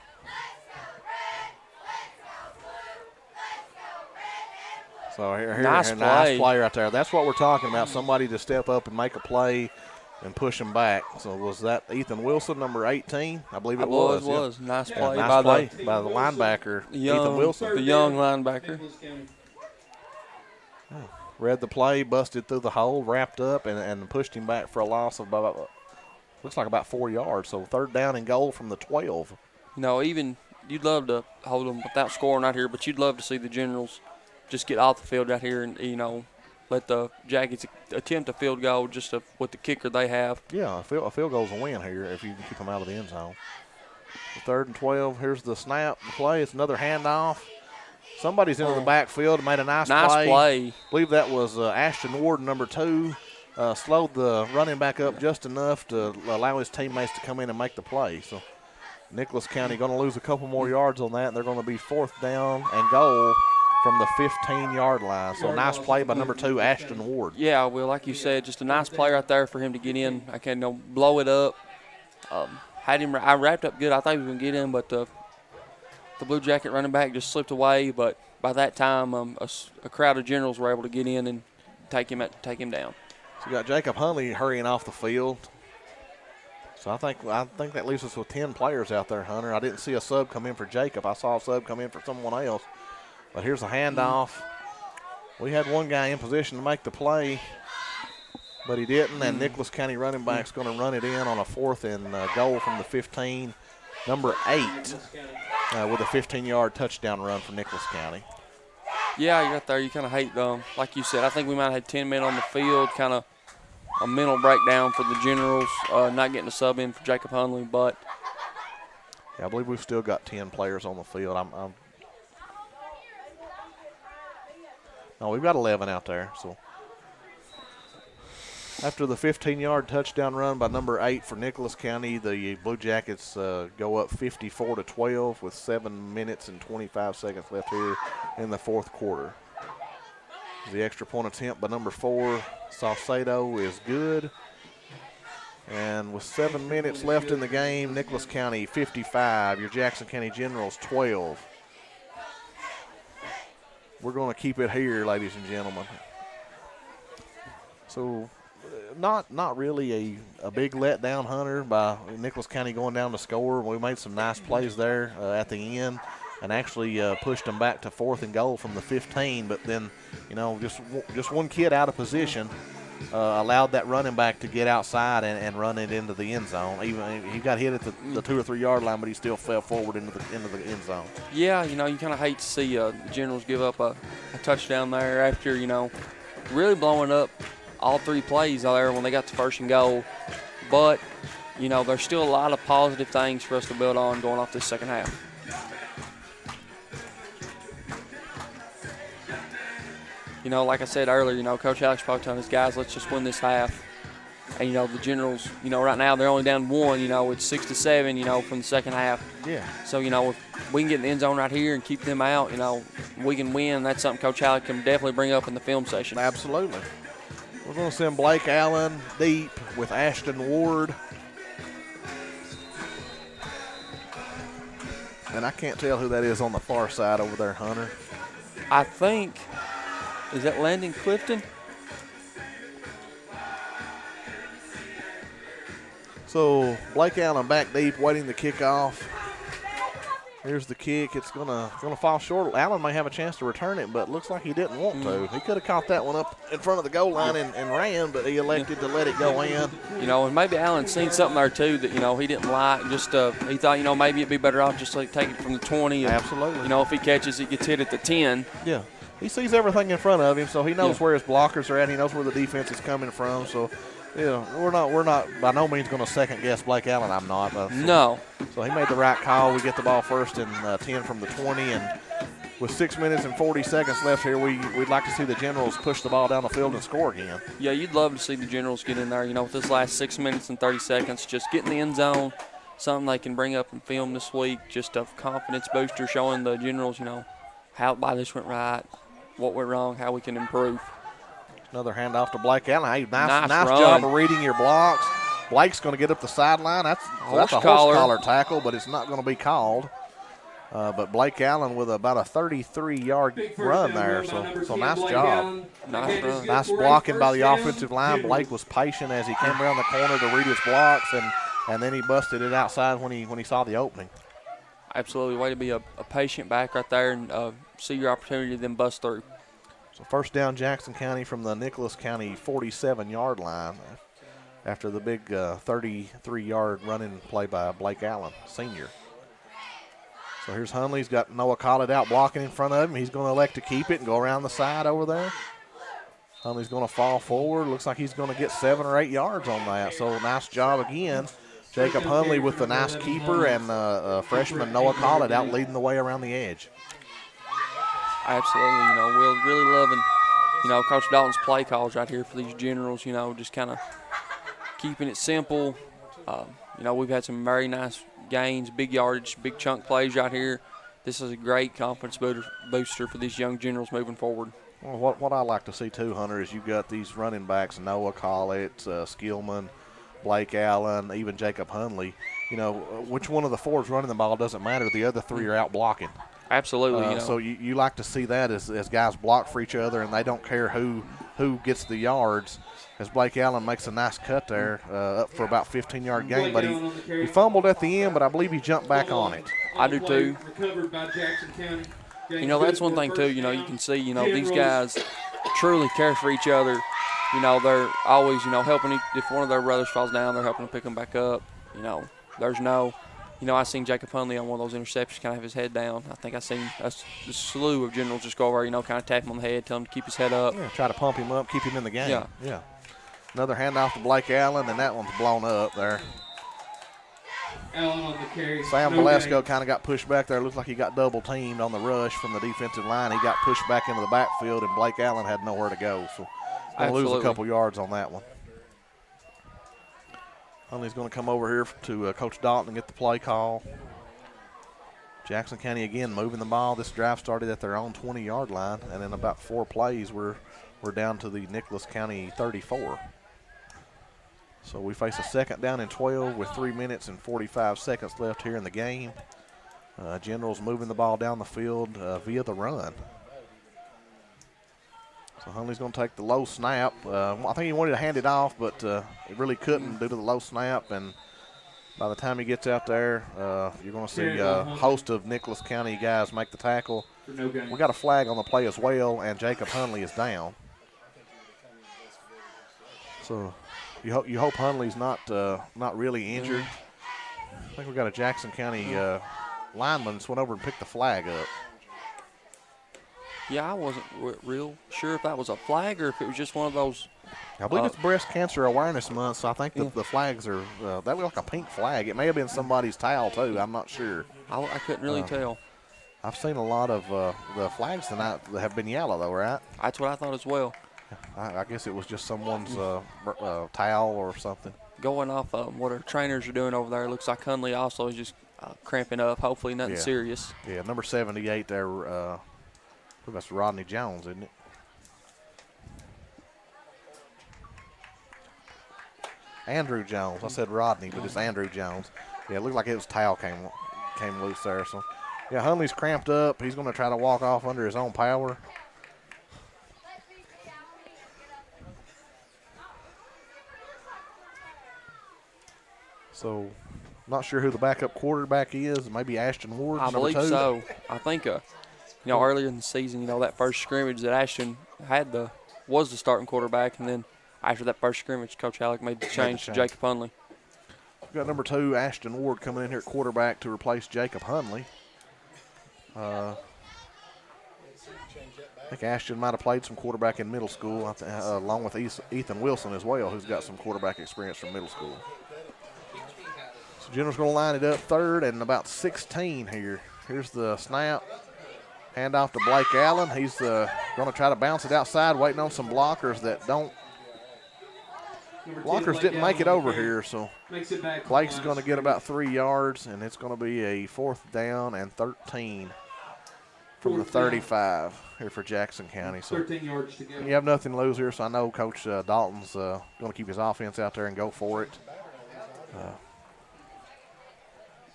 Speaker 1: So here nice play right there. That's what we're talking about, somebody to step up and make a play and push him back. So was that Ethan Wilson, number 18? I believe it was.
Speaker 2: It was. Nice play,
Speaker 1: nice play by the linebacker, Ethan Wilson.
Speaker 2: The young linebacker.
Speaker 1: Read the play, busted through the hole, wrapped up, and pushed him back for a loss of about, looks like about 4 yards. So third down and goal from the 12.
Speaker 2: Even you'd love to hold them without scoring out here, but you'd love to see the Generals just get off the field out here and, let the Jackets attempt a field goal just with the kicker they have.
Speaker 1: Yeah, a field goal's a win here if you can keep them out of the end zone. Third and 12. Here's the snap, the play. It's another handoff. Somebody's into the backfield and made a nice play. I believe that was Ashton Ward, number 2. Slowed the running back up just enough to allow his teammates to come in and make the play. So Nicholas County going to lose a couple more yards on that, and they're going to be fourth down and goal from the 15-yard line. So nice play by number 2, Ashton Ward.
Speaker 2: Yeah, well, like you said, just a nice play right there for him to get in. I can't blow it up. Had him. I wrapped up good. I thought he was going to get in, but the Blue Jacket running back just slipped away. But by that time, a crowd of Generals were able to get in and take him down.
Speaker 1: So you got Jacob Hunley hurrying off the field. So I think that leaves us with 10 players out there, Hunter. I didn't see a sub come in for Jacob. I saw a sub come in for someone else. But here's a handoff. We had one guy in position to make the play, but he didn't. And Nicholas County running back's going to run it in on a fourth and goal from the 15. Number 8 with a 15-yard touchdown run for Nicholas County.
Speaker 2: Yeah, you're right there. You kind of hate, like you said, I think we might have had 10 men on the field, kind of a mental breakdown for the Generals, not getting a sub in for Jacob Hunley. But
Speaker 1: yeah, I believe we've still got 10 players on the field. No, we've got 11 out there. So after the 15-yard touchdown run by number 8 for Nicholas County, the Blue Jackets go up 54-12 with 7 minutes and 25 seconds left here in the fourth quarter. The extra point attempt by number 4, Salcedo, is good. And with 7 minutes left in the game, Nicholas County 55, your Jackson County Generals 12. We're going to keep it here, ladies and gentlemen. So not really a big letdown, Hunter, by Nicholas County going down to score. We made some nice plays there at the end and actually pushed them back to fourth and goal from the 15. But then, just one kid out of position allowed that running back to get outside and run it into the end zone. Even he got hit at the 2 or 3 yard line, but he still fell forward into the end zone.
Speaker 2: Yeah, you kind of hate to see the Generals give up a touchdown there after really blowing up all 3 plays there when they got the first and goal. But there's still a lot of positive things for us to build on going off this second half. Like I said earlier, Coach Alex probably telling his guys, let's just win this half. And, the Generals, right now they're only down 1. It's 6-7, from the second half.
Speaker 1: Yeah.
Speaker 2: So, if we can get in the end zone right here and keep them out, we can win. That's something Coach Alex can definitely bring up in the film session.
Speaker 1: Absolutely. We're going to send Blake Allen deep with Ashton Ward. And I can't tell who that is on the far side over there, Hunter.
Speaker 2: I think... Is that Landon Clifton?
Speaker 1: So Blake Allen back deep, waiting to kick off. Here's the kick. It's gonna fall short. Allen may have a chance to return it, but looks like he didn't want to. He could have caught that one up in front of the goal line and ran, but he elected to let it go in.
Speaker 2: And maybe Allen seen something there too that he didn't like. Just he thought maybe it'd be better off just like take it from the 20. And,
Speaker 1: absolutely.
Speaker 2: If he catches, it gets hit at the 10.
Speaker 1: Yeah. He sees everything in front of him, so he knows where his blockers are at. He knows where the defense is coming from. So, we're not by no means going to second guess Blake Allen. I'm not.
Speaker 2: No.
Speaker 1: So he made the right call. We get the ball first and 10 from the 20, and with 6 minutes and 40 seconds left here, we'd like to see the Generals push the ball down the field and score again.
Speaker 2: Yeah, you'd love to see the Generals get in there. With this last 6 minutes and 30 seconds, just get in the end zone. Something they can bring up and film this week. Just a confidence booster, showing the Generals, how why this went right. What went wrong, how we can improve.
Speaker 1: Another handoff to Blake Allen. Hey, nice
Speaker 2: run.
Speaker 1: job of reading your blocks. Blake's going to get up the sideline. That's a horse collar tackle, but it's not going to be called. But Blake Allen with about a 33-yard run there, so nice job.
Speaker 2: Nice run.
Speaker 1: Nice blocking by the offensive line. Blake was patient as he came around the corner to read his blocks, and then he busted it outside when he saw the opening.
Speaker 2: Absolutely. Way to be a patient back right there and see your opportunity, then bust through.
Speaker 1: So first down Jackson County from the Nicholas County 47-yard line after the big 33-yard running play by Blake Allen, senior. So here's Hundley. He's got Noah Collett out blocking in front of him. He's going to elect to keep it and go around the side over there. Hundley's going to fall forward. Looks like he's going to get 7 or 8 yards on that. So nice job again. Jacob Hundley with the nice keeper and freshman Noah Collett out leading the way around the edge.
Speaker 2: Absolutely. We're really loving, Coach Dalton's play calls right here for these generals, just kind of keeping it simple. We've had some very nice gains, big yardage, big chunk plays right here. This is a great confidence booster for these young generals moving forward.
Speaker 1: Well, what I like to see too, Hunter, is you've got these running backs, Noah Collett, Skillman, Blake Allen, even Jacob Hundley. Which one of the four is running the ball doesn't matter. The other three are out blocking.
Speaker 2: Absolutely.
Speaker 1: So you like to see that as guys block for each other, and they don't care who gets the yards. As Blake Allen makes a nice cut there, up for about 15-yard gain, but he fumbled at the end, but I believe he jumped back on it.
Speaker 2: I do too.
Speaker 3: Recovered by Jackson County.
Speaker 2: That's one thing too. You can see, these guys truly care for each other. They're always, helping. If one of their brothers falls down, they're helping to pick them back up. There's no. I seen Jacob Hundley on one of those interceptions kind of have his head down. I think I seen a slew of generals just go over, kind of tap him on the head, tell him to keep his head up.
Speaker 1: Yeah, try to pump him up, keep him in the game.
Speaker 2: Yeah.
Speaker 1: Another handoff to Blake Allen, and that one's blown up there.
Speaker 3: Allen on the carry.
Speaker 1: Sam Valesco kind of got pushed back there. Looks like he got double teamed on the rush from the defensive line. He got pushed back into the backfield, and Blake Allen had nowhere to go. So going to lose a couple yards on that one. Hundley's going to come over here to Coach Dalton and get the play call. Jackson County again moving the ball. This drive started at their own 20-yard line, and in about 4 plays, we're down to the Nicholas County 34. So we face a second down and 12 with 3 minutes and 45 seconds left here in the game. Generals moving the ball down the field via the run. So Hundley's going to take the low snap. I think he wanted to hand it off, but he really couldn't due to the low snap. And by the time he gets out there, you're going to see a host of Nicholas County guys make the tackle. We got a flag on the play as well, and Jacob Hundley is down. So you hope Hundley's not really injured. I think we got a Jackson County lineman that's went over and picked the flag up.
Speaker 2: Yeah, I wasn't real sure if that was a flag or if it was just one of those.
Speaker 1: I believe it's Breast Cancer Awareness Month, so I think the flags are that looked like a pink flag. It may have been somebody's towel too. I'm not sure.
Speaker 2: I couldn't really tell.
Speaker 1: I've seen a lot of the flags tonight that have been yellow though, right?
Speaker 2: That's what I thought as well.
Speaker 1: I guess it was just someone's towel or something.
Speaker 2: Going off what our trainers are doing over there, looks like Hundley also is just cramping up. Hopefully nothing serious.
Speaker 1: Yeah, number 78 there. That's Rodney Jones, isn't it? Andrew Jones. I said Rodney, but it's Andrew Jones. Yeah, it looked like his towel came loose there. So, yeah, Hundley's cramped up. He's going to try to walk off under his own power. So, not sure who the backup quarterback is. Maybe Ashton Ward.
Speaker 2: I believe so. I think, earlier in the season, that first scrimmage that Ashton was the starting quarterback, and then after that first scrimmage, Coach Halleck made the change to Jacob Hundley.
Speaker 1: We've got number 2, Ashton Ward, coming in here at quarterback to replace Jacob Hundley. I think Ashton might have played some quarterback in middle school, along with Ethan Wilson as well, who's got some quarterback experience from middle school. So General's going to line it up third and about 16 here. Here's the snap. Hand off to Blake Allen. He's going to try to bounce it outside, waiting on some blockers that don't. Blockers didn't make it over here, so Blake's going to get about 3 yards, and it's going to be a 4th down and 13 from the 35 here for Jackson County. So
Speaker 3: 13 yards to go.
Speaker 1: You have nothing to lose here, so I know Coach Dalton's going to keep his offense out there and go for it.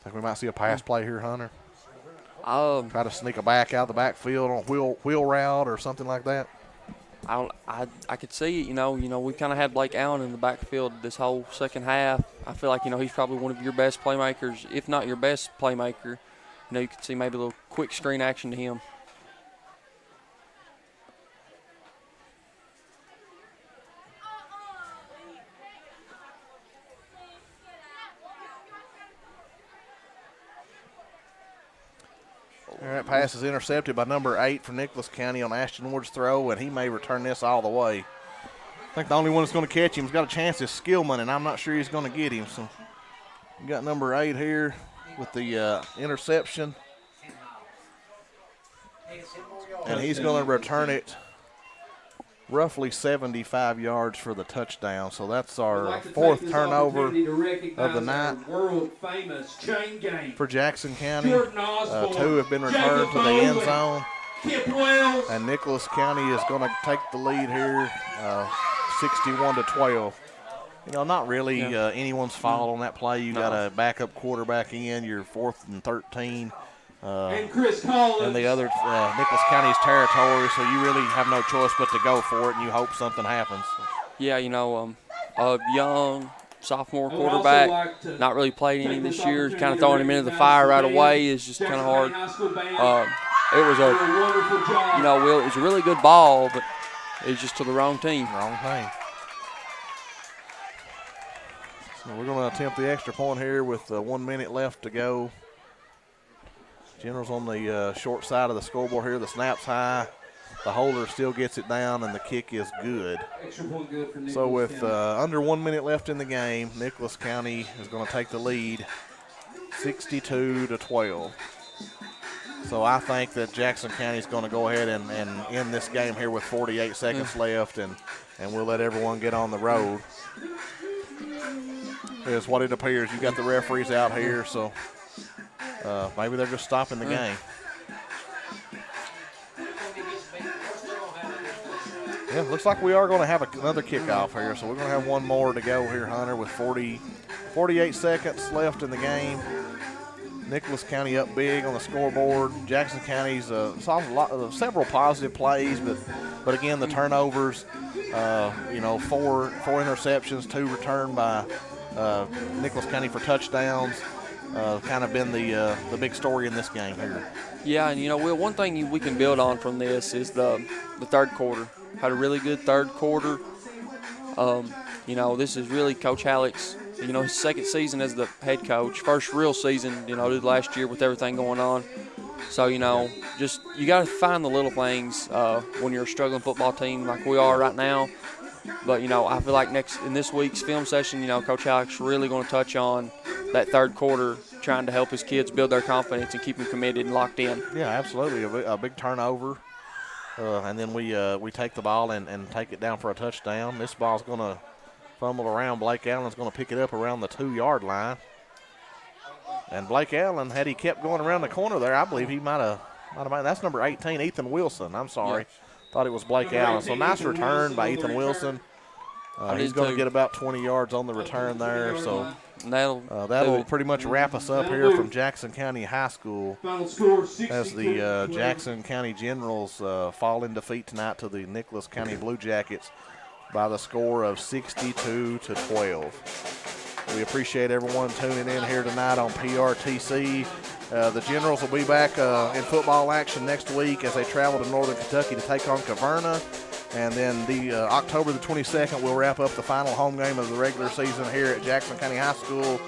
Speaker 1: Think we might see a pass play here, Hunter? Try to sneak a back out of the backfield on wheel route or something like that.
Speaker 2: I could see it. You know, we kind of had Blake Allen in the backfield this whole second half. I feel like he's probably one of your best playmakers, if not your best playmaker. You could see maybe a little quick screen action to him.
Speaker 1: All right, pass is intercepted by number 8 for Nicholas County on Ashton Ward's throw, and he may return this all the way. I think the only one that's going to catch him has got a chance is Skillman, and I'm not sure he's going to get him. So we got number 8 here with the interception. And he's going to return it roughly 75 yards for the touchdown. So that's our 4th turnover of the night
Speaker 3: world-famous chain gang
Speaker 1: for Jackson County. 2 have been returned to the end zone. And Nicholas County is going to take the lead here 61-12. Not really anyone's fault on that play. You got a backup quarterback in. You're 4th and 13.
Speaker 3: And Chris Collins.
Speaker 1: And the other Nicholas County's territory, so you really have no choice but to go for it, and you hope something happens.
Speaker 2: Yeah, a young sophomore quarterback, not really played any this year, kind of throwing him into the fire right away is just kind of hard. It was it was a really good ball, but it was just to the wrong team.
Speaker 1: Wrong team. So we're going to attempt the extra point here with 1 minute left to go. General's on the short side of the scoreboard here. The snap's high. The holder still gets it down, and the kick is good.
Speaker 3: Extra point good for Nicholas
Speaker 1: so with
Speaker 3: County.
Speaker 1: under 1 minute left in the game, Nicholas County is going to take the lead 62-12. So I think that Jackson County is going to go ahead and end this game here with 48 seconds left, and we'll let everyone get on the road. Is what it appears. You got the referees out here, so maybe they're just stopping the game. Yeah, looks like we are going to have another kickoff here, so we're going to have one more to go here, Hunter, with 48 seconds left in the game. Nicholas County up big on the scoreboard. Jackson County's saw several positive plays, but again, the turnovers, 4 interceptions, 2 returned by Nicholas County for touchdowns. Kind of been the big story in this game here.
Speaker 2: Yeah, and Will, one thing we can build on from this is the third quarter. Had a really good third quarter. This is really Coach Halleck's, his second season as the head coach, first real season, did last year with everything going on. So, just you got to find the little things when you're a struggling football team like we are right now. But, I feel like in this week's film session, Coach Halleck's really going to touch on that third quarter, trying to help his kids build their confidence and keep them committed and locked in.
Speaker 1: Yeah, absolutely. A big turnover. And then we take the ball and take it down for a touchdown. This ball's going to fumble around. Blake Allen's going to pick it up around the 2-yard line. And Blake Allen, had he kept going around the corner there, I believe he might have. That's number 18, Ethan Wilson. I'm sorry. Yeah. Thought it was Blake Allen. So nice return by Ethan Wilson. He's going to get about 20 yards on the return there. So that'll pretty much wrap us up here from Jackson County High School as the Jackson County Generals fall in defeat tonight to the Nicholas County Blue Jackets by the score of 62-12. We appreciate everyone tuning in here tonight on PRTC. The Generals will be back in football action next week as they travel to Northern Kentucky to take on Caverna. And then October the 22nd, we'll wrap up the final home game of the regular season here at Jackson County High School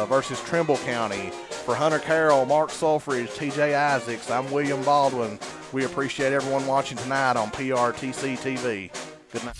Speaker 1: versus Trimble County. For Hunter Carroll, Mark Sulfridge, TJ Isaacs, I'm William Baldwin. We appreciate everyone watching tonight on PRTC TV. Good night.